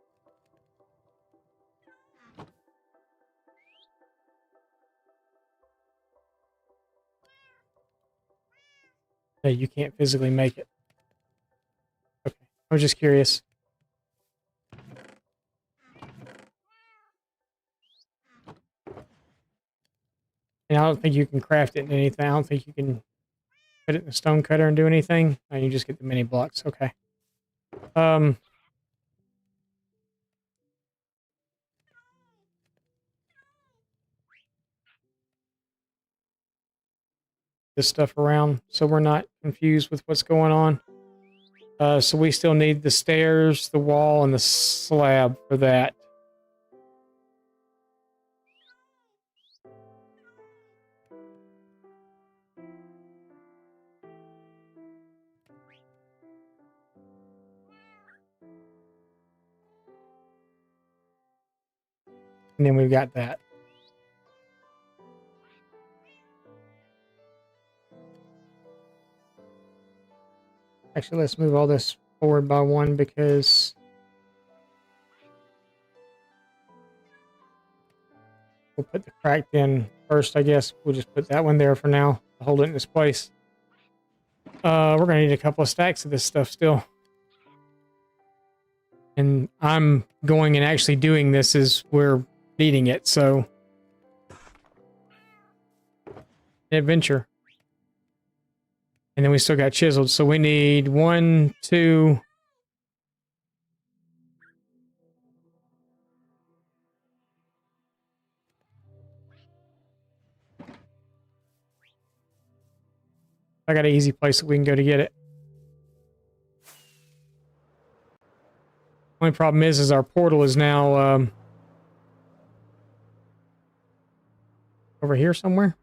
No, you can't physically make it. Okay, I was just curious. And I don't think you can craft it in anything. I don't think you can put it in a stone cutter and do anything. Oh, you just get the mini blocks. Okay. This stuff around so we're not confused with what's going on. So we still need the stairs, the wall, and the slab for that. And then we've got that. Actually, let's move all this forward by 1 because we'll put the cracked in first, I guess. We'll just put that one there for now to hold it in its place. We're going to need a couple of stacks of this stuff still. And I'm going and actually doing this as we're needing it, so... Adventure. And then we still got chiseled, so we need 1, 2... I got an easy place that we can go to get it. Only problem is our portal is now over here somewhere.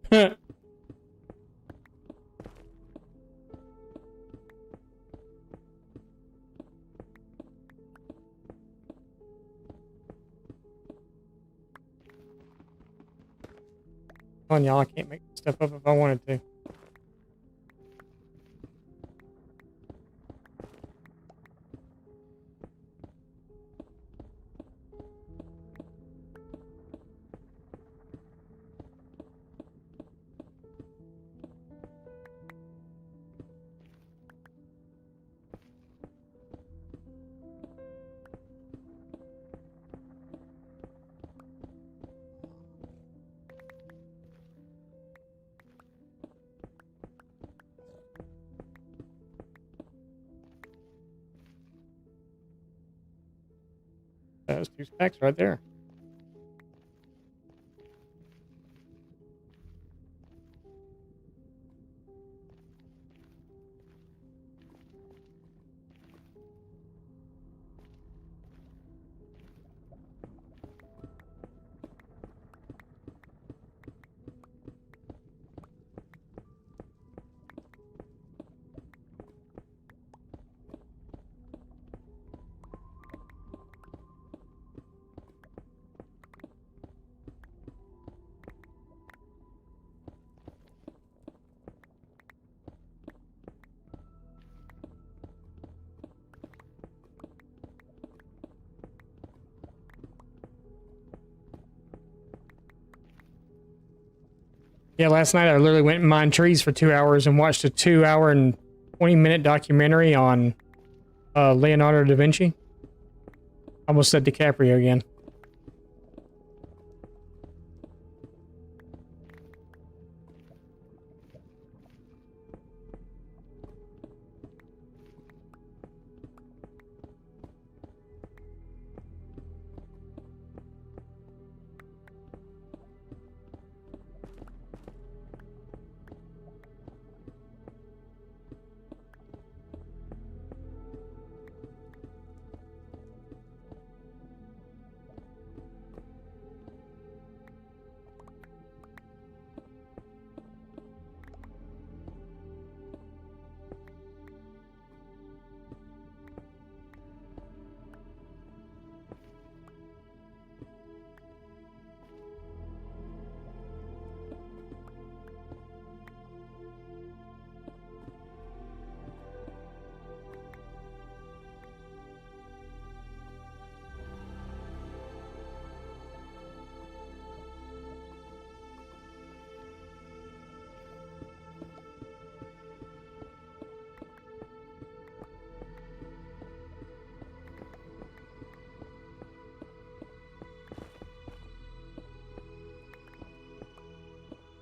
Come on, y'all. I can't make stuff up if I wanted to. Those two stacks right there. Yeah, last night I literally went and mined trees for 2 hours and watched a 2 hour and 20-minute documentary on Leonardo da Vinci. Almost said DiCaprio again.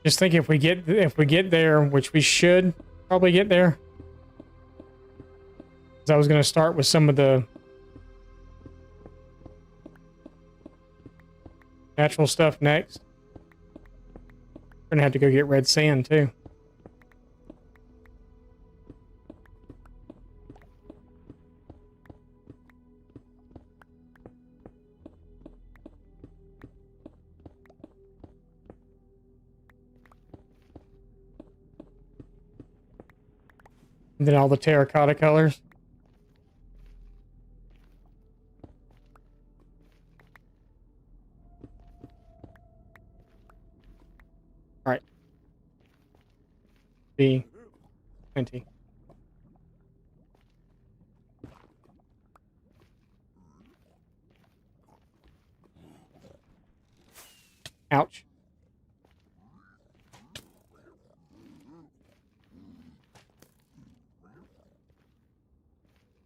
Just think if we get there, which we should probably get there. 'Cause I was going to start with some of the natural stuff next. We're going to have to go get red sand too. And then all the terracotta colors. All right. B 20. Ouch.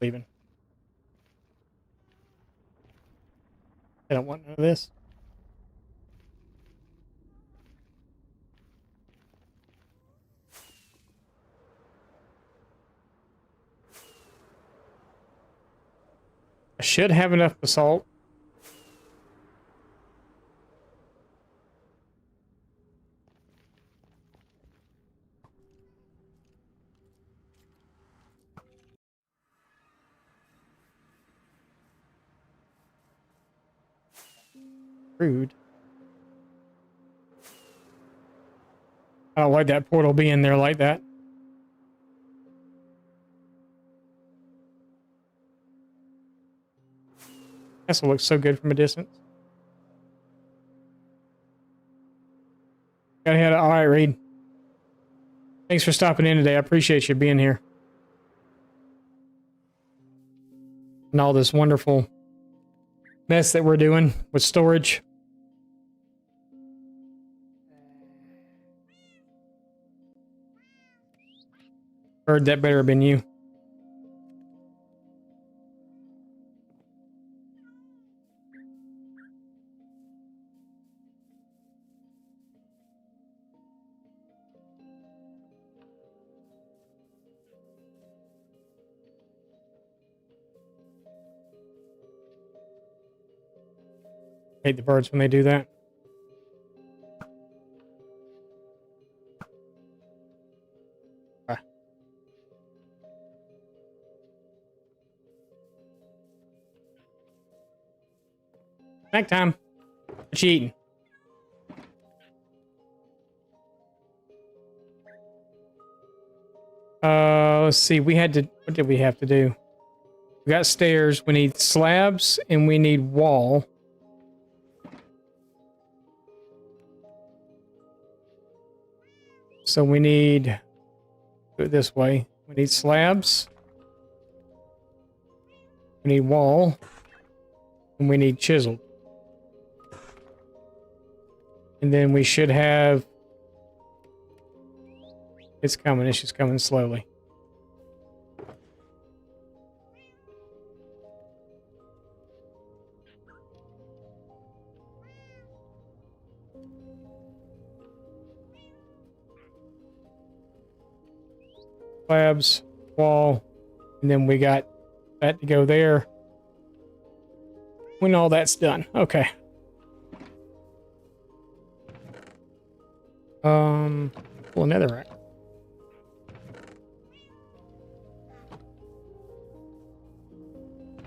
Leaving. I don't want none of this. I should have enough basalt. Rude. I don't like that portal being there like that. Castle looks so good from a distance. Gotta head. All right, Reed. Thanks for stopping in today. I appreciate you being here. And all this wonderful mess that we're doing with storage. Heard that better have been you. Hate the birds when they do that. Ah. Snack time. What you eating? Let's see. We had to. What did we have to do? We got stairs. We need slabs and we need wall. So we need, do it this way. We need slabs. We need wall. And we need chiseled. And then we should have, it's coming. It's just coming slowly. Slabs, wall, and then we got that to go there when all that's done. Okay. Pull another rack.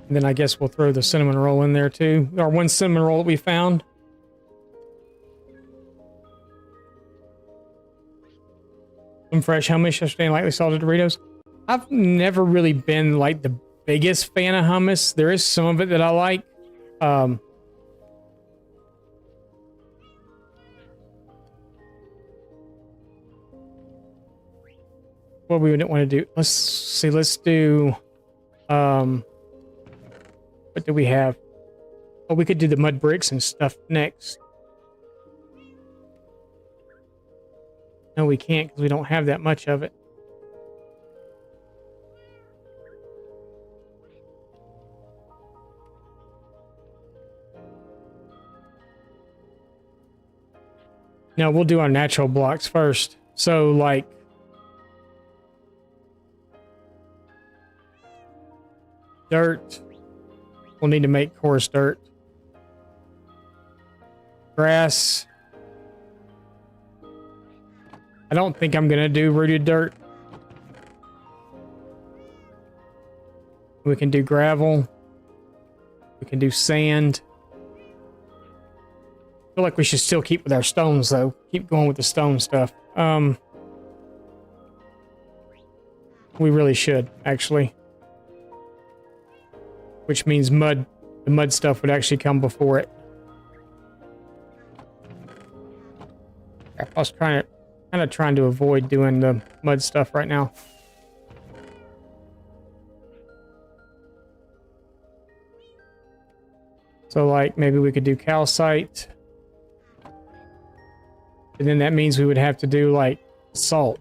And then I guess we'll throw the cinnamon roll in there too. Our one cinnamon roll that we found. Some fresh hummus yesterday and lightly salted Doritos. I've never really been like the biggest fan of hummus. There is some of it that I like. What we would want to do. Let's see. Let's do. What do we have? Oh, we could do the mud bricks and stuff next. No, we can't because we don't have that much of it. No, we'll do our natural blocks first. So, like, dirt. We'll need to make coarse dirt. Grass. I don't think I'm going to do rooted dirt. We can do gravel. We can do sand. I feel like we should still keep with our stones, though. Keep going with the stone stuff. We really should, actually. Which means the mud stuff would actually come before it. I was kind of trying to avoid doing the mud stuff right now. So, like, maybe we could do calcite. And then that means we would have to do, like, salt.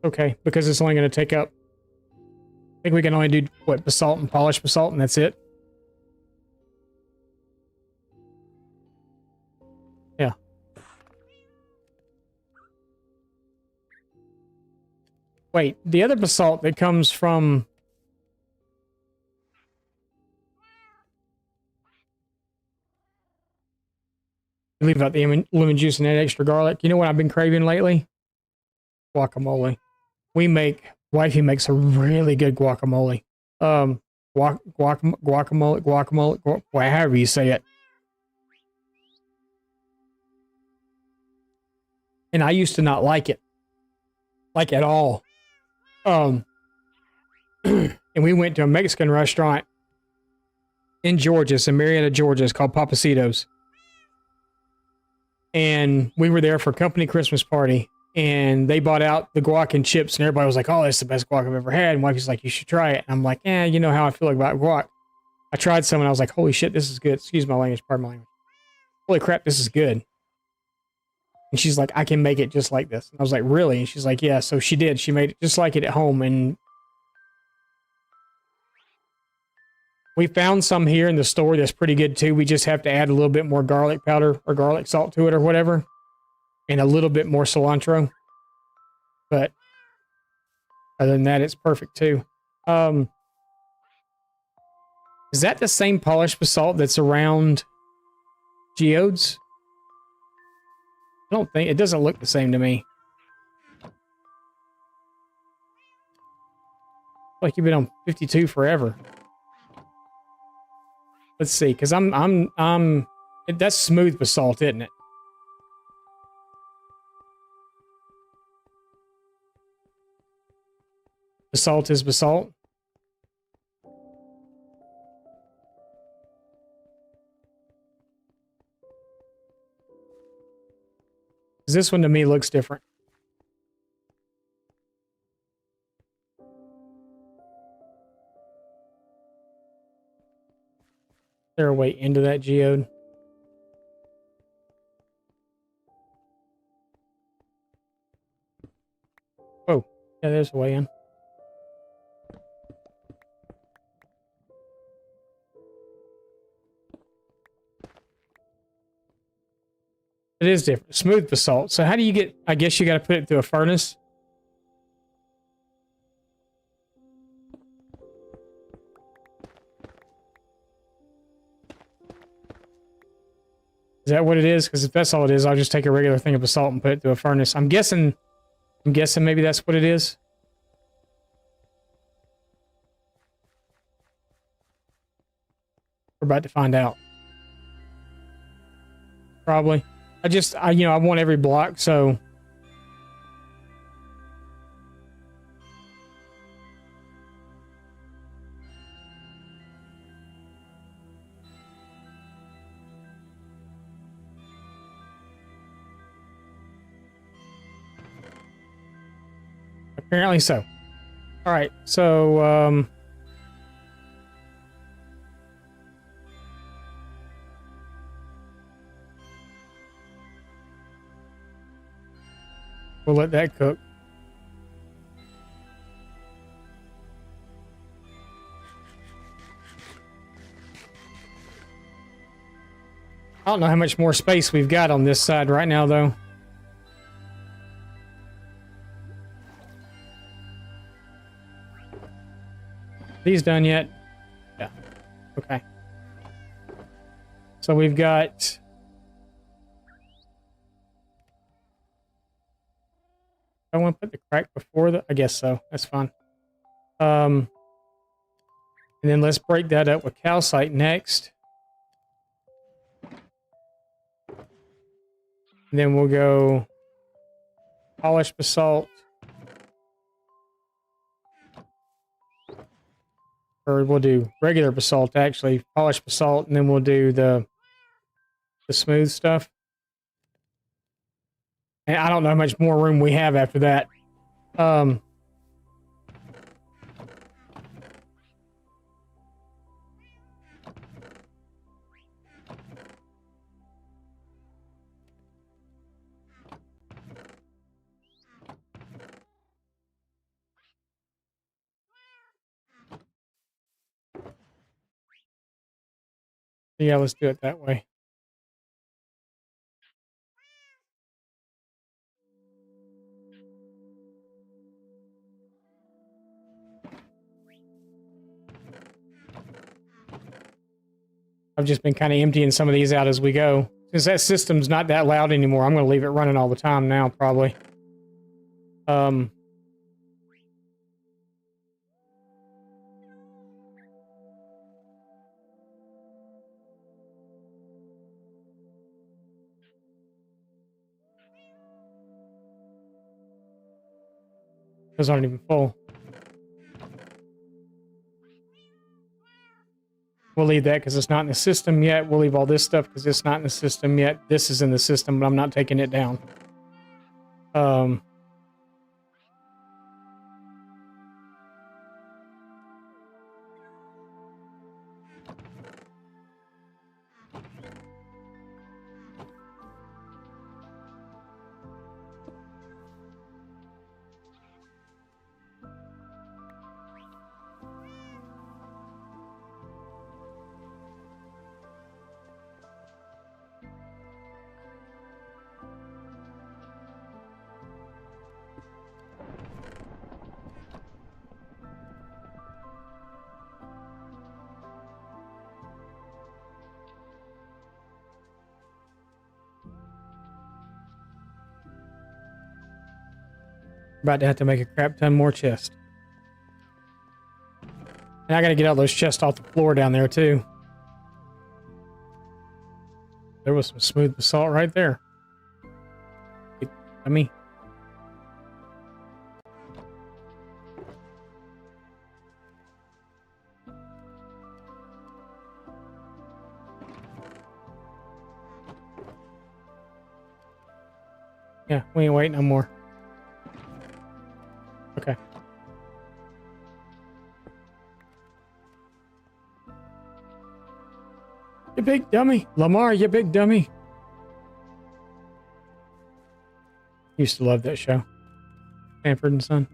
Okay, because it's only going to take up... I think we can only do, what, basalt and polished basalt, and that's it? Yeah. Wait, the other basalt that comes from... Leave out the lemon juice and add extra garlic. You know what I've been craving lately? Guacamole. Wifey makes a really good guacamole. Guacamole, however you say it. And I used to not like it. Like at all. And we went to a Mexican restaurant in Georgia, it's in Marietta, Georgia. It's called Papacitos. And we were there for a company Christmas party. And they bought out the guac and chips, and everybody was like, "Oh, that's the best guac I've ever had." And wifey's like, "You should try it." And I'm like, you know how I feel about guac. I tried some, and I was like, "Holy shit, this is good." Excuse my language, pardon my language. Holy crap, this is good. And she's like, "I can make it just like this." And I was like, "Really?" And she's like, "Yeah." So she did. She made it just like it at home. And we found some here in the store that's pretty good too. We just have to add a little bit more garlic powder or garlic salt to it or whatever. And a little bit more cilantro. But other than that, it's perfect too. Is that the same polished basalt that's around geodes? I don't think... It doesn't look the same to me. Like you've been on 52 forever. Let's see, because that's smooth basalt, isn't it? Basalt is basalt. This one to me looks different. Is there a way into that geode? Oh, yeah, there's a way in. It is different. Smooth basalt. So how do you get... I guess you got to put it through a furnace. Is that what it is? Because if that's all it is, I'll just take a regular thing of basalt and put it through a furnace. I'm guessing maybe that's what it is. We're about to find out. Probably. I want every block, so... Apparently so. All right, so we'll let that cook. I don't know how much more space we've got on this side right now, though. These done yet? Yeah. Okay. So we've got... I want to put the crack before the... I guess so. That's fine. And then let's break that up with calcite next. And then we'll go polished basalt. Or we'll do regular basalt, actually. Polished basalt, and then we'll do the smooth stuff. And I don't know how much more room we have after that. Yeah, let's do it that way. I've just been kind of emptying some of these out as we go. Since that system's not that loud anymore, I'm going to leave it running all the time now, probably. Those aren't even full. We'll leave that because it's not in the system yet. We'll leave all this stuff because it's not in the system yet. This is in the system, but I'm not taking it down. About to have to make a crap ton more chest. And I got to get all those chests off the floor down there, too. There was some smooth basalt right there. I mean... Yeah, we ain't waiting no more. Okay. You big dummy. Lamar, you big dummy. Used to love that show. Sanford and Son.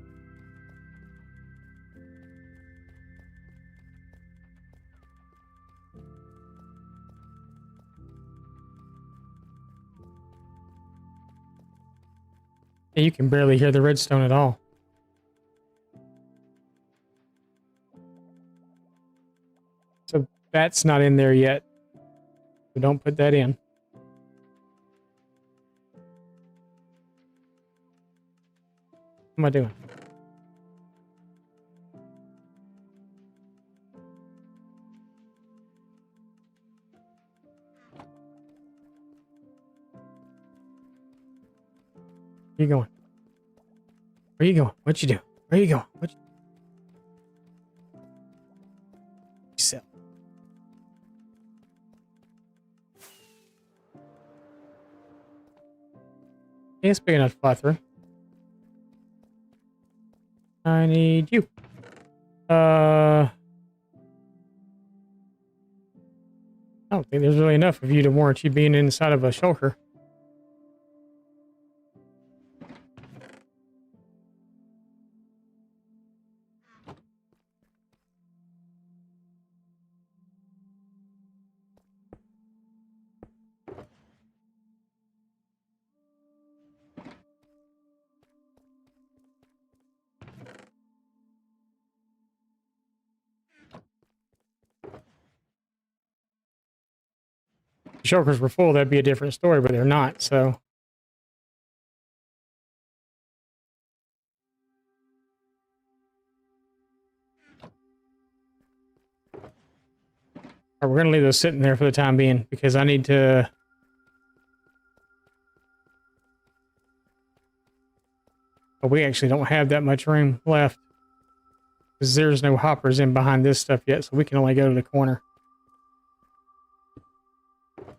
Yeah, you can barely hear the redstone at all. So that's not in there yet. So don't put that in. What am I doing? Where you going? Where you going? What you do? Where you going? What you sell? Yeah, it's big enough to fly through. I need you. I don't think there's really enough of you to warrant you being inside of a shulker. If the shulkers were full, that'd be a different story, but they're not, so. All right, we're going to leave those sitting there for the time being because I need to But we actually don't have that much room left because there's no hoppers in behind this stuff yet, so we can only go to the corner. Of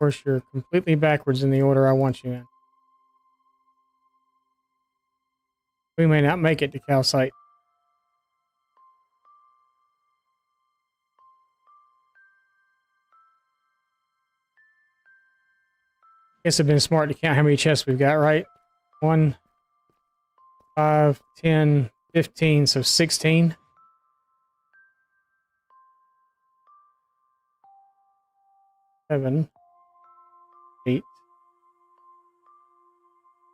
course, you're completely backwards in the order I want you in. We may not make it to calcite. Guess it'd been smart to count how many chests we've got, right? 1, 5, 10, 15, so 16. 7, 8,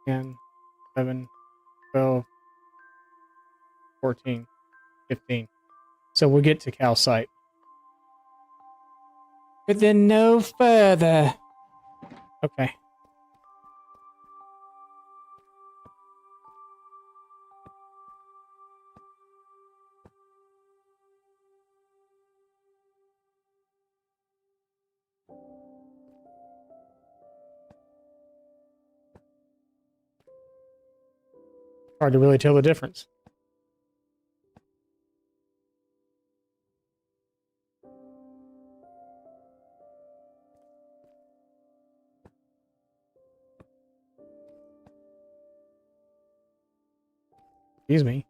10, 11, 12, 14, 15. So we'll get to calcite. But then no further. Okay. Hard to really tell the difference. Excuse me.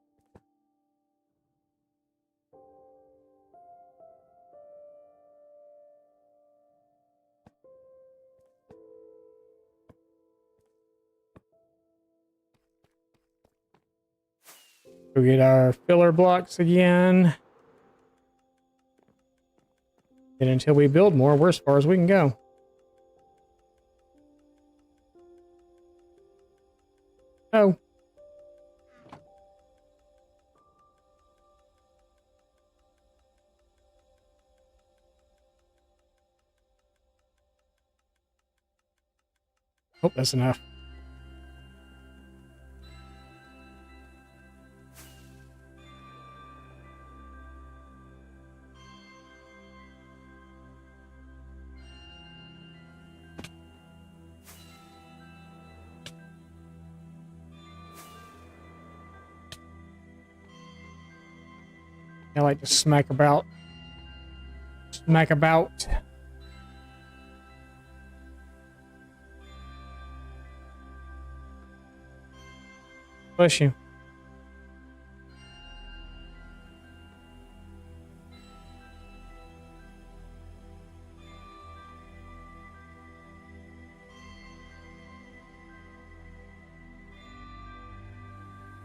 Go get our filler blocks again. And until we build more, we're as far as we can go. Oh. Hope that's enough. I like to smack about. Smack about. Bless you.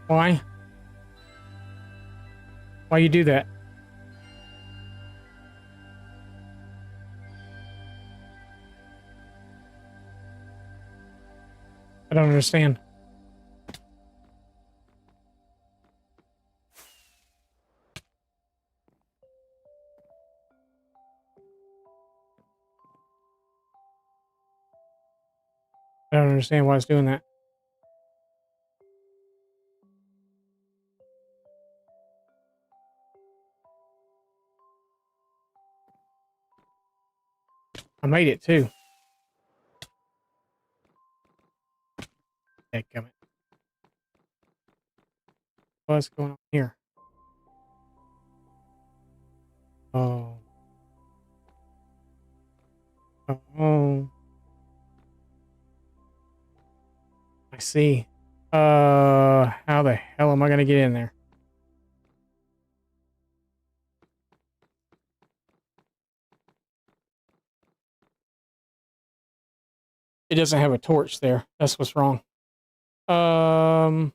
Why? Why you do that? I don't understand. I don't understand why it's doing that. I made it too. Dadgummit. What's going on here? Oh. Oh. I see. How the hell am I gonna get in there? It doesn't have a torch there. That's what's wrong. Um.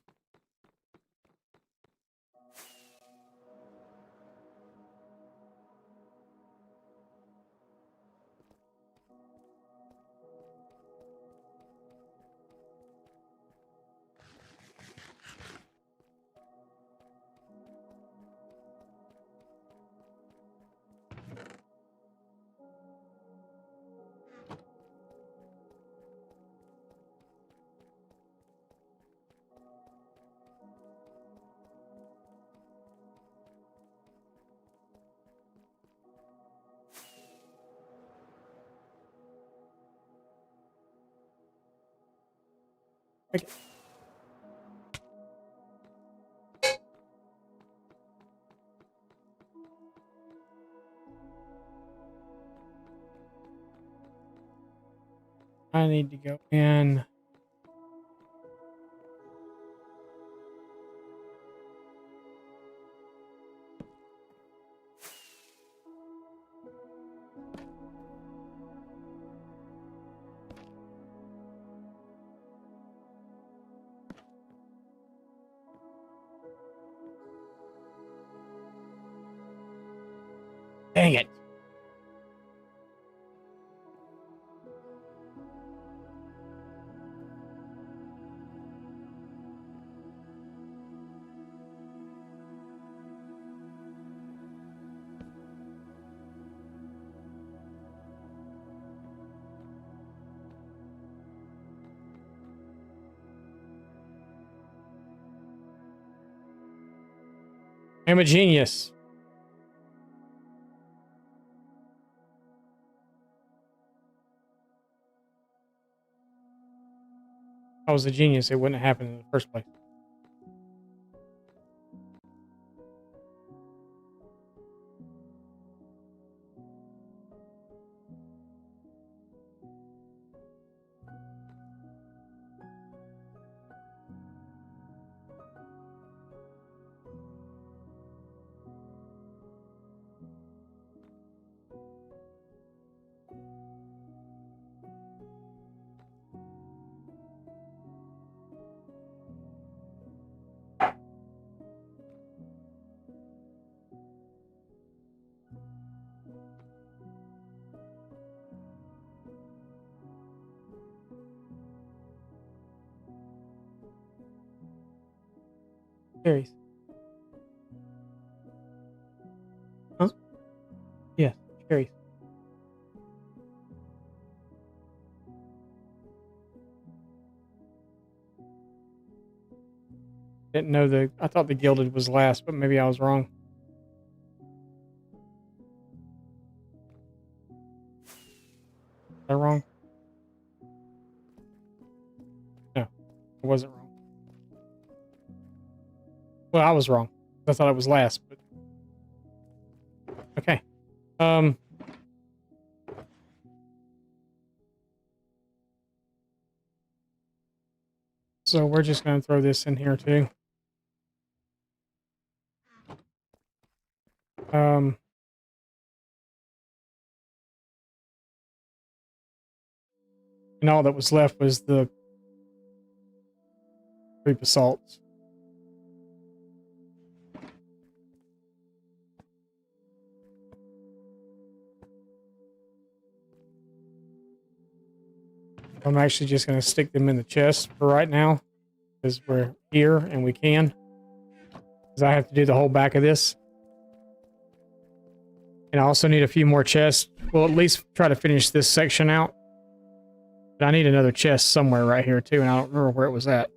Okay. I need to go in. Dang it. I'm a genius. If I was a genius, it wouldn't have happened in the first place. Cherries. Huh? Yeah, cherries. Didn't know I thought the gilded was last, but maybe I was wrong. Was I wrong? No, I wasn't wrong. Well, I was wrong. I thought it was last, but okay. So we're just going to throw this in here too. And all that was left was the 3 basalts. I'm actually just going to stick them in the chest for right now because we're here and we can. Because I have to do the whole back of this. And I also need a few more chests. We'll at least try to finish this section out. But I need another chest somewhere right here too, and I don't remember where it was at.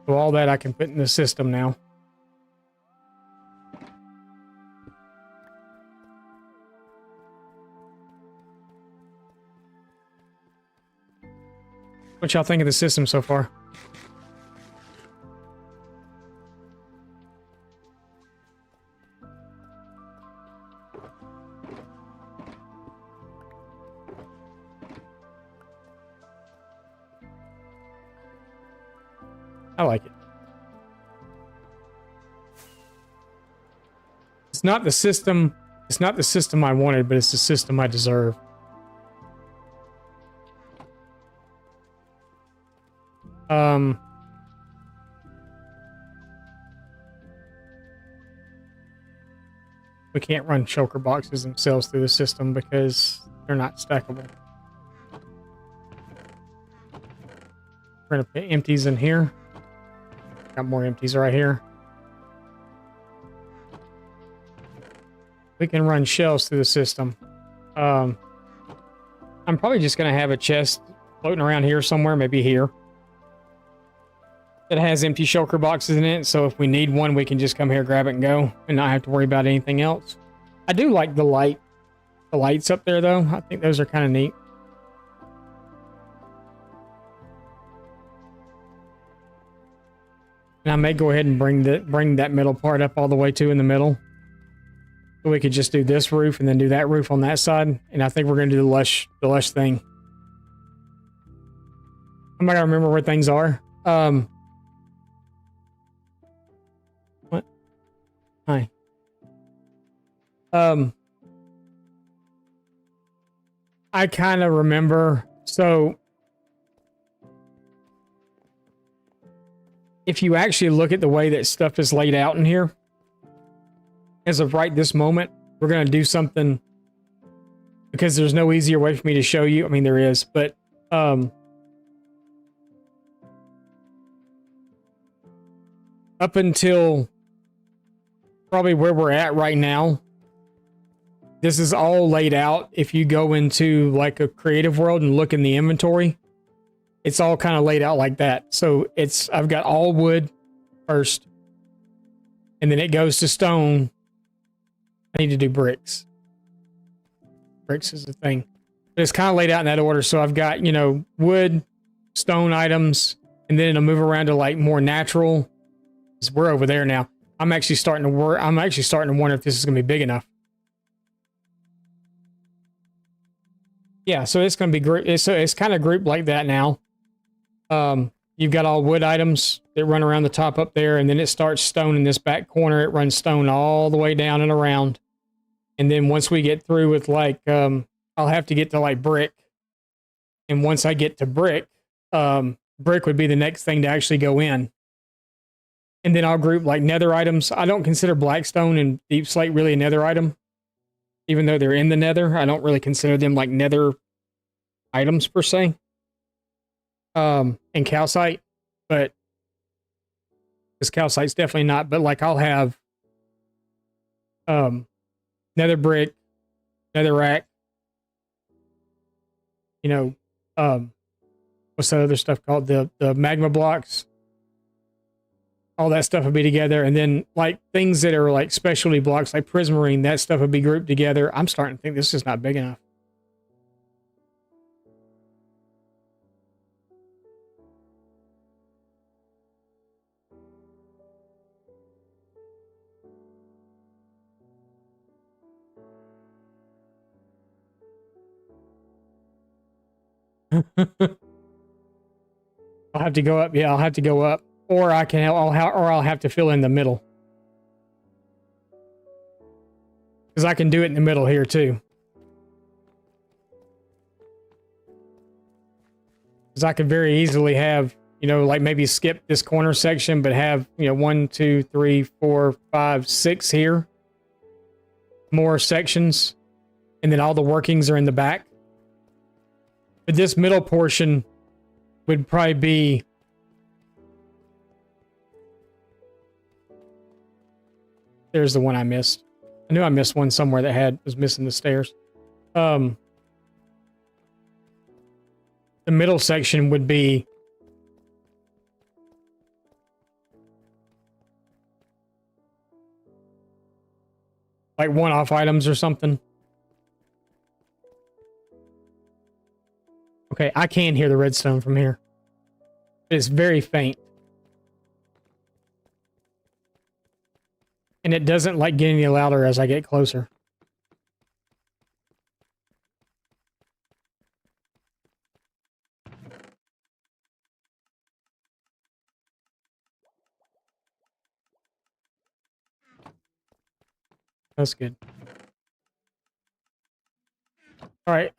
So all that I can put in the system now. What y'all think of the system so far? I like it. It's not the system I wanted, but it's the system I deserve. We can't run choker boxes themselves through the system because they're not stackable. We're gonna put empties in here. Got more empties right here. We can run shelves through the system. I'm probably just gonna have a chest floating around here somewhere, maybe here. that has empty shulker boxes in it. So if we need one, we can just come here, grab it, and go, and not have to worry about anything else. I do like the lights up there, though. I think those are kind of neat. And I may go ahead and bring that middle part up all the way to in the middle. So we could just do this roof and then do that roof on that side. And I think we're going to do the lush thing. I'm not going to remember where things are. What? Hi. I kind of remember. So if you actually look at the way that stuff is laid out in here, as of right this moment, we're going to do something because there's no easier way for me to show you. I mean, there is, but up until probably where we're at right now, this is all laid out. If you go into like a creative world and look in the inventory, it's all kind of laid out like that. So I've got all wood first, and then it goes to stone. I need to do bricks. Bricks is the thing. But it's kind of laid out in that order. So I've got, wood, stone items, and then it'll move around to like more natural. So we're over there now. I'm actually starting to wonder if this is going to be big enough. Yeah, so it's going to be grouped. It's kind of grouped like that now. You've got all wood items that run around the top up there, and then it starts stone in this back corner. It runs stone all the way down and around. And then once we get through with like, I'll have to get to like brick. And once I get to brick, brick would be the next thing to actually go in. And then I'll group like nether items. I don't consider blackstone and deep slate really a nether item. Even though they're in the nether, I don't really consider them like nether items per se. And calcite, but because calcite's definitely not, but like I'll have nether brick, nether rack, what's that other stuff called? The magma blocks. All that stuff would be together, and then like things that are like specialty blocks like prismarine, that stuff would be grouped together. I'm starting to think this is not big enough. I'll have to go up. Yeah, I'll have to go up, or I'll have to fill in the middle, because I can do it in the middle here too. Because I could very easily have, like maybe skip this corner section, but have 1, 2, 3, 4, 5, 6 here, more sections, and then all the workings are in the back. But this middle portion would probably be there's the one I missed. I knew I missed one somewhere that was missing the stairs. The middle section would be like one-off items or something. Okay, I can hear the redstone from here. It's very faint. And it doesn't like get any louder as I get closer. That's good. All right,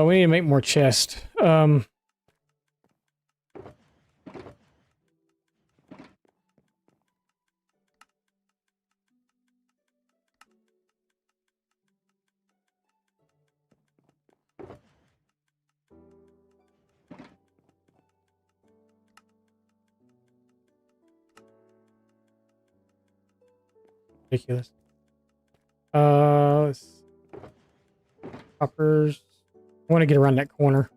we need to make more chests. Ridiculous. Hoppers. I want to get around that corner.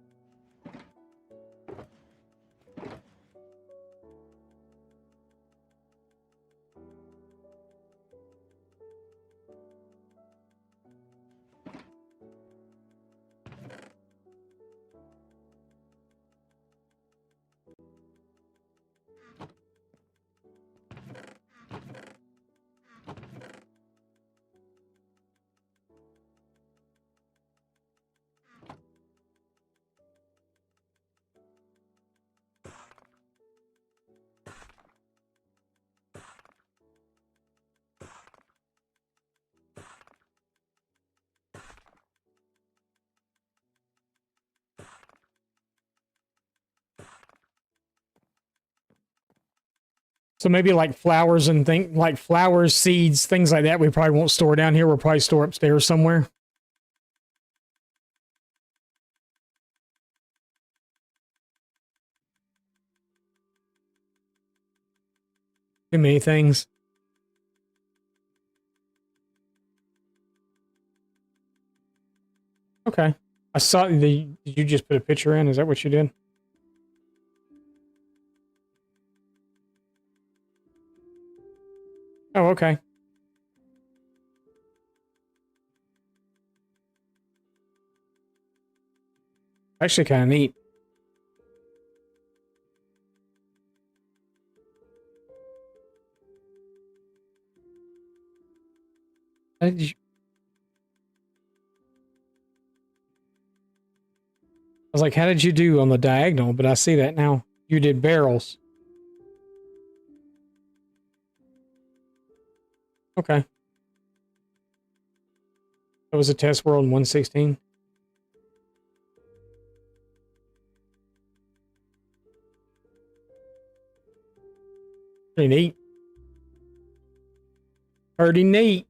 So maybe like flowers and like flowers, seeds, things like that. We probably won't store down here. We'll probably store upstairs somewhere. Too many things. Okay. I saw the. Did you just put a picture in? Is that what you did? Oh, okay. Actually, kind of neat. How did you- I was like, how did you do on the diagonal? But I see that now. You did barrels. Okay. That was a test world in 116. Pretty neat. Pretty neat.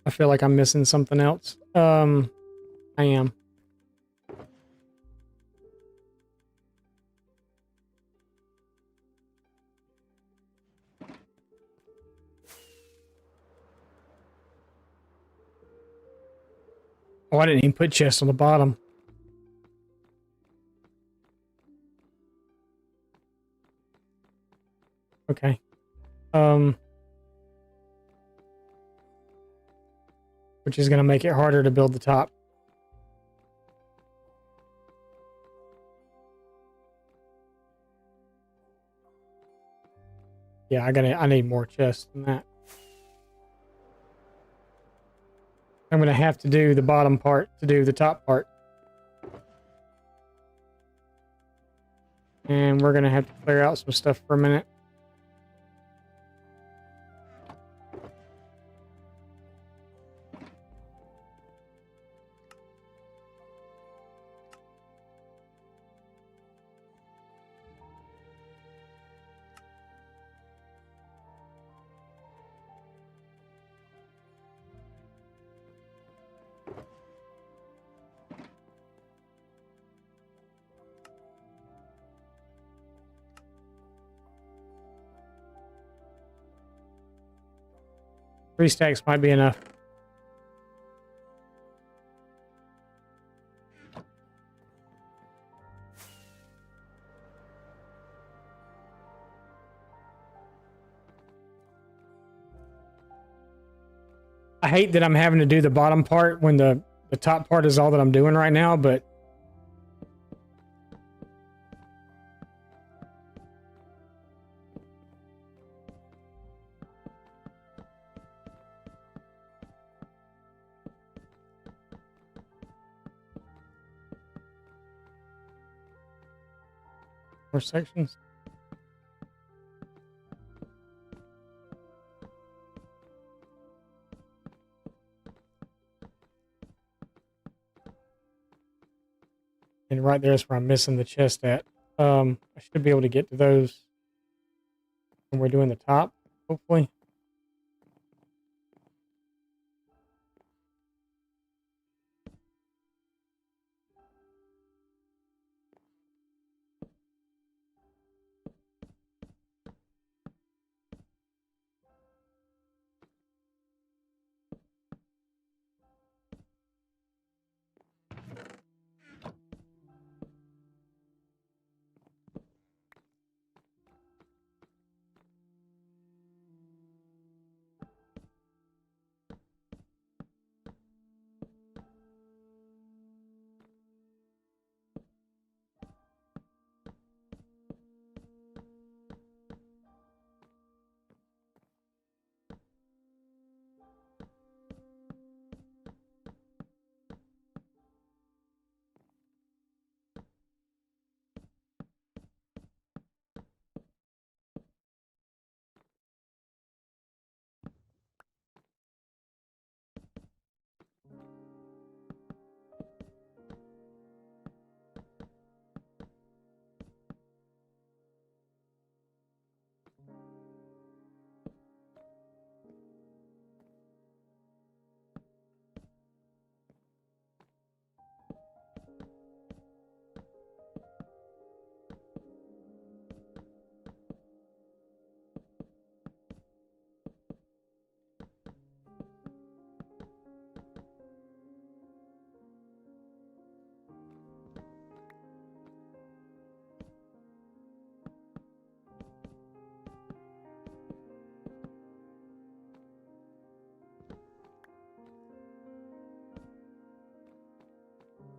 I feel like I'm missing something else. I am. Oh, I didn't even put chest on the bottom. Okay. Which is going to make it harder to build the top. Yeah, I need more chests than that. I'm going to have to do the bottom part to do the top part. And we're going to have to clear out some stuff for a minute. Three stacks might be enough. I hate that I'm having to do the bottom part when the top part is all that I'm doing right now, but more sections. And right there is where I'm missing the chest at. I should be able to get to those when we're doing the top, hopefully.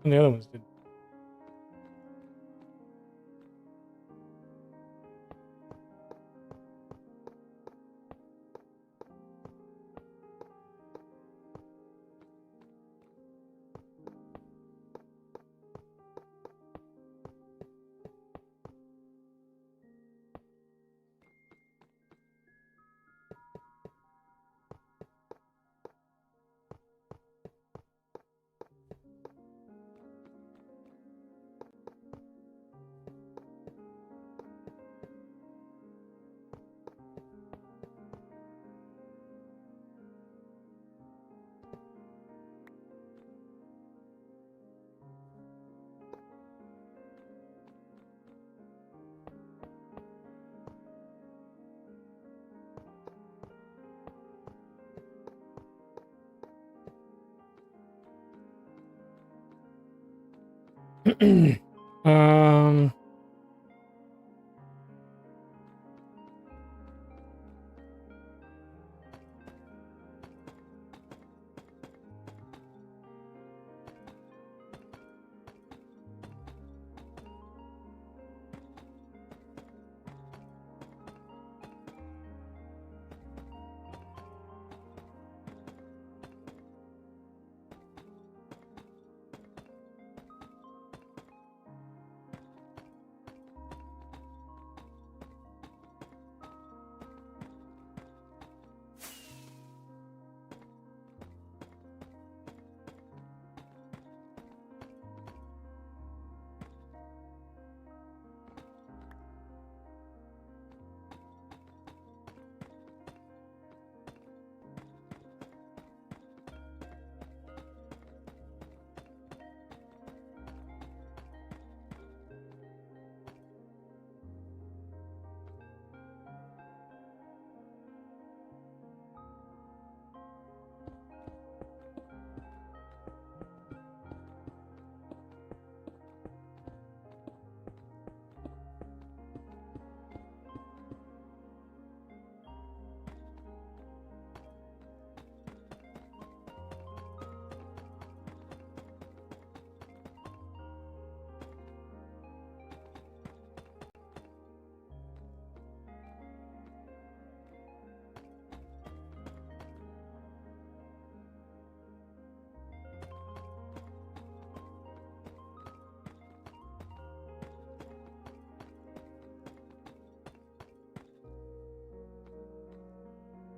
And the other ones did. um,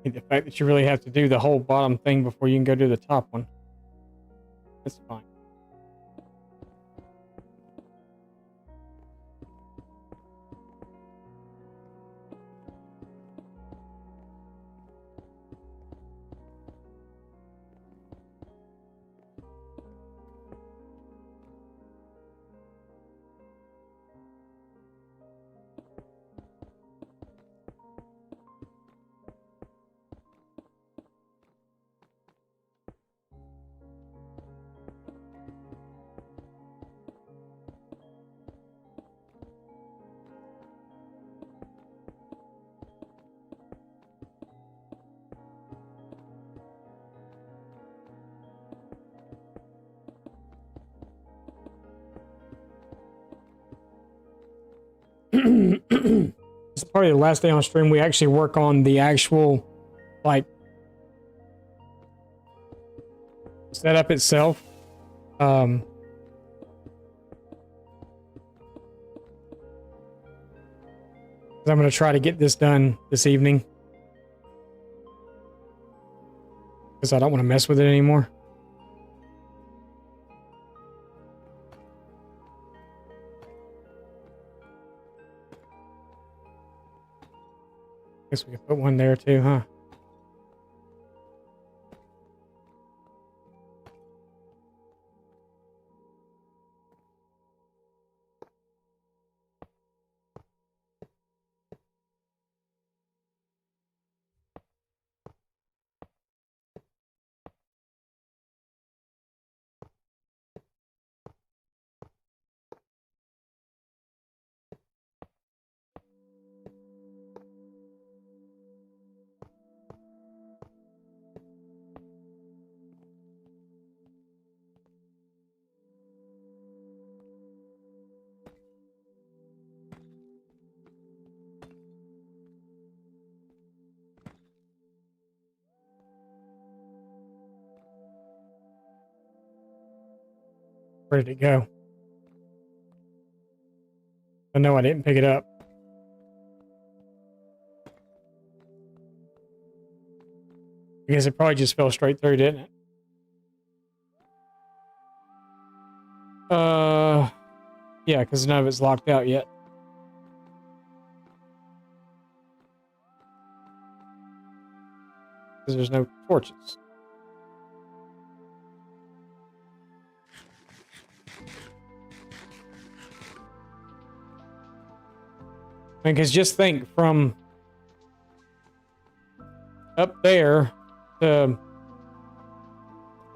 the fact that you really have to do the whole bottom thing before you can go do the top one. That's fine. It's probably the last day on stream. We actually work on the actual, like, setup itself. I'm going to try to get this done this evening because I don't want to mess with it anymore. Guess we could put one there too, huh? Where did it go? I know I didn't pick it up. I guess it probably just fell straight through, didn't it? Yeah, because none of it's locked out yet. Because there's no torches. Because just think, from up there to...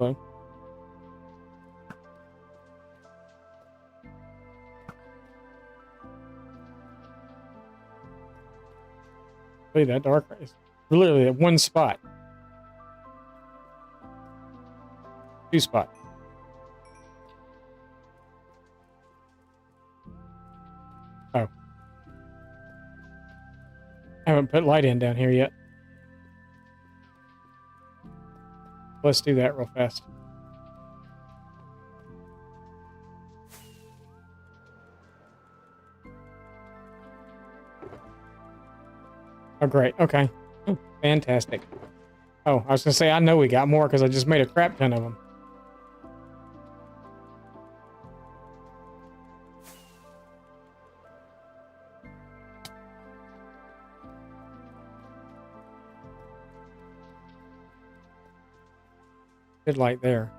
Well, look at that dark race. Literally at one spot. Two spots. Oh. I haven't put light in down here yet. Let's do that real fast. Oh, great. Okay. Oh, fantastic. Oh, I was going to say, I know we got more because I just made a crap ton of them. Good light there.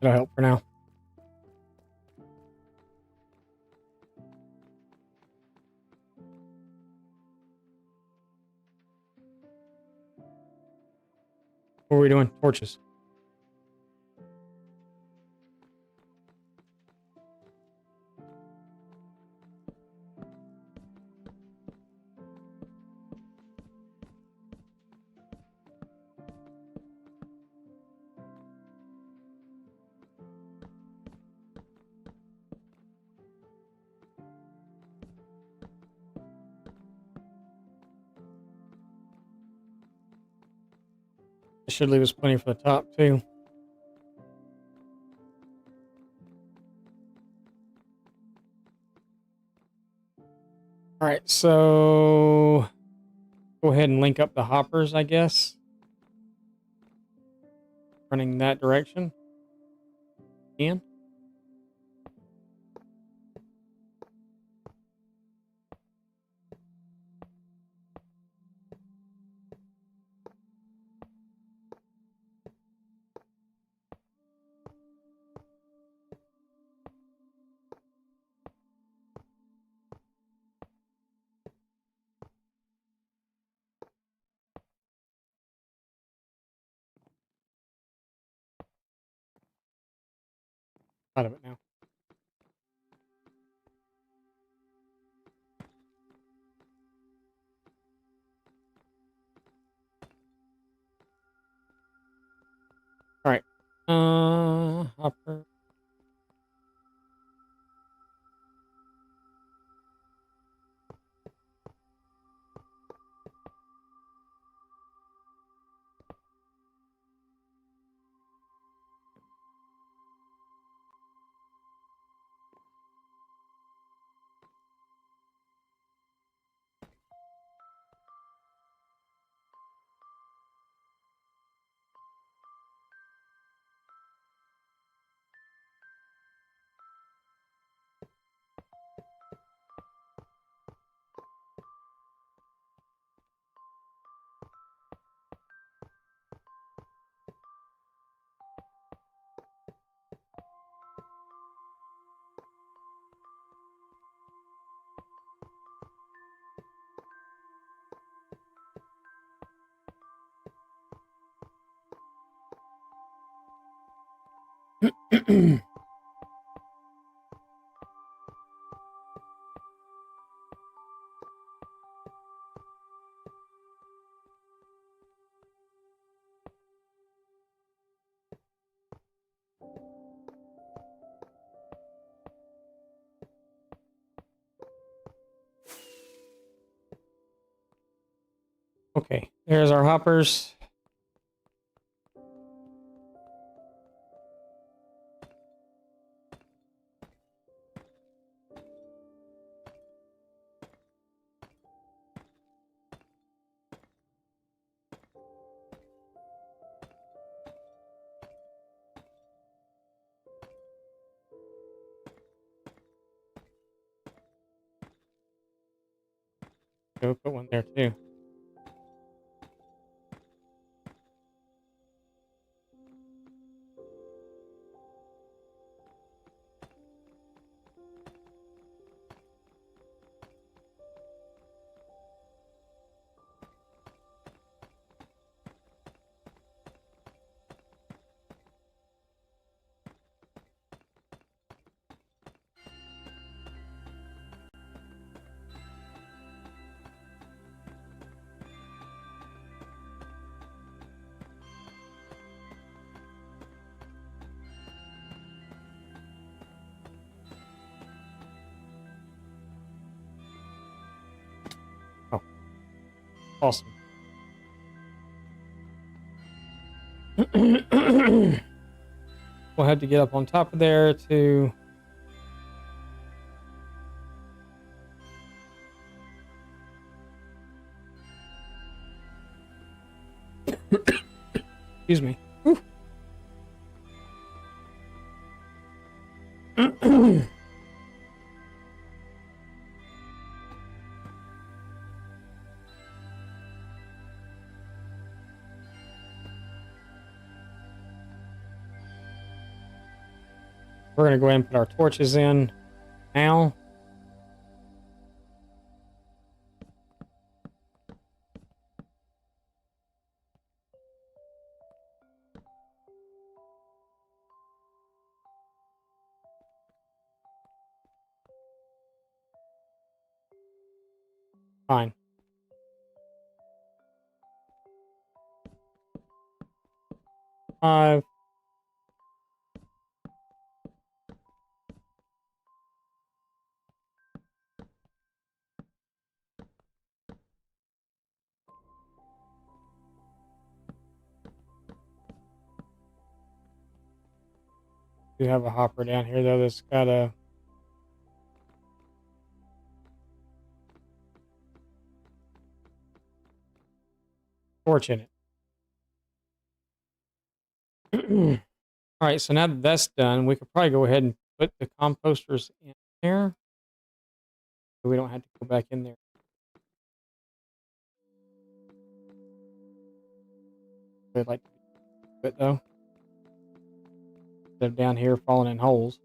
That'll help for now. What are we doing? Torches. It should leave us plenty for the top, too. All right, so go ahead and link up the hoppers, I guess. Running that direction. And out of it now. All right. Hopper. There's our hoppers. Go put one there too. Oh, awesome. We'll have to get up on top of there to excuse me. We're going to go ahead and put our torches in now. Fine. Five. We have a hopper down here though that's got a torch in it. All right, so now that that's done, we could probably go ahead and put the composters in there. So we don't have to go back in there. I'd like to do it though. Instead of down here falling in holes.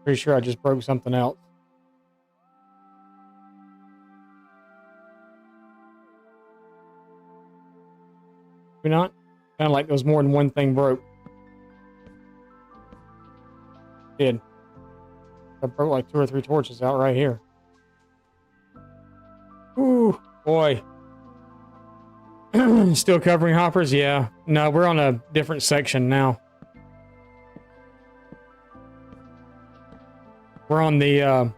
Pretty sure I just broke something else. Maybe not? Kind of like there was more than one thing broke. Did. I broke like 2 or 3 torches out right here. Ooh, boy. Still covering hoppers? Yeah. No, we're on a different section now. We're on the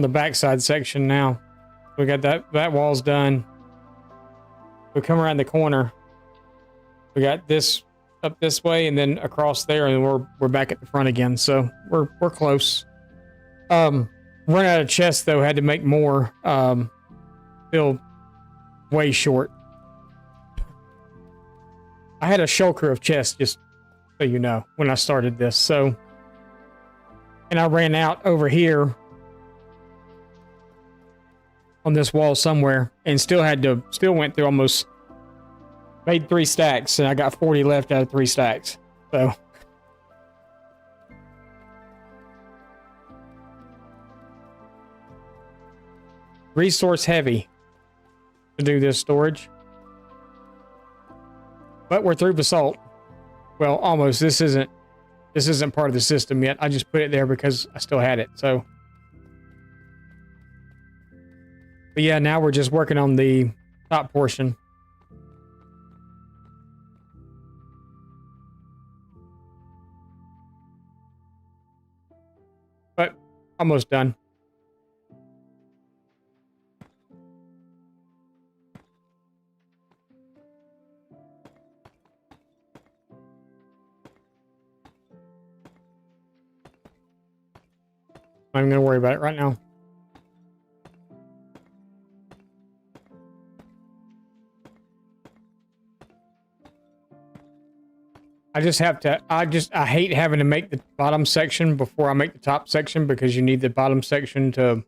backside section now. We got that wall's done. We come around the corner. We got this up this way and then across there, and we're back at the front again. So we're close. Run out of chests though. Had to make more. Still way short. I had a shulker of chests, just so you know, when I started this. So. And I ran out over here on this wall somewhere and still went through made 3 stacks, and I got 40 left out of 3 stacks. So resource heavy to do this storage. But we're through basalt. Well, almost. This isn't part of the system yet. I just put it there because I still had it. So, but yeah, now we're just working on the top portion. But almost done. I'm going to worry about it right now. I hate having to make the bottom section before I make the top section because you need the bottom section to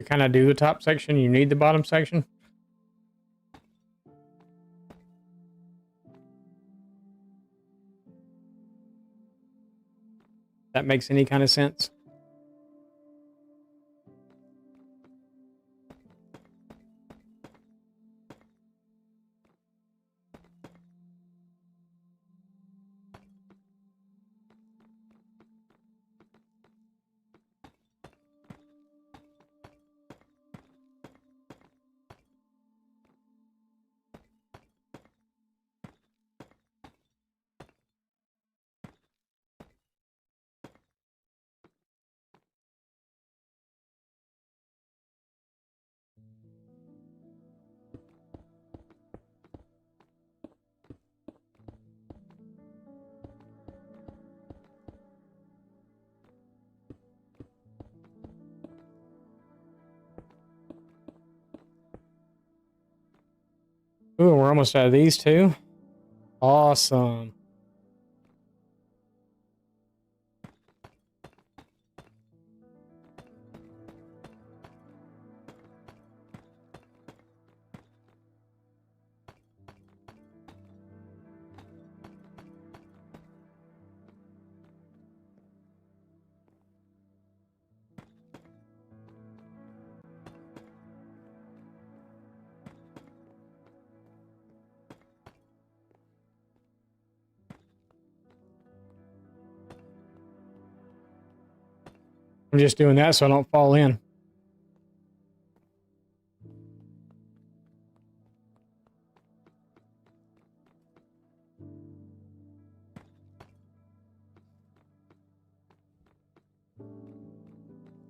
kind of do the top section. You need the bottom section. That makes any kind of sense. Ooh, we're almost out of these two. Awesome. I'm just doing that so I don't fall in.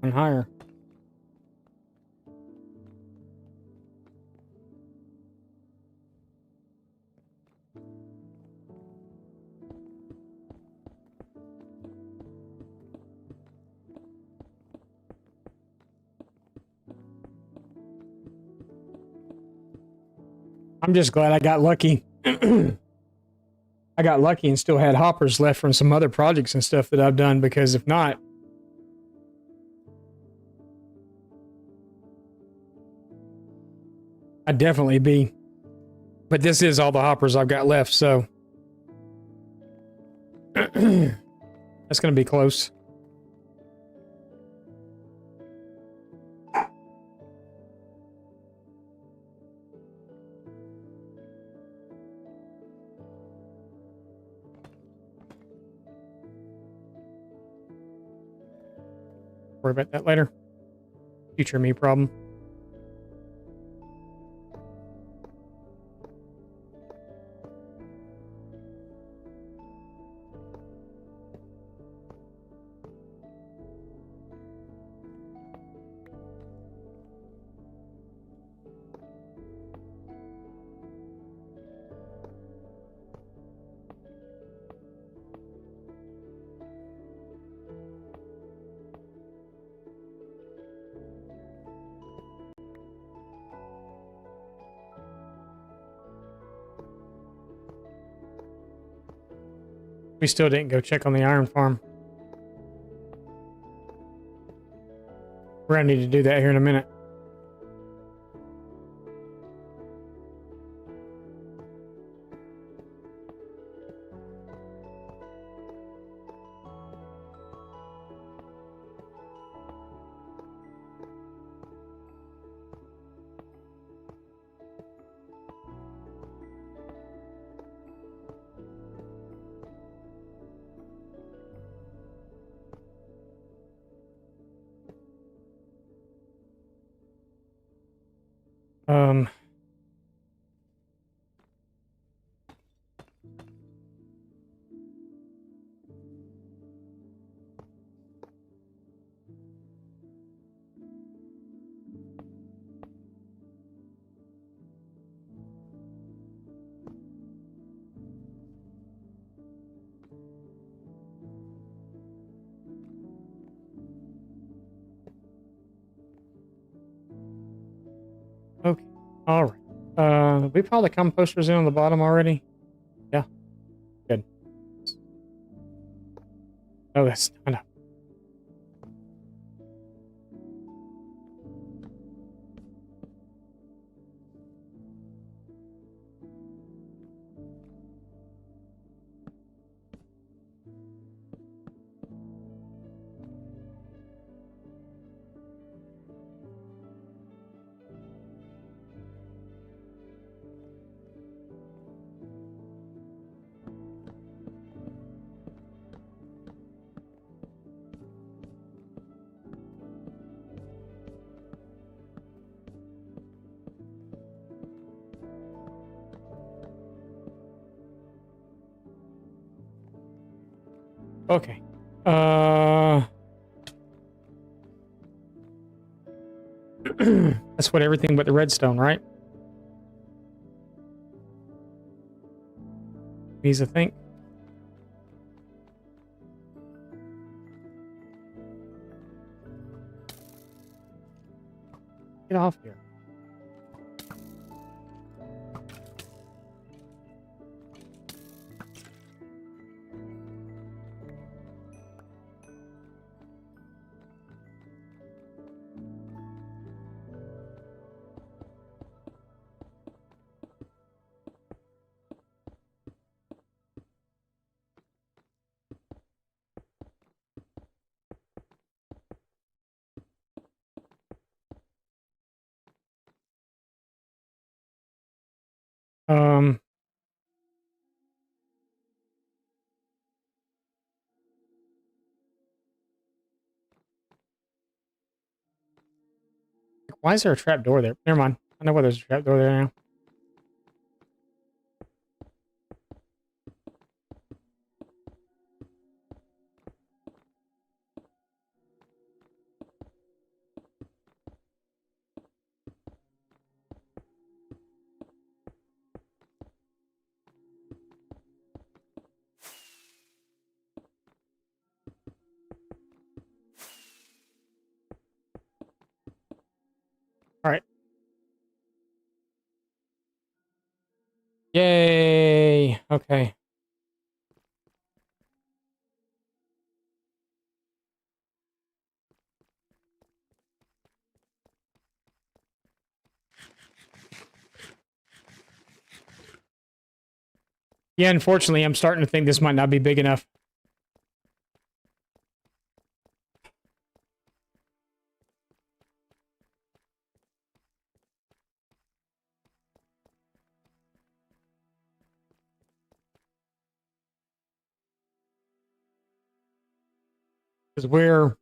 And higher. I'm just glad I got lucky. I got lucky and still had hoppers left from some other projects and stuff that I've done, because if not, I'd definitely be. But this is all the hoppers I've got left, so that's going to be close. Worry about that later. Future me problem. We still didn't go check on the iron farm. We're gonna need to do that here in a minute. Um. Okay. All right. We piled the composters in on the bottom already. Yeah. Good. Oh, that's not enough. Okay. That's what everything but the redstone, right? Needs to think. Get off here. Um, why is there a trap door there? Never mind. I know why there's a trap door there now. All right. Yay. Okay. Yeah, unfortunately, I'm starting to think this might not be big enough. Because we're,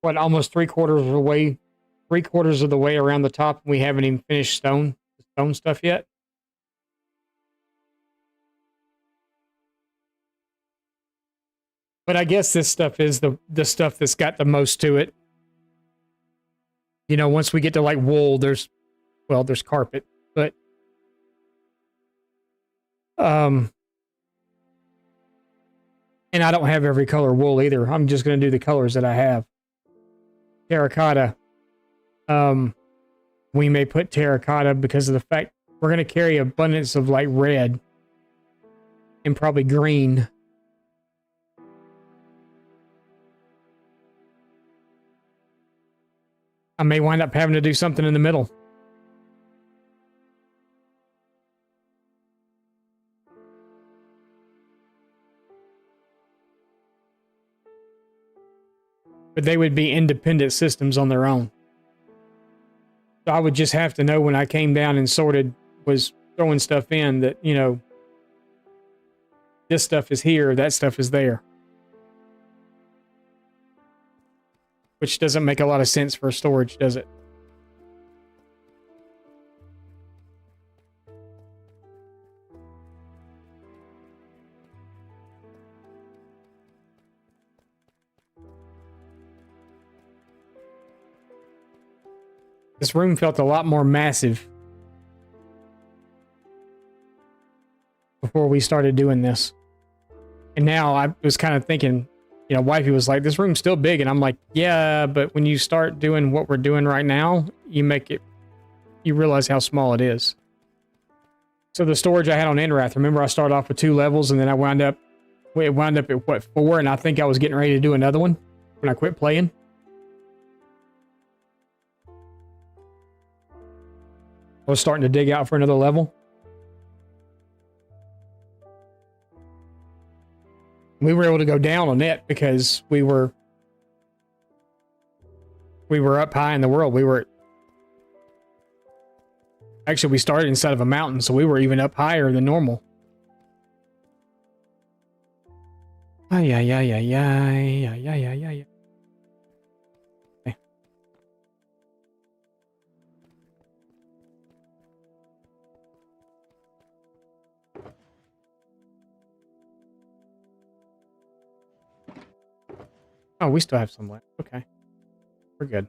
what, almost three quarters of the way around the top, and we haven't even finished stone stuff yet. But I guess this stuff is the stuff that's got the most to it. You know, once we get to like wool, there's carpet, but and I don't have every color wool either. I'm just going to do the colors that I have. Terracotta. We may put terracotta because of the fact we're going to carry abundance of like red and probably green. I may wind up having to do something in the middle. But they would be independent systems on their own. So I would just have to know when I came down and sorted, was throwing stuff in, that, you know, this stuff is here, that stuff is there. Which doesn't make a lot of sense for storage, does it? This room felt a lot more massive before we started doing this. And now I was kind of thinking, you know, wifey was like, this room's still big. And I'm like, yeah, but when you start doing what we're doing right now, you realize how small it is. So the storage I had on Enrath, remember I started off with 2 levels and then it wound up at what, 4? And I think I was getting ready to do another one when I quit playing. I was starting to dig out for another level. We were able to go down on it because we were up high in the world. Actually, we started inside of a mountain, so we were even up higher than normal. Ay, ay, ay, ay, ay, ay, ay, ay, ay. Okay. Oh, we still have some left. Okay. We're good.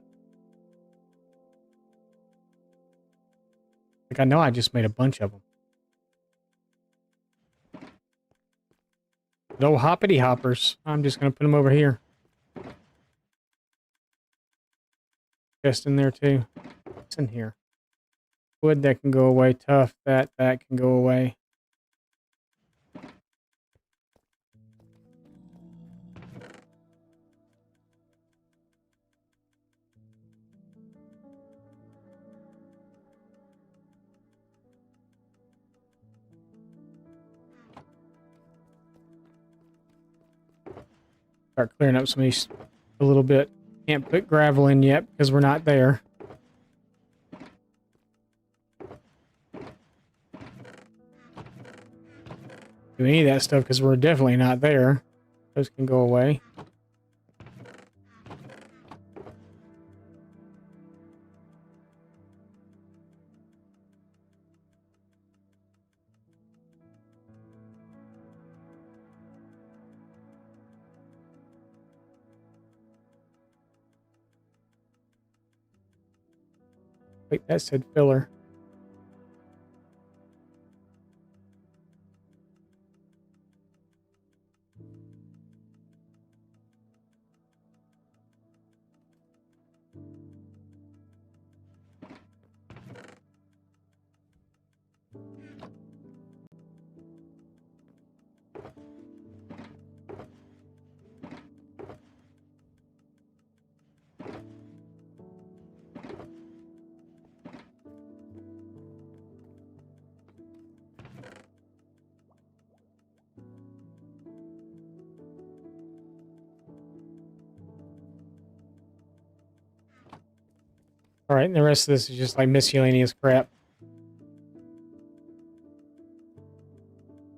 Like, I know I just made a bunch of them. No hoppity hoppers. I'm just going to put them over here. Chest in there too. What's in here? Wood, that can go away. Tough, that can go away. Start clearing up some of these a little bit. Can't put gravel in yet because we're not there. Do any of that stuff because we're definitely not there. Those can go away. Wait, that said filler. All right, and the rest of this is just like miscellaneous crap.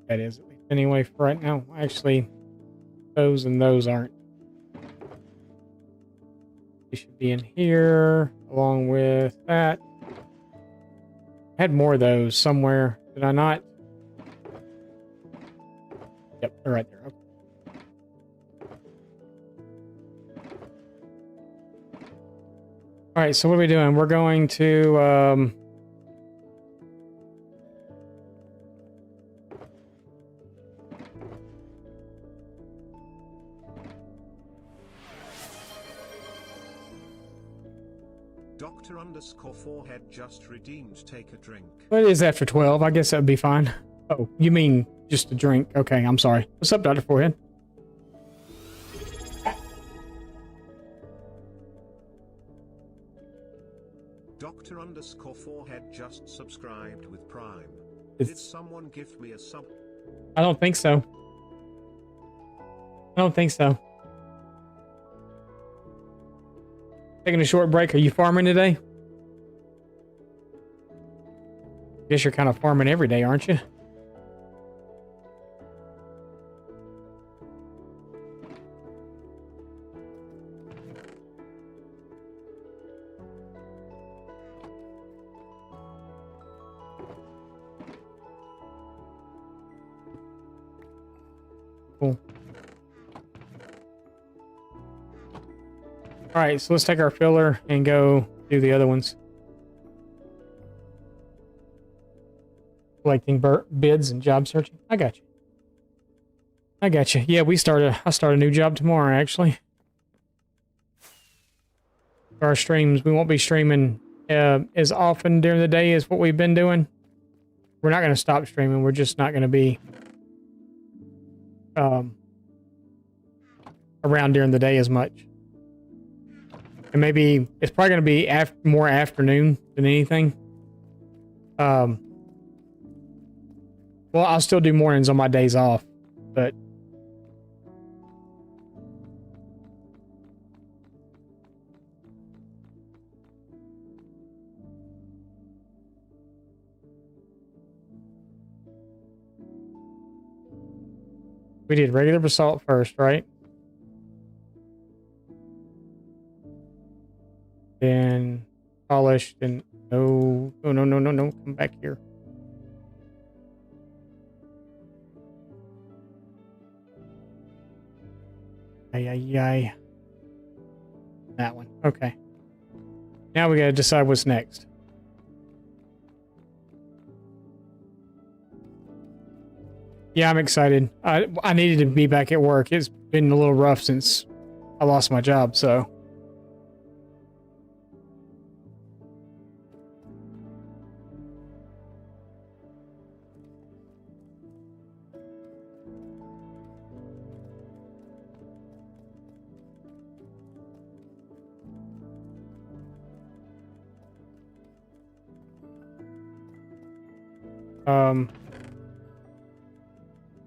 That is, at least anyway, for right now. Actually, those and those aren't. They should be in here, along with that. I had more of those somewhere. Did I not? Yep, they're right there. Okay. All right, so what are we doing? We're going to... Dr_4head just redeemed take a drink. Well, it is after 12. I guess that would be fine. Oh, you mean just a drink. Okay, I'm sorry. What's up, Dr. Forehead? Dr_4head just subscribed with Prime. Did someone give me a sub? I don't think so. I don't think so. Taking a short break. Are you farming today? Guess you're kind of farming every day, aren't you? Cool. All right, so let's take our filler and go do the other ones. collecting bids and job searching. I got you. I got you. Yeah, I start a new job tomorrow, actually. Our streams, we won't be streaming as often during the day as what we've been doing. We're not going to stop streaming. We're just not going to be around during the day as much. And maybe it's probably going to be more afternoon than anything. Well, I'll still do mornings on my days off, but we did regular basalt first, right? Then polished and no, come back here. Ay. That one. Okay. Now we gotta decide what's next. Yeah, I'm excited. I needed to be back at work. It's been a little rough since I lost my job, so.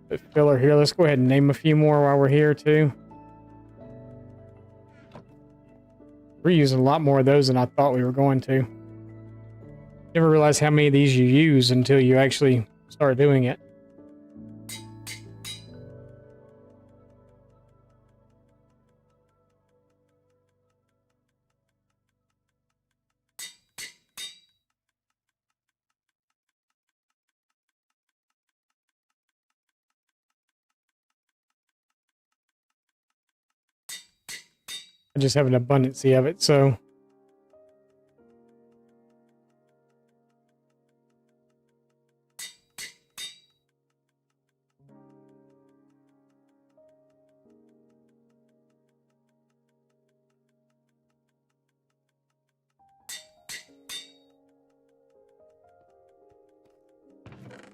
The filler here. Let's go ahead and name a few more while we're here too. We're using a lot more of those than I thought we were going to. Never realize how many of these you use until you actually start doing it. I just have an abundance of it, so.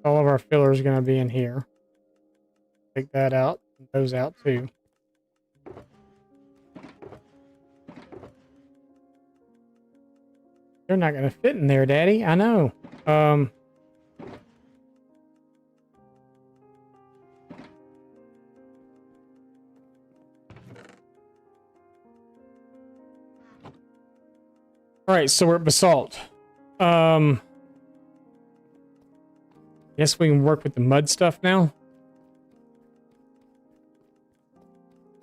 All of our fillers are going to be in here. Take that out, those out too. They're not going to fit in there, Daddy. I know. All right, so we're at basalt. Guess we can work with the mud stuff now.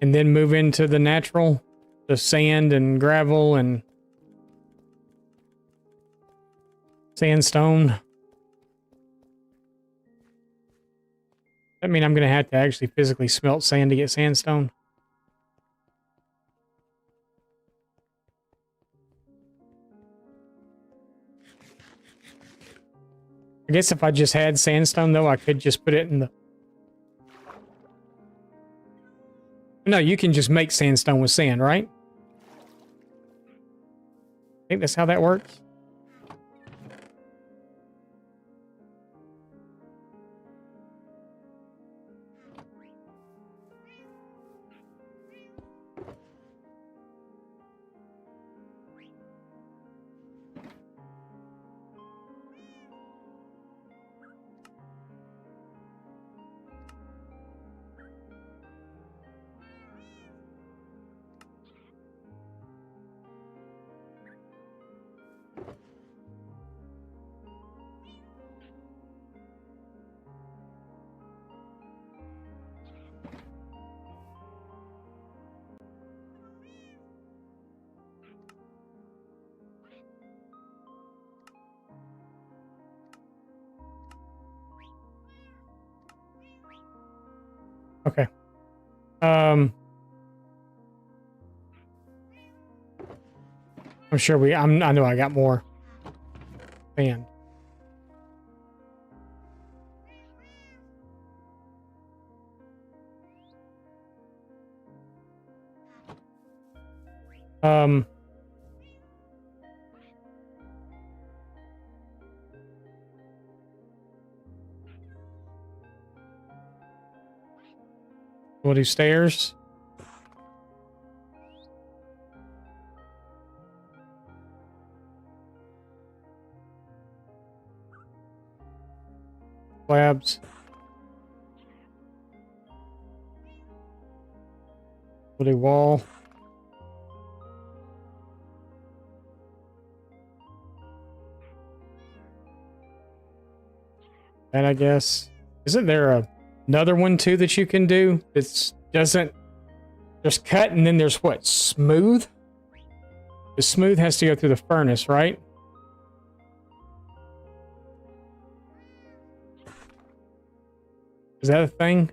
And then move into the natural, the sand and gravel and sandstone. I mean, I'm going to have to actually physically smelt sand to get sandstone. I guess if I just had sandstone, though, I could just put it in the... No, you can just make sandstone with sand, right? I think that's how that works. Okay. I'm sure I know I got more sand. Um, we'll do stairs. Slabs. We'll do wall. And I guess, isn't there another one too that you can do? It's doesn't, there's cut and then there's what, smooth? The smooth has to go through the furnace, right? Is that a thing?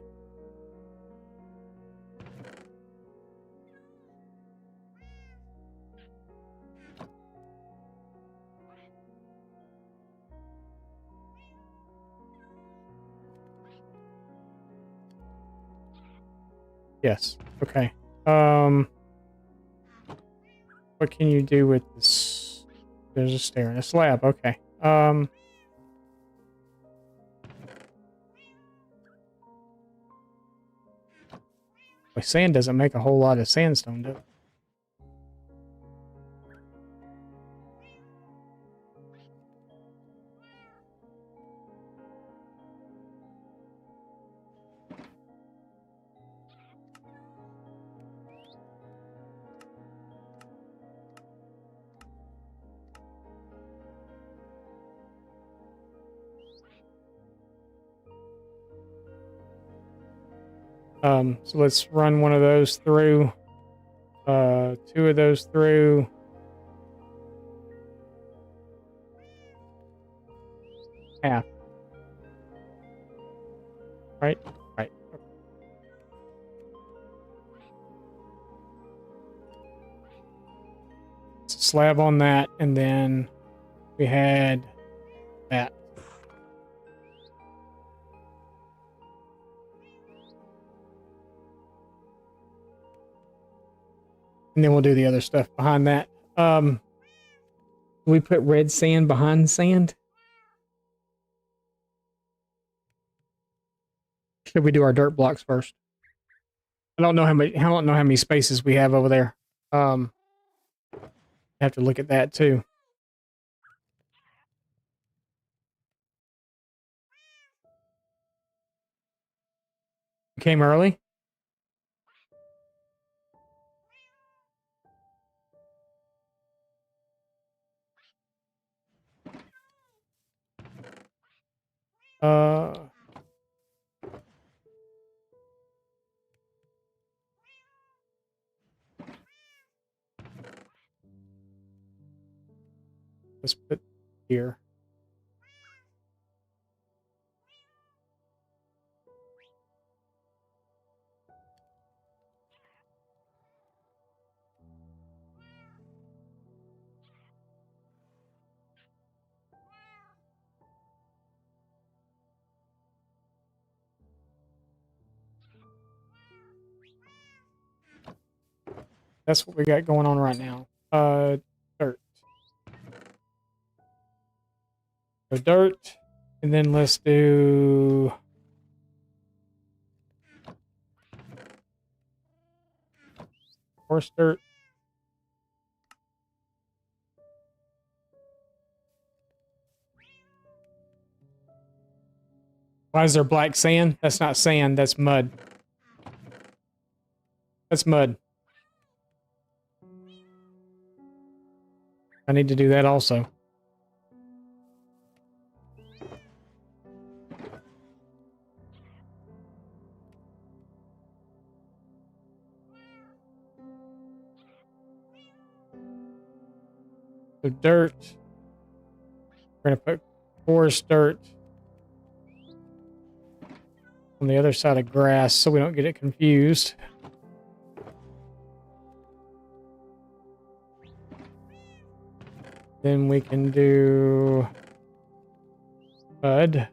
Yes. Okay. What can you do with this? There's a stair and a slab. Okay. Well, sand doesn't make a whole lot of sandstone, does it? So let's run one of those through. Two of those through. Half. Right? Right. Okay. It's a slab on that, and then we had that. And then we'll do the other stuff behind that. We put red sand behind sand. Should we do our dirt blocks first? I don't know how many spaces we have over there. Have to look at that too. Came early. Uh, let's put here. That's what we got going on right now. Dirt. So dirt, and then let's do horse dirt. Why is there black sand? That's not sand, that's mud. That's mud. I need to do that also. So dirt. We're going to put forest dirt on the other side of grass so we don't get it confused. Then we can do mud.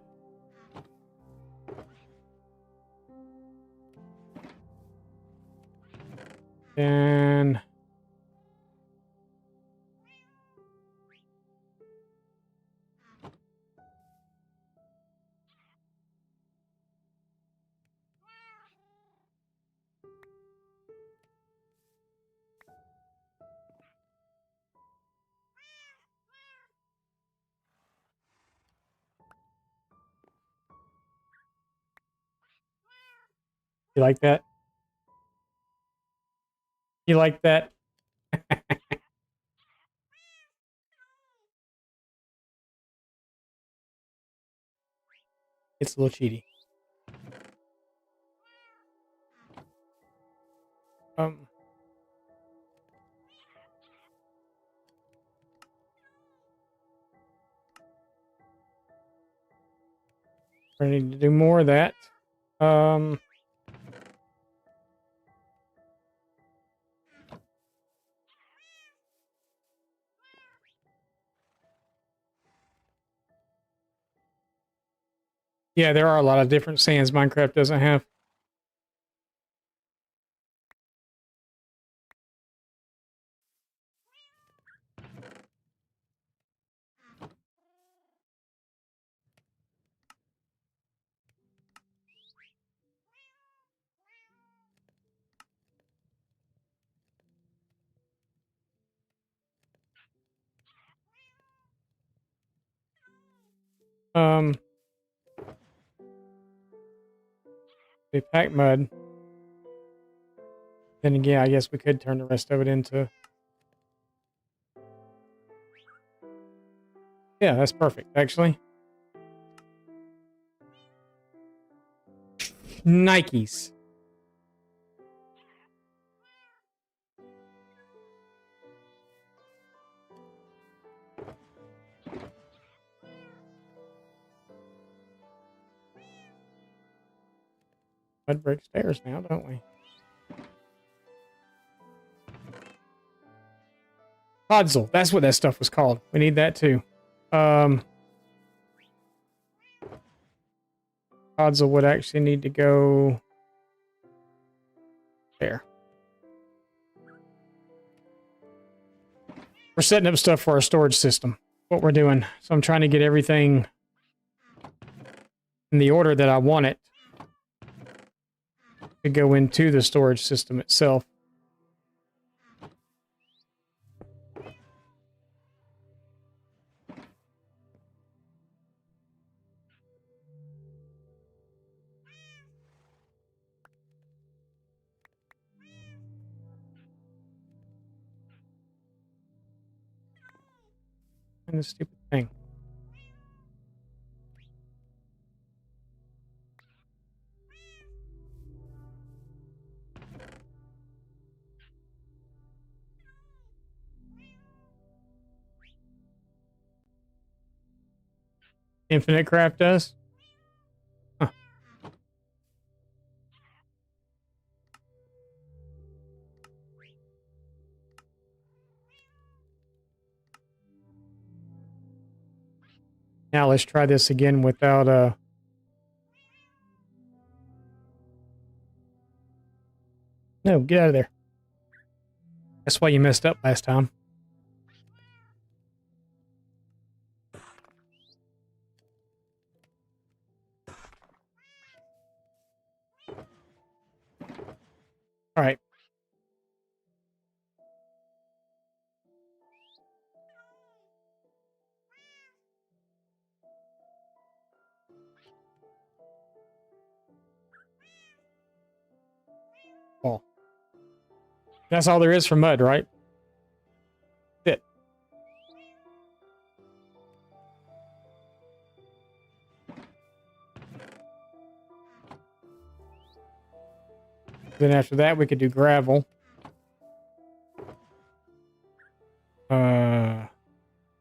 Then You like that? You like that? It's a little cheaty. I need to do more of that. Yeah, there are a lot of different sands Minecraft doesn't have. They pack mud. Then again, I guess we could turn the rest of it into... Yeah, that's perfect, actually. Nikes. Mud brick stairs now, don't we? Podzol. That's what that stuff was called. We need that too. Podzol would actually need to go there. We're setting up stuff for our storage system. What we're doing. So I'm trying to get everything in the order that I want it to go into the storage system itself. And the stupid thing. Infinite Craft does? Huh. Now let's try this again without No, get out of there. That's why you messed up last time. All right. Well, that's all there is for mud, right? That's it. Then after that, we could do gravel.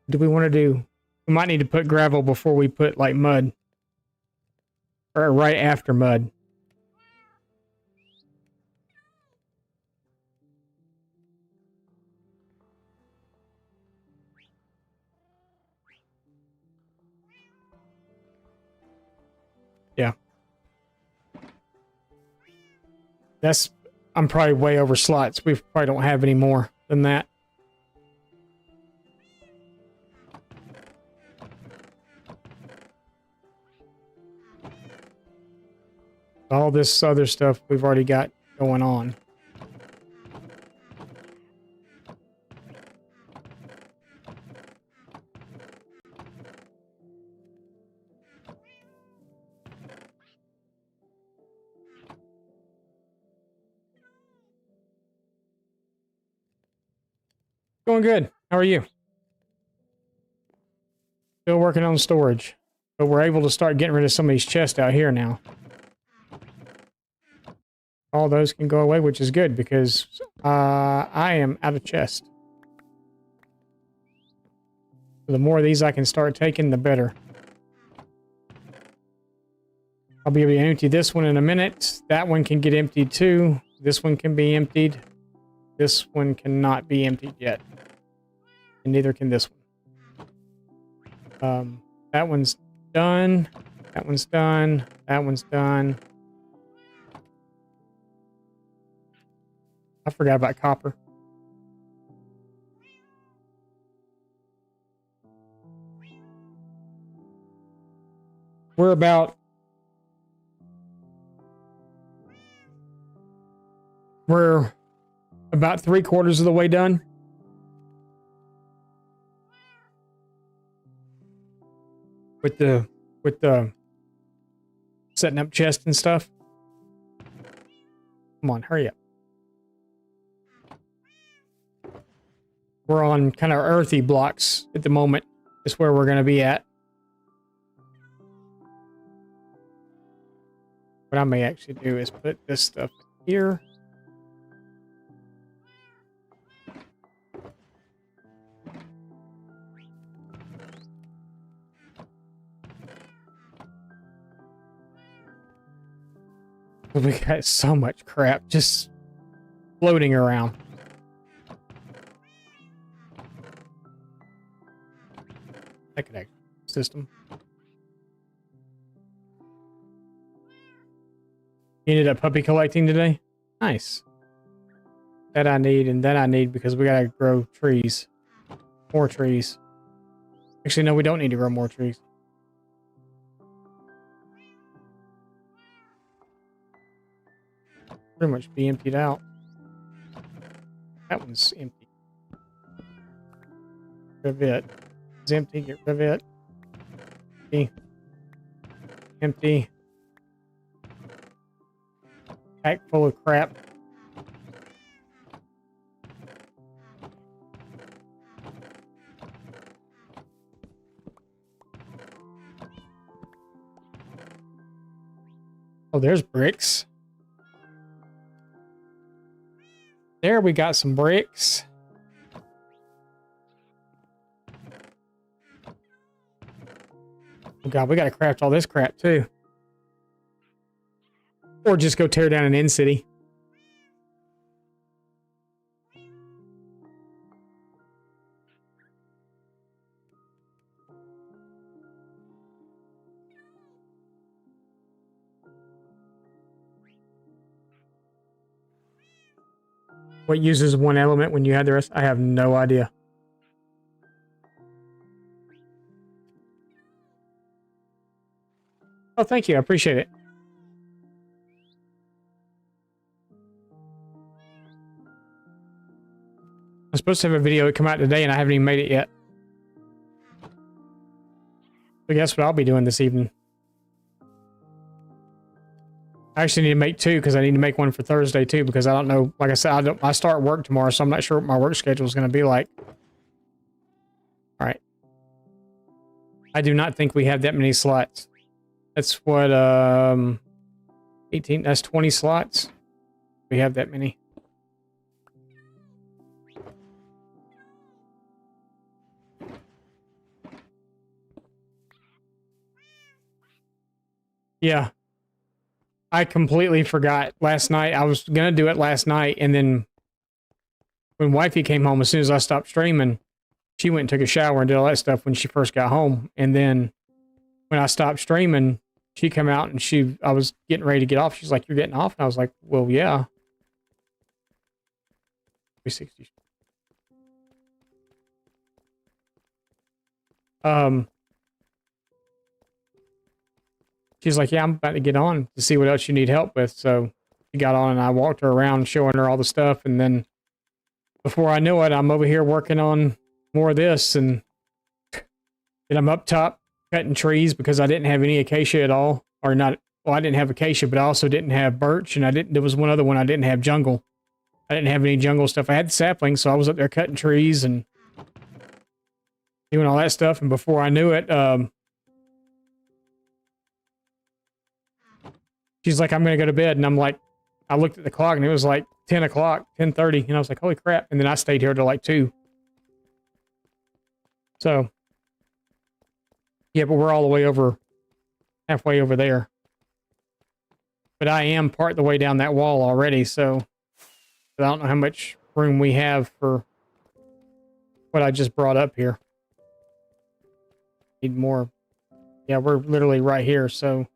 Do we want to do... We might need to put gravel before we put, like, mud. Or right after mud. Yeah. That's... I'm probably way over slots. We probably don't have any more than that. All this other stuff we've already got going on. Going good. How are you? Still working on storage. But we're able to start getting rid of some of these chests out here now. All those can go away, which is good because I am out of chest. The more of these I can start taking, the better. I'll be able to empty this one in a minute. That one can get emptied too. This one can be emptied. This one cannot be emptied yet. And neither can this one. That one's done. That one's done. That one's done. I forgot about copper. We're about 3/4 of the way done. With the setting up chest and stuff. Come on, hurry up. We're on kind of earthy blocks at the moment. Is where we're going to be at. What I may actually do is put this stuff here. We got so much crap just floating around. That could actually system. You ended up puppy collecting today? Nice. That I need and that I need because we gotta grow trees. More trees. Actually, no, we don't need to grow more trees. Pretty much be emptied out. That one's empty. Get rid of it. It's empty. Get rid of it. Empty. Empty. Pack full of crap. Oh, there's bricks. There we got some bricks. Oh god, we gotta craft all this crap too. Or just go tear down an end city. What uses one element when you had the rest? I have no idea. Oh, thank you. I appreciate it. I'm supposed to have a video come out today and I haven't even made it yet. So guess what I'll be doing this evening? I actually need to make two because I need to make one for Thursday too because I don't know. Like I said, I start work tomorrow, so I'm not sure what my work schedule is going to be like. All right. I do not think we have that many slots. That's what 18. That's 20 slots. We have that many. Yeah. I completely forgot last night. I was going to do it last night. And then when wifey came home, as soon as I stopped streaming, she went and took a shower and did all that stuff when she first got home. And then when I stopped streaming, she came out and I was getting ready to get off. She's like, "You're getting off?" And I was like, "Well, yeah." 360. She's like, "Yeah, I'm about to get on to see what else you need help with." So she got on and I walked her around showing her all the stuff. And then before I know it, I'm over here working on more of this. And then I'm up top cutting trees because I didn't have any acacia at all. Or not. Well, I didn't have acacia, but I also didn't have birch. And there was one other one I didn't have jungle. I didn't have any jungle stuff. I had saplings, so I was up there cutting trees and doing all that stuff. And before I knew it, she's like, I'm going to go to bed. And I'm like, I looked at the clock and it was like 10 o'clock, 10:30. And I was like, holy crap. And then I stayed here till like 2. So, yeah, but we're all the way over, halfway over there. But I am part the way down that wall already. So I don't know how much room we have for what I just brought up here. Need more. Yeah, we're literally right here. So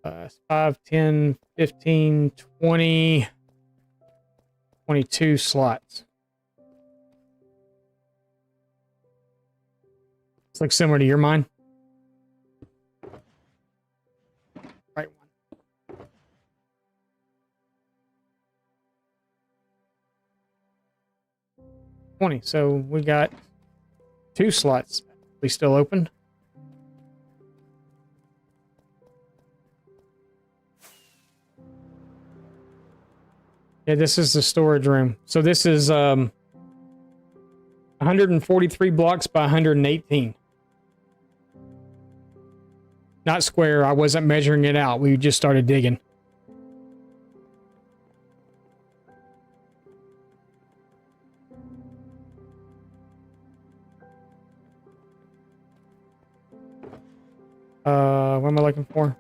5, 10, 15, 20, 22 slots. This looks similar to your mine. Right one. 20. So we got 2 slots. We still open. Yeah, this is the storage room. So this is 143 blocks by 118. Not square. I wasn't measuring it out. We just started digging. What am I looking for?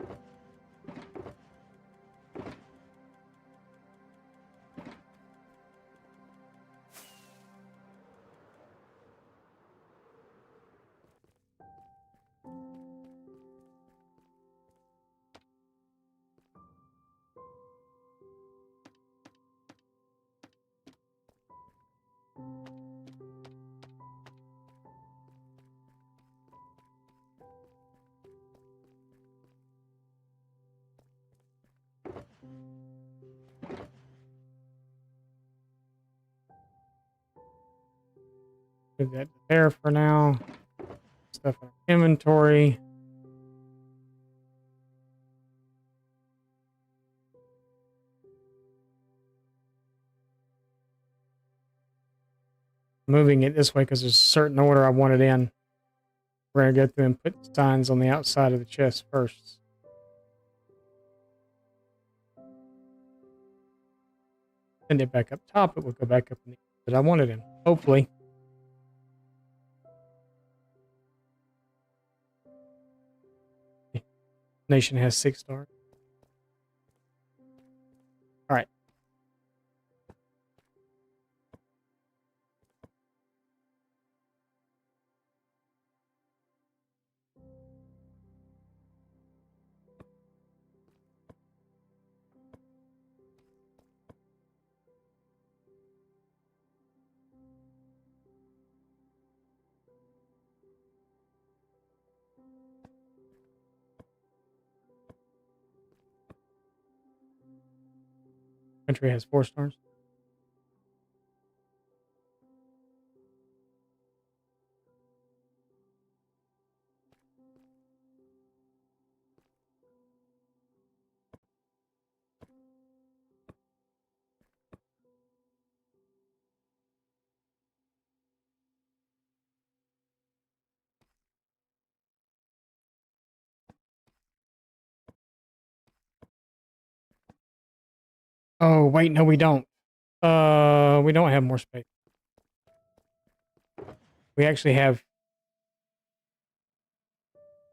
Move that there for now. Stuff in our inventory. Moving it this way because there's a certain order I want it in. We're going to go through and put signs on the outside of the chest first. Send it back up top. It will go back up in the that I want it in. Hopefully. Nation has 6 stars. All right. Country has 4 stars. Oh, wait, no, we don't. We don't have more space. We actually have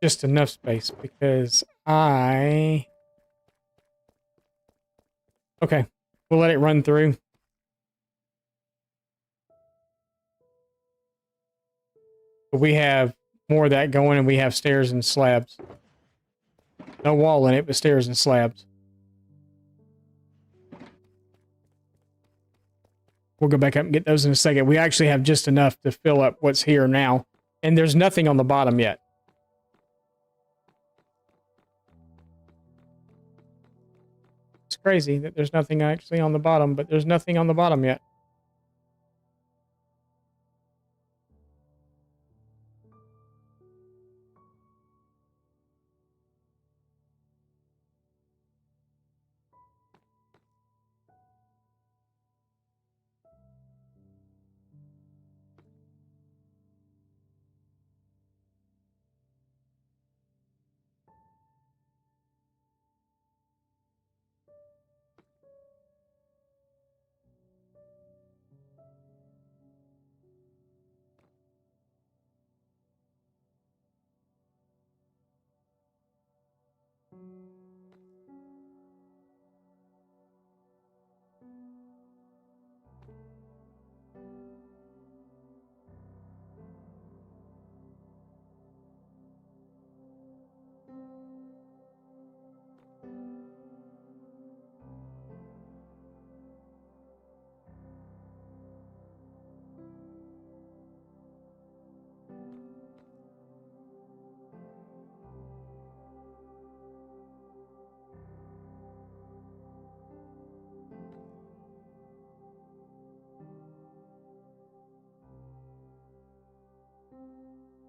just enough space because okay, we'll let it run through. But we have more of that going and we have stairs and slabs. No wall in it, but stairs and slabs. We'll go back up and get those in a second. We actually have just enough to fill up what's here now. And there's nothing on the bottom yet. It's crazy that there's nothing actually on the bottom, but there's nothing on the bottom yet.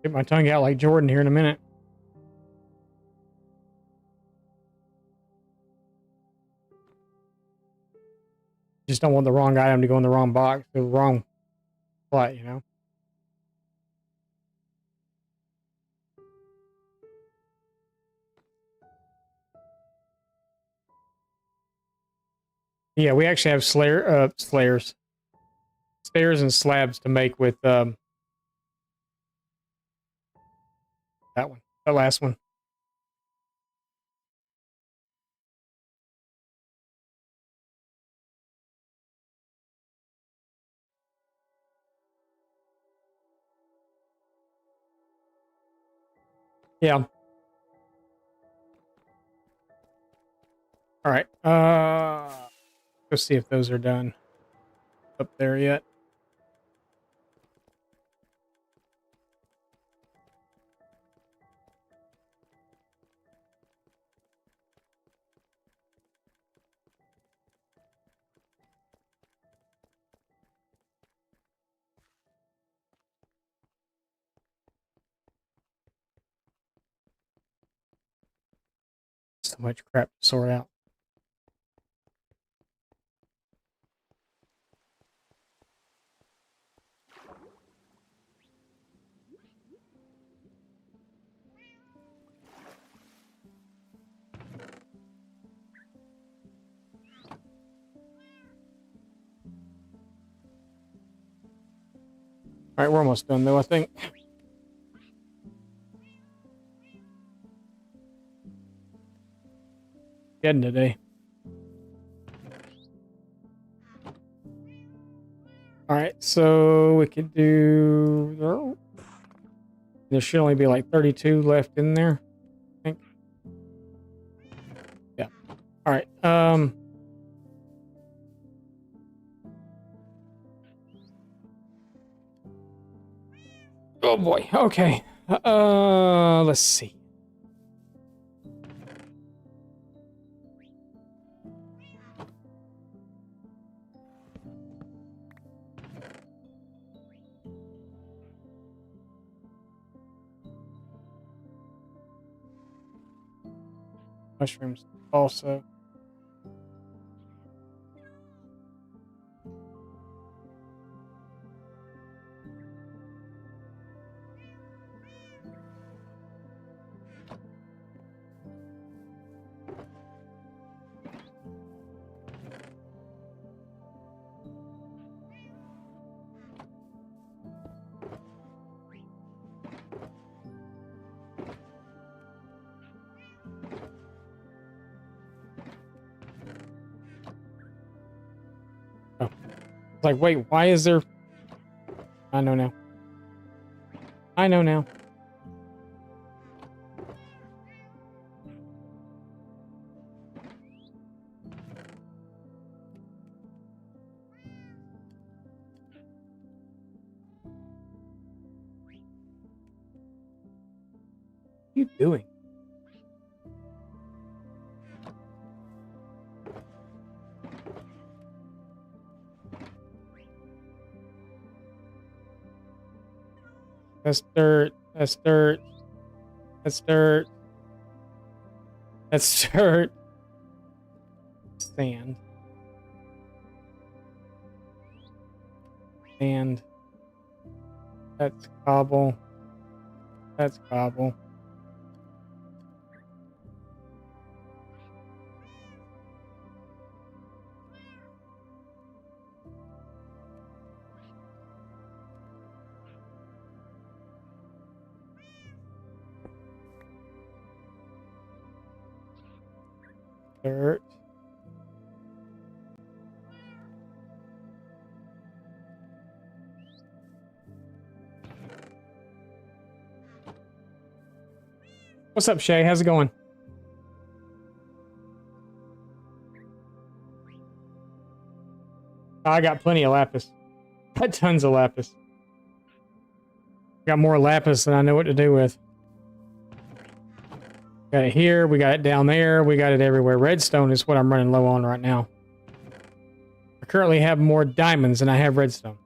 Get my tongue out like Jordan here in a minute. Just don't want the wrong item to go in the wrong box, the wrong plot, you know? Yeah, we actually have stairs and slabs to make with that one, that last one. Yeah. All right. Let's see if those are done up there yet. So much crap to sort out. All right, we're almost done though, I think. Getting today. All right, so we could do. Oh, there should only be like 32 left in there, I think. Yeah. All right. Oh boy. Okay. Let's see. Mushrooms also. Oh. Like, wait, why is there... I know now. I know now. What are you doing? That's dirt. That's dirt. That's dirt. That's dirt. Sand. Sand. That's cobble. That's cobble. Dirt. What's up, Shay? How's it going? I got plenty of lapis. Got tons of lapis. Got more lapis than I know what to do with. Got it here. We got it down there. We got it everywhere. Redstone is what I'm running low on right now. I currently have more diamonds than I have redstone.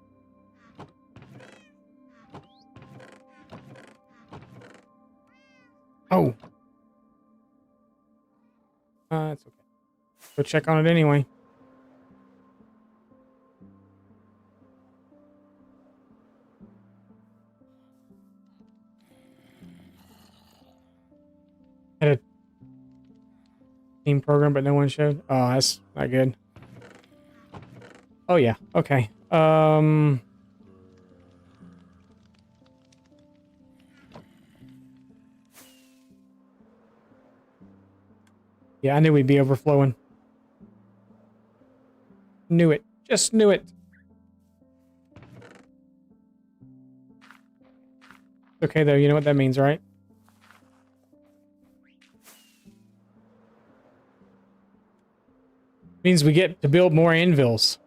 Oh. That's okay. Go check on it anyway. Had a team program, but no one showed. Oh, that's not good. Oh yeah. Okay. Yeah, I knew we'd be overflowing. Knew it. Just knew it. Okay, though. You know what that means, right? Means we get to build more anvils.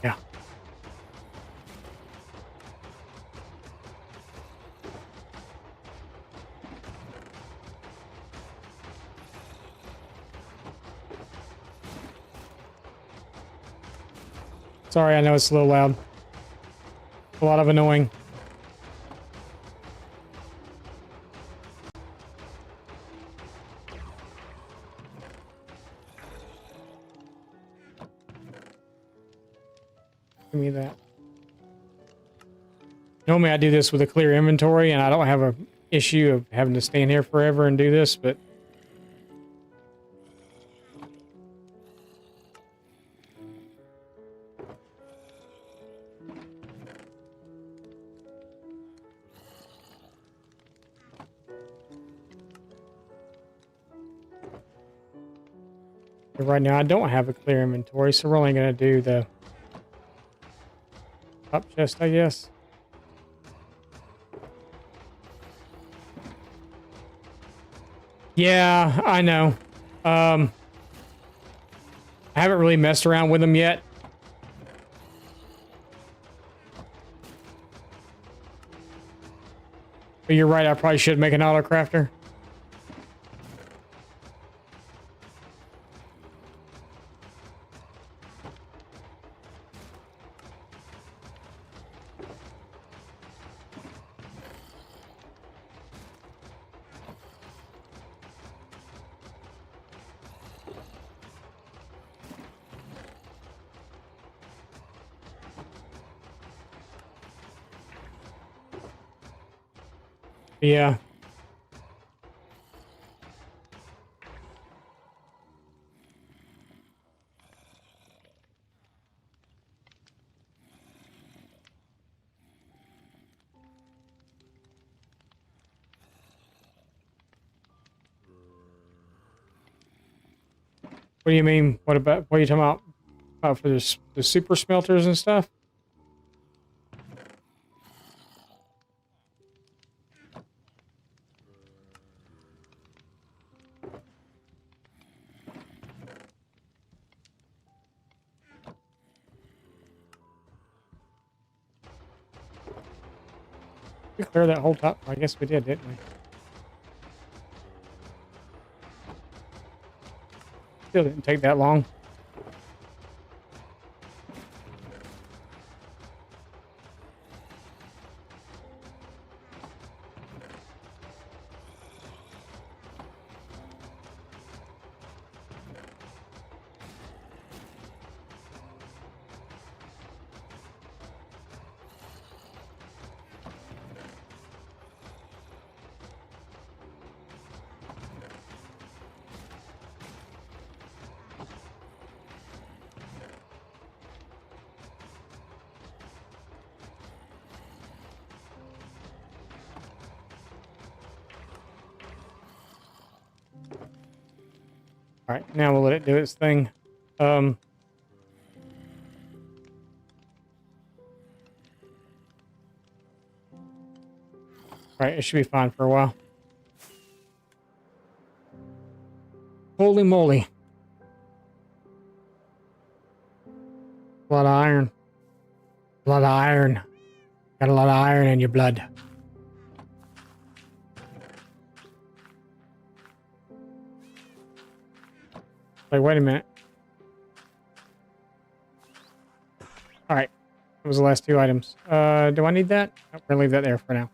Yeah. Sorry, I know it's a little loud. A lot of annoying. Give me that. Normally I do this with a clear inventory and I don't have a issue of having to stand here forever and do this, but right now I don't have a clear inventory, so we're only going to do the top chest, I guess. Yeah, I know. I haven't really messed around with them yet. But you're right, I probably should make an auto crafter. Yeah. What do you mean? What are you talking about? For the super smelters and stuff? We cleared that whole top. I guess we did, didn't we? Still didn't take that long. All right, now we'll let it do its thing. All right, it should be fine for a while. Holy moly. A lot of iron. A lot of iron. Got a lot of iron in your blood. Like, wait a minute. All right. That was the last two items. Do I need that? I'm going to leave that there for now.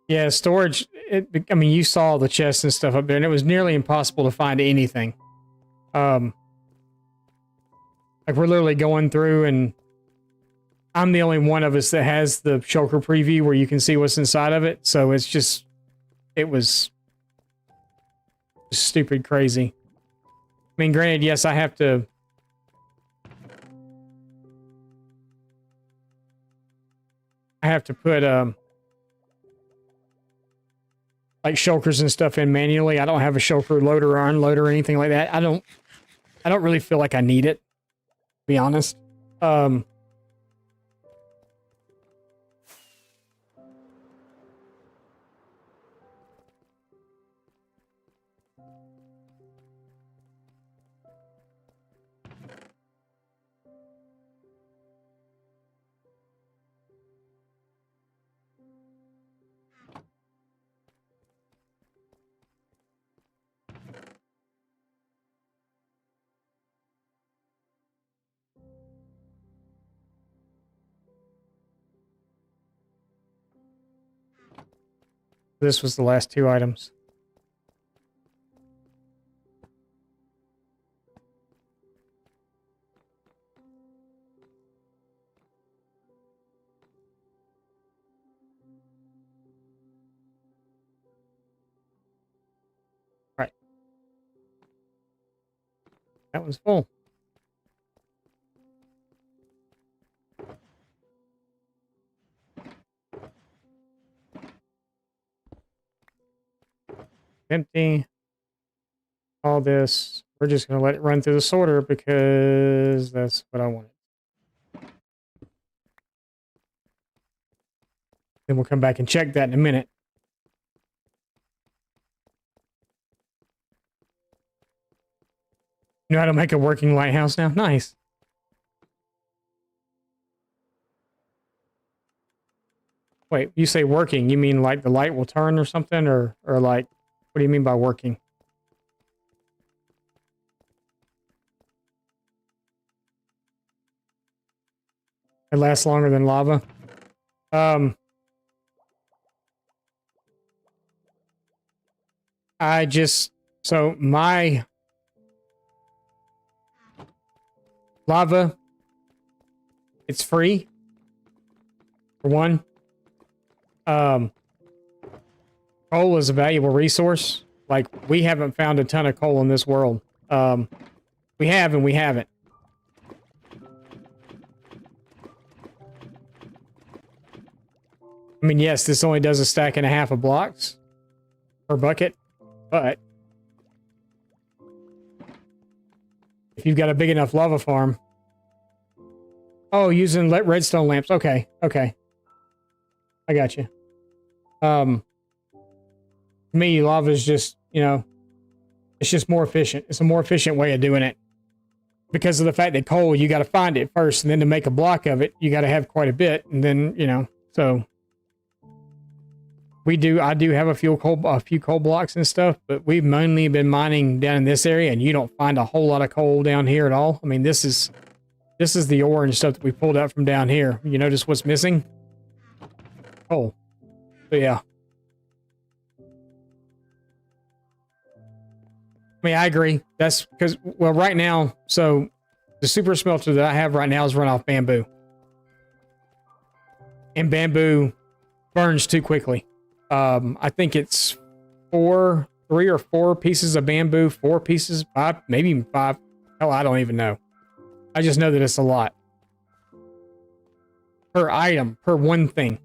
Yeah, storage. I mean, you saw the chests and stuff up there, and it was nearly impossible to find anything. Like we're literally going through, and I'm the only one of us that has the shulker preview where you can see what's inside of it. So it's just, it was stupid crazy. I mean, granted, yes, I have to. I have to put like shulkers and stuff in manually. I don't have a shulker loader or unloader or anything like that. I don't really feel like I need it, to be honest. This was the last two items. Right. That one's full. Empty. All this. We're just going to let it run through the sorter because that's what I wanted. Then we'll come back and check that in a minute. You know how to make a working lighthouse now? Nice. Wait, you say working, you mean like the light will turn or something? Or like, what do you mean by working? It lasts longer than lava. So my lava, it's free, for one. Coal is a valuable resource. Like, we haven't found a ton of coal in this world. We have and we haven't. I mean, yes, this only does a stack and a half of blocks per bucket, but if you've got a big enough lava farm. Oh, using redstone lamps. Okay, okay. I got you. To me, lava is just, you know, it's just more efficient. It's a more efficient way of doing it. Because of the fact that coal, you got to find it first, and then to make a block of it, you got to have quite a bit, and then, you know, so I do have a few coal blocks and stuff, but we've mainly been mining down in this area, and you don't find a whole lot of coal down here at all. I mean, this is the ore and stuff that we pulled out from down here. You notice what's missing? Coal. So yeah. I mean, I agree. That's because, well, right now, so the super smelter that I have right now is run off bamboo. And bamboo burns too quickly. I think it's 3 or 4 pieces of bamboo, 4 pieces, 5, maybe even 5. Hell, I don't even know. I just know that it's a lot. Per item, per one thing.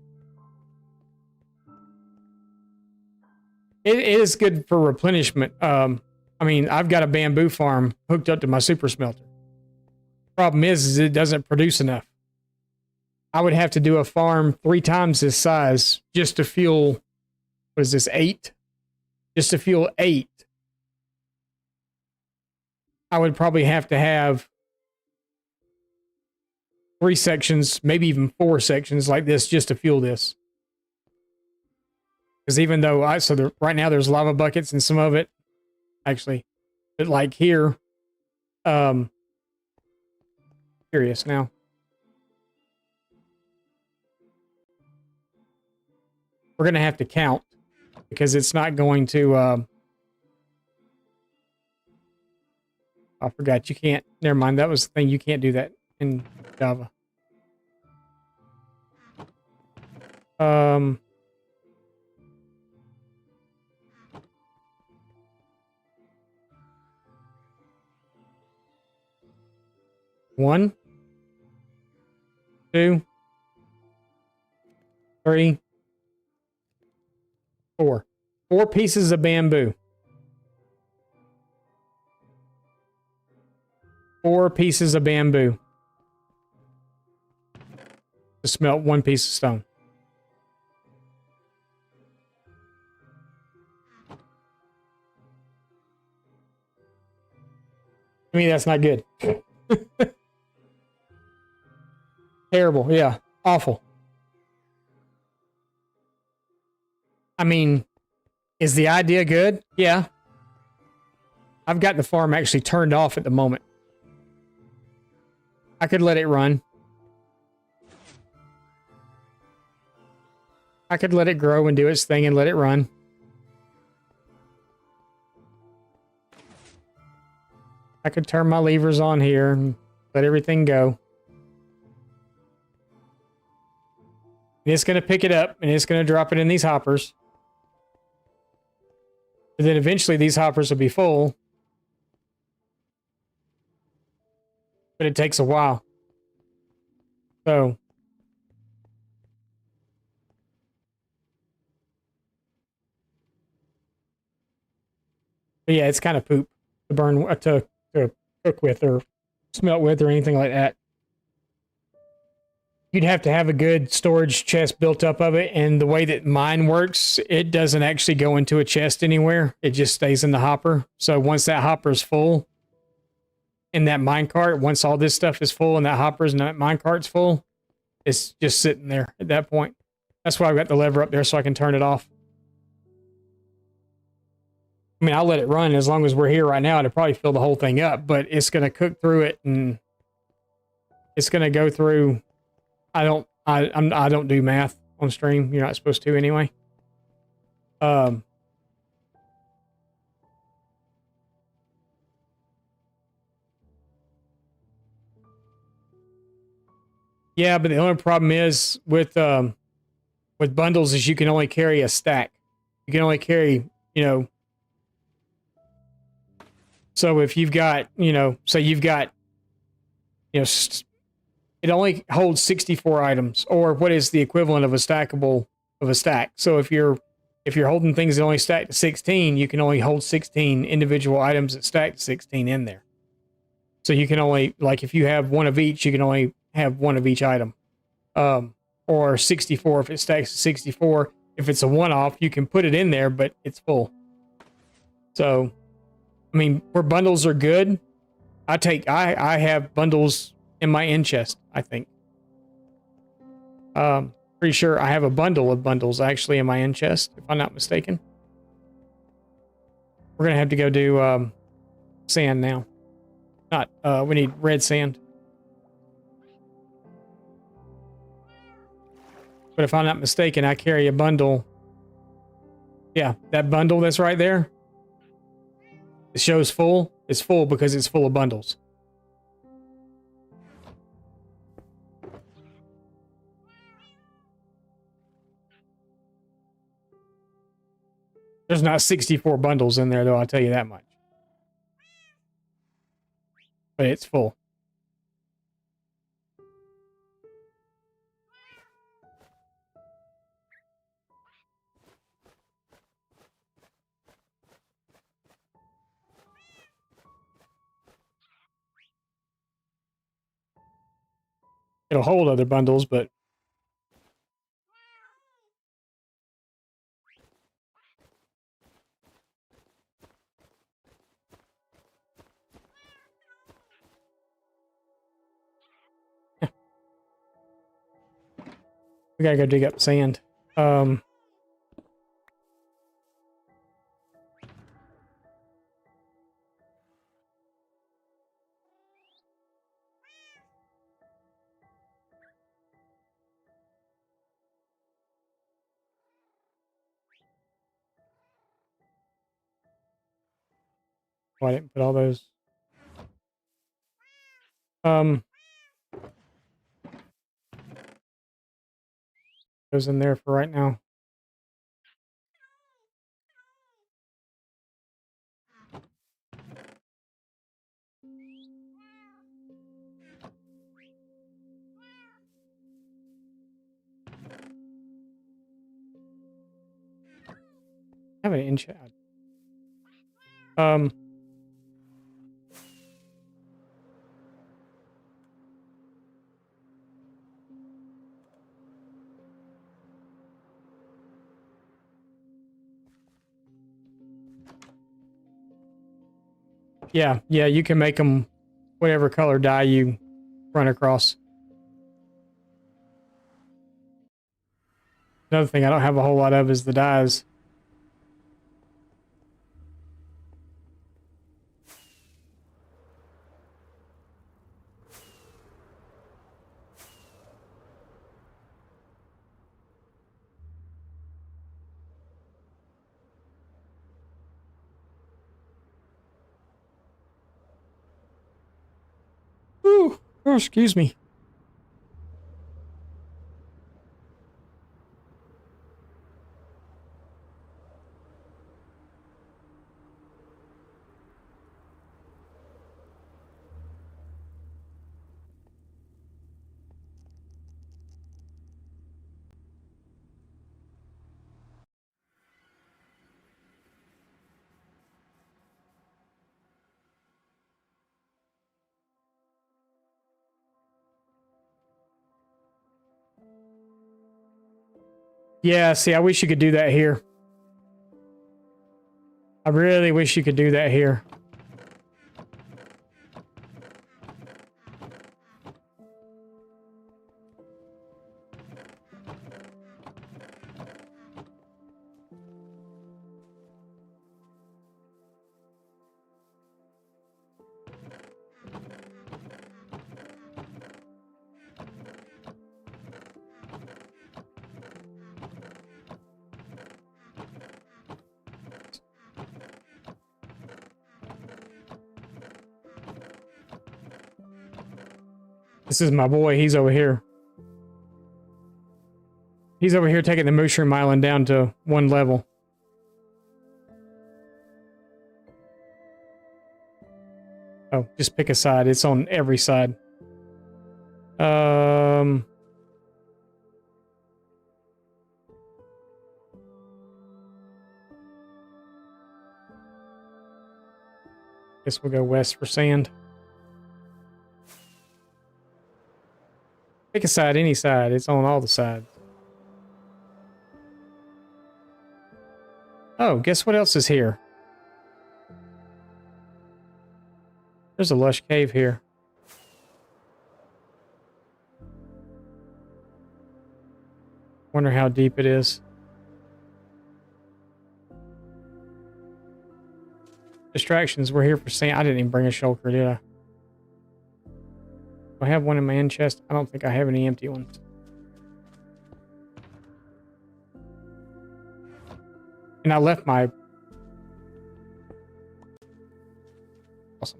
It is good for replenishment. I mean, I've got a bamboo farm hooked up to my super smelter. Problem is it doesn't produce enough. I would have to do a farm 3 times this size just to fuel, what is this, 8? Just to fuel 8. I would probably have to have 3 sections, maybe even 4 sections like this just to fuel this. Because even though right now there's lava buckets and some of it, actually, but like here, curious now. We're going to have to count because it's not going to, I forgot you can't, never mind. That was the thing. You can't do that in Java. One, two, three, four. 4 pieces of bamboo. 4 pieces of bamboo to smelt 1 piece of stone. I mean, that's not good. Terrible. Yeah. Awful. I mean, is the idea good? Yeah. I've got the farm actually turned off at the moment. I could let it run. I could let it grow and do its thing and let it run. I could turn my levers on here and let everything go. And it's going to pick it up and it's going to drop it in these hoppers. And then eventually these hoppers will be full. But it takes a while. So. But yeah, it's kind of poop to burn, to cook with or smelt with or anything like that. You'd have to have a good storage chest built up of it. And the way that mine works, it doesn't actually go into a chest anywhere. It just stays in the hopper. So once that hopper is full in that mine cart, once all this stuff is full and that hopper's and that mine cart's full, it's just sitting there at that point. That's why I've got the lever up there so I can turn it off. I mean, I'll let it run as long as we're here right now. It'll probably fill the whole thing up, but it's going to cook through it and it's going to go through. I don't do math on stream. You're not supposed to anyway. Yeah, but the only problem is with bundles is you can only carry a stack. You can only carry, so if you've got, say you've got, it only holds 64 items, or what is the equivalent of a stack. So if you're holding things that only stack to 16, you can only hold 16 individual items that stack to 16 in there. So you can only, like, if you have one of each, you can only have one of each item. Or 64 if it stacks to 64. If it's a one-off, you can put it in there, but it's full. So, I mean, where bundles are good, I have bundles in my end chest, I think. Pretty sure I have a bundle of bundles actually in my end chest, if I'm not mistaken. We're going to have to go do sand now. We need red sand. But if I'm not mistaken, I carry a bundle. Yeah, that bundle that's right there. It shows full. It's full because it's full of bundles. There's not 64 bundles in there, though, I'll tell you that much. But it's full. It'll hold other bundles, but we gotta go dig up sand. Oh, I didn't put all those. Those in there for right now. I have an inch out. Yeah, you can make them whatever color dye you run across. Another thing I don't have a whole lot of is the dyes. Ooh, oh, excuse me. Yeah, see, I wish you could do that here. I really wish you could do that here. This is my boy. He's over here. He's over here taking the Mushroom Island down to one level. Oh, just pick a side. It's on every side. Guess we'll go west for sand. Pick a side, any side. It's on all the sides. Oh, guess what else is here? There's a lush cave here. Wonder how deep it is. Distractions. We're here for sand. I didn't even bring a shulker, did I? Do I have one in my end chest? I don't think I have any empty ones. And I left my... Awesome.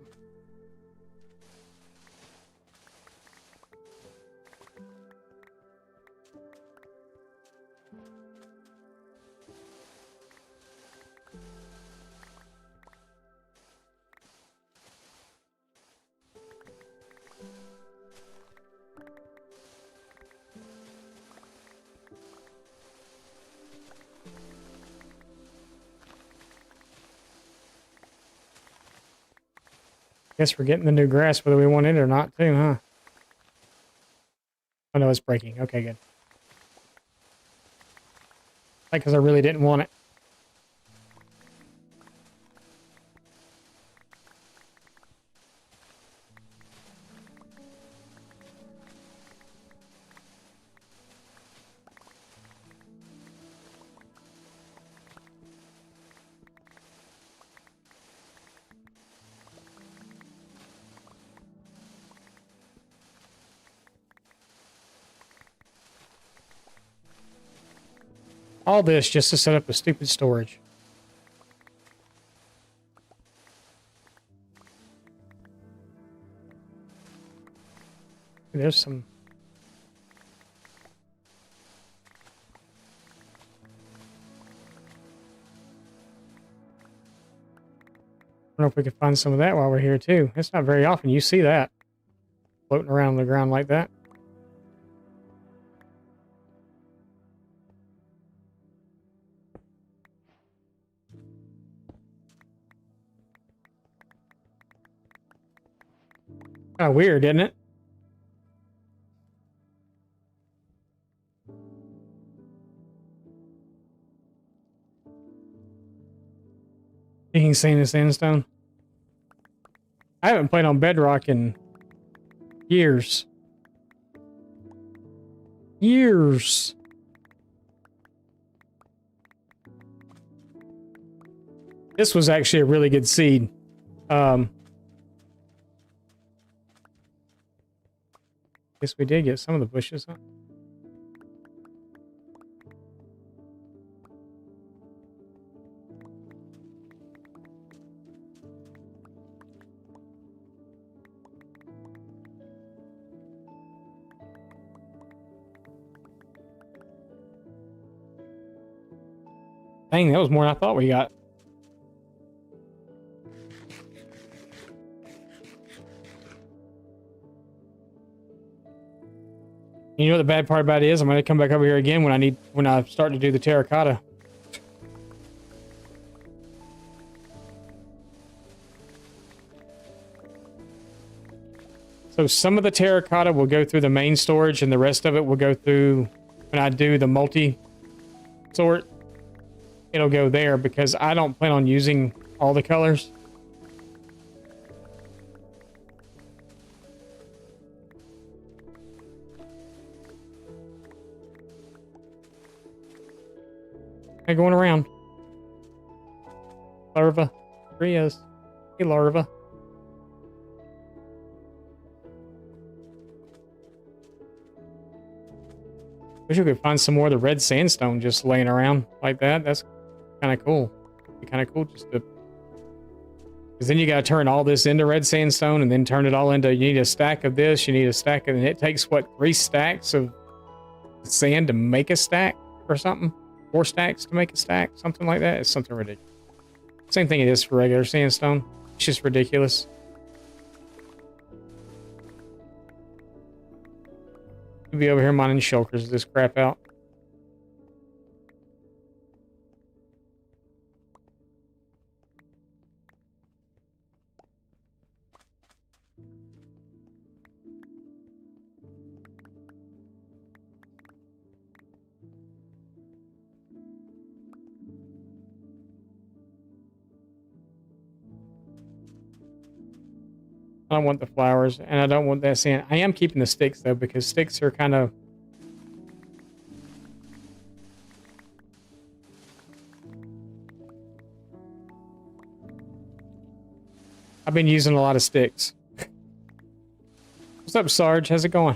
Guess we're getting the new grass whether we want it or not too, huh? Oh no, it's breaking. Okay, good. Like, because I really didn't want it. All this just to set up a stupid storage. There's some... I don't know if we can find some of that while we're here too. It's not very often you see that floating around on the ground like that. Kind of weird, isn't it? Being seen in sandstone. I haven't played on Bedrock in years. Years. This was actually a really good seed. Guess we did get some of the bushes, huh? Dang, that was more than I thought we got. You know what the bad part about it is? I'm going to come back over here again when I start to do the terracotta. So some of the terracotta will go through the main storage and the rest of it will go through when I do the multi-sort. It'll go there because I don't plan on using all the colors. Hey, going around. Larva. There he is. Hey, larva. Wish we could find some more of the red sandstone just laying around like that. That's kind of cool. It'd be kind of cool just to... Because then you got to turn all this into red sandstone and then turn it all into... You need a stack of this. You need a stack of... And it takes, what, 3 stacks of sand to make a stack or something? 4 stacks to make a stack? Something like that. It's something ridiculous. Same thing it is for regular sandstone. It's just ridiculous. We'll be over here mining shulkers this crap out. I don't want the flowers, and I don't want that sand. I am keeping the sticks, though, because sticks are kind of... I've been using a lot of sticks. What's up, Sarge? How's it going?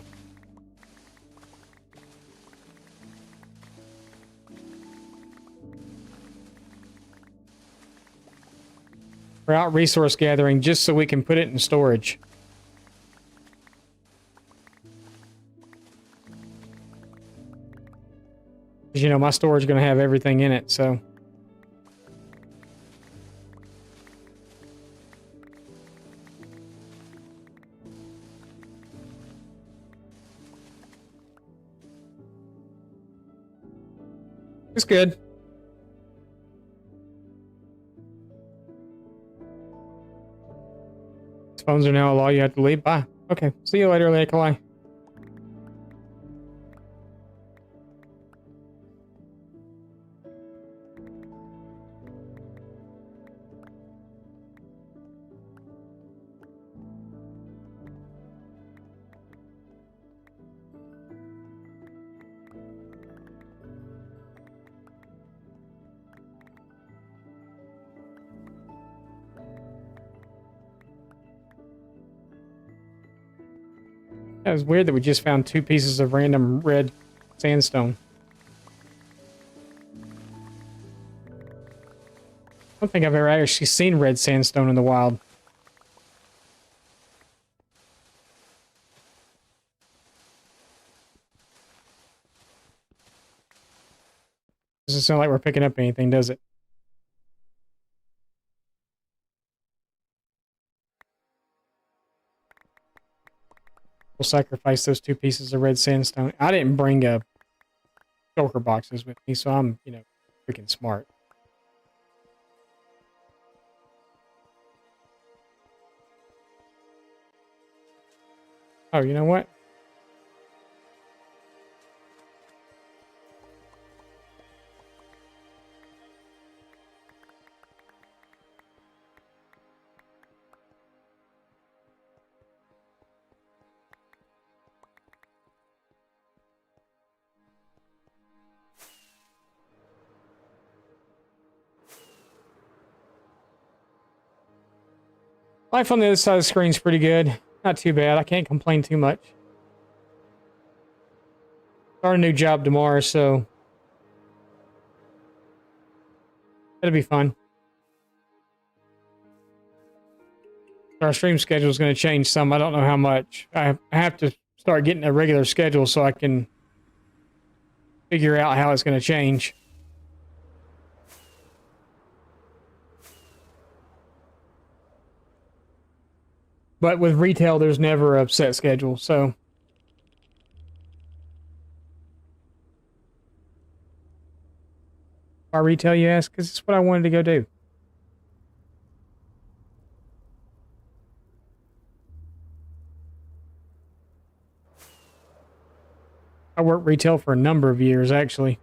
We're out resource gathering just so we can put it in storage. Because, you know, my storage is going to have everything in it, so... It's good. Phones are now a law. You have to leave. Bye. Okay. See you later, Nikolai. It was weird that we just found 2 pieces of random red sandstone. I don't think I've ever actually seen red sandstone in the wild. Doesn't sound like we're picking up anything, does it? We'll sacrifice those 2 pieces of red sandstone. I didn't bring shulker boxes with me, so I'm, freaking smart. Oh, you know what? Life on the other side of the screen's pretty good. Not too bad. I can't complain too much. Start a new job tomorrow, so it'll be fun. Our stream schedule is going to change some. I don't know how much. I have to start getting a regular schedule so I can figure out how it's going to change. But with retail, there's never a set schedule, so. Why retail, you ask? Because it's what I wanted to go do. I worked retail for a number of years, actually.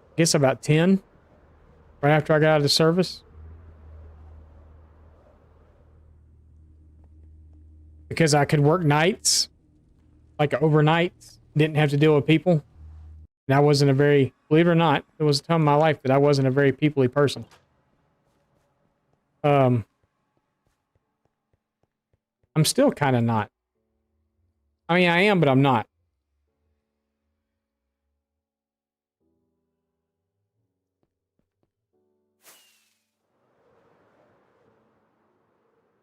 I guess about 10, right after I got out of service. Because I could work nights, like overnight, didn't have to deal with people. And I wasn't a very, believe it or not, there was a time in my life that I wasn't a very people-y person. I'm still kind of not. I mean, I am, but I'm not.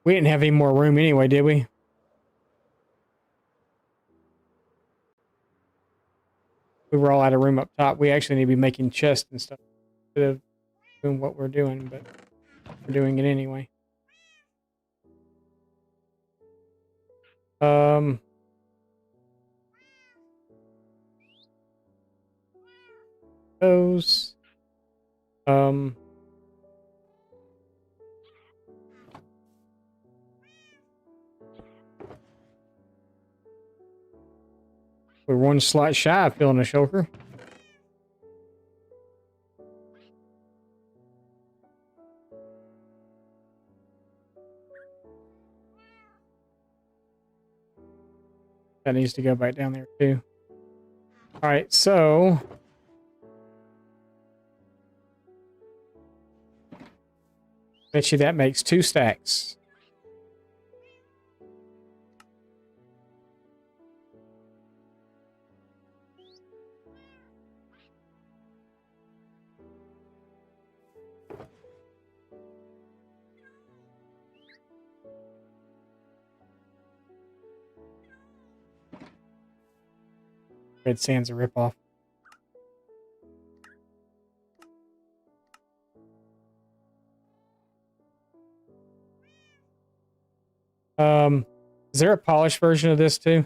We didn't have any more room anyway, did we? We were all out of room up top. We actually need to be making chests and stuff instead of doing what we're doing, but we're doing it anyway. Those. We're 1 slot shy of filling a shulker. That needs to go back down there too. All right, so bet you that makes 2 stacks. Red sand's a ripoff. Is there a polished version of this too?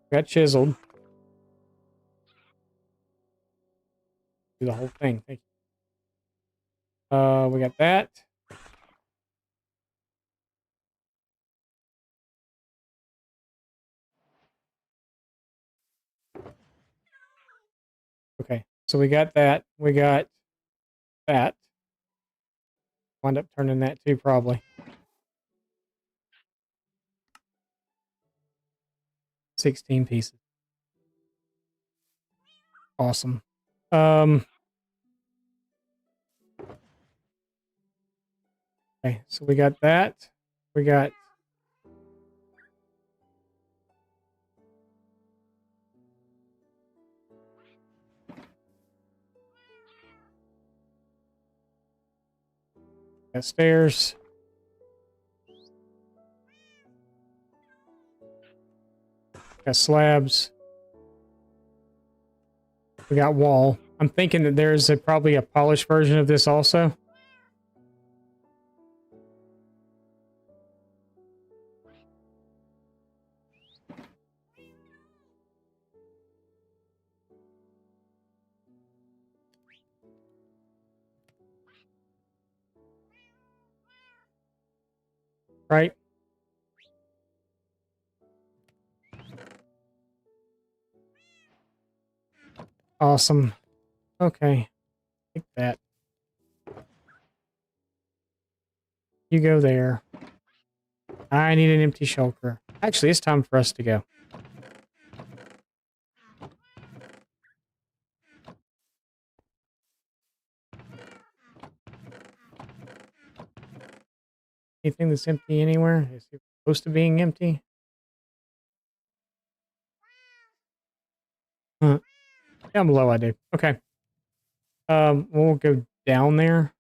Got chiseled. Do the whole thing. Thank you. We got that. Okay, so we got that. We got that. Wind up turning that too, probably. 16 pieces. Awesome. Okay, so we got that. We got stairs. Got slabs. We got wall. I'm thinking that there's probably a polished version of this also. Right? Awesome. Okay. Take that. You go there. I need an empty shulker. Actually, it's time for us to go. Anything that's empty anywhere? Is it close to being empty? Huh. Down below I do. Okay. We'll go down there.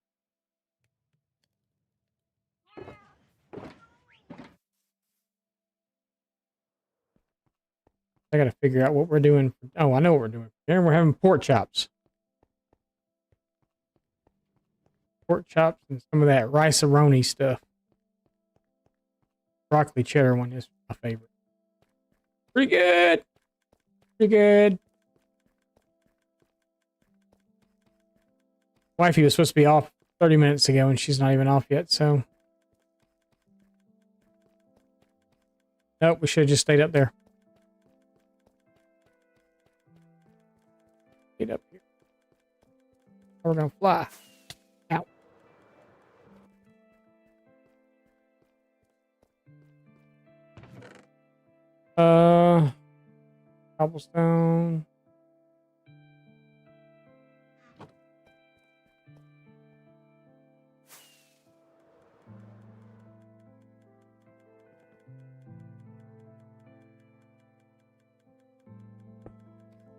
I gotta figure out what we're doing. Oh, I know what we're doing. Here we're having pork chops. Pork chops and some of that rice-a-roni stuff. Broccoli cheddar one is my favorite. Pretty good. Pretty good. Wifey was supposed to be off 30 minutes ago and she's not even off yet, so. Nope, we should have just stayed up there. Get up here. We're gonna fly. Out. Cobblestone.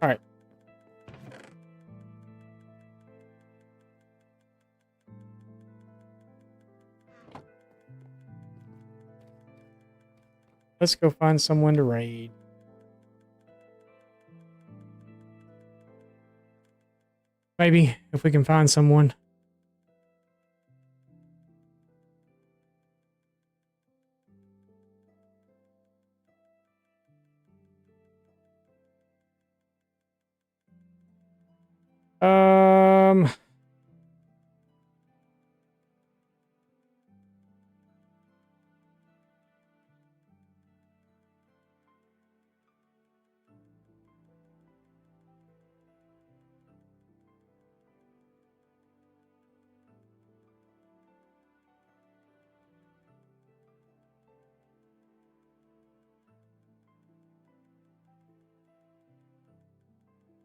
All right. Let's go find someone to raid. Maybe, if we can find someone. Um...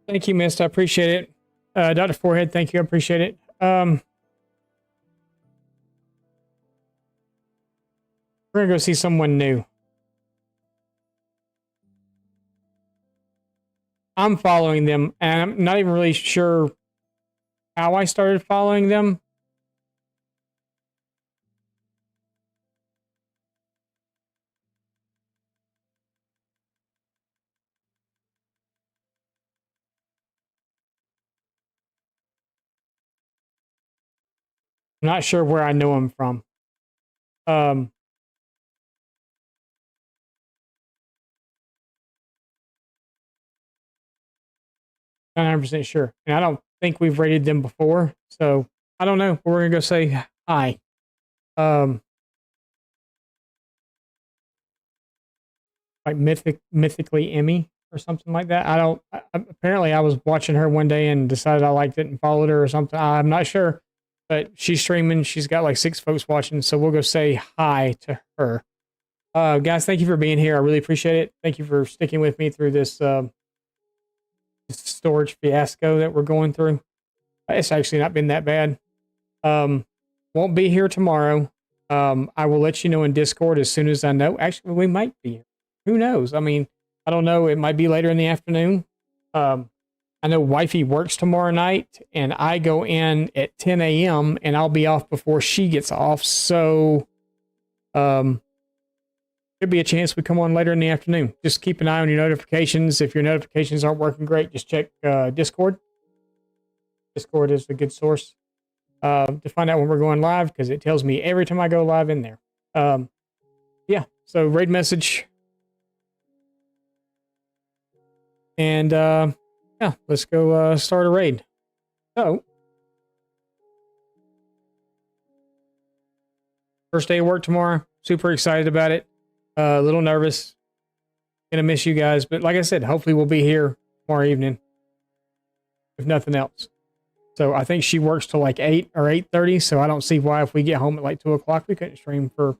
Thank you, Mist. I appreciate it. Dr. Forehead, thank you. I appreciate it. We're going to go see someone new. I'm following them, and I'm not even really sure how I started following them. I'm not sure where I know them from. Not 100% sure. And I don't think we've rated them before, so I don't know. We're going to go say hi. Like Mythically Emmy or something like that. Apparently I was watching her one day and decided I liked it and followed her or something. I'm not sure, but she's streaming. She's got like 6 folks watching, so we'll go say hi to her. Guys, thank you for being here. I really appreciate it. Thank you for sticking with me through this storage fiasco that we're going through. It's actually not been that bad. Won't be here tomorrow. I will let you know in Discord as soon as I know. Actually, we might be here. Who knows? I mean, I don't know. It might be later in the afternoon. I know Wifey works tomorrow night, and I go in at 10 a.m., and I'll be off before she gets off. So, could be a chance we come on later in the afternoon. Just keep an eye on your notifications. If your notifications aren't working great, just check Discord. Discord is a good source to find out when we're going live, because it tells me every time I go live in there. Yeah, so raid message. And yeah, let's go start a raid. So, first day of work tomorrow. Super excited about it. A little nervous. Gonna miss you guys, but like I said, hopefully we'll be here tomorrow evening, if nothing else. So I think she works till like 8 or 8:30. So I don't see why, if we get home at like 2 o'clock, we couldn't stream for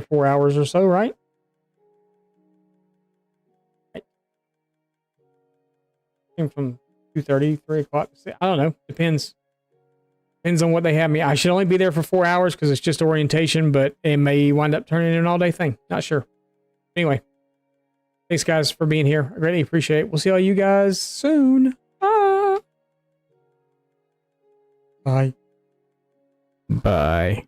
4 hours or so, right? From 2:30, 3 o'clock. I don't know. Depends on what they have me. I should only be there for 4 hours because it's just orientation, but it may wind up turning into an all-day thing. Not sure. Anyway, thanks guys for being here. I greatly appreciate it. We'll see all you guys soon. Bye. Bye.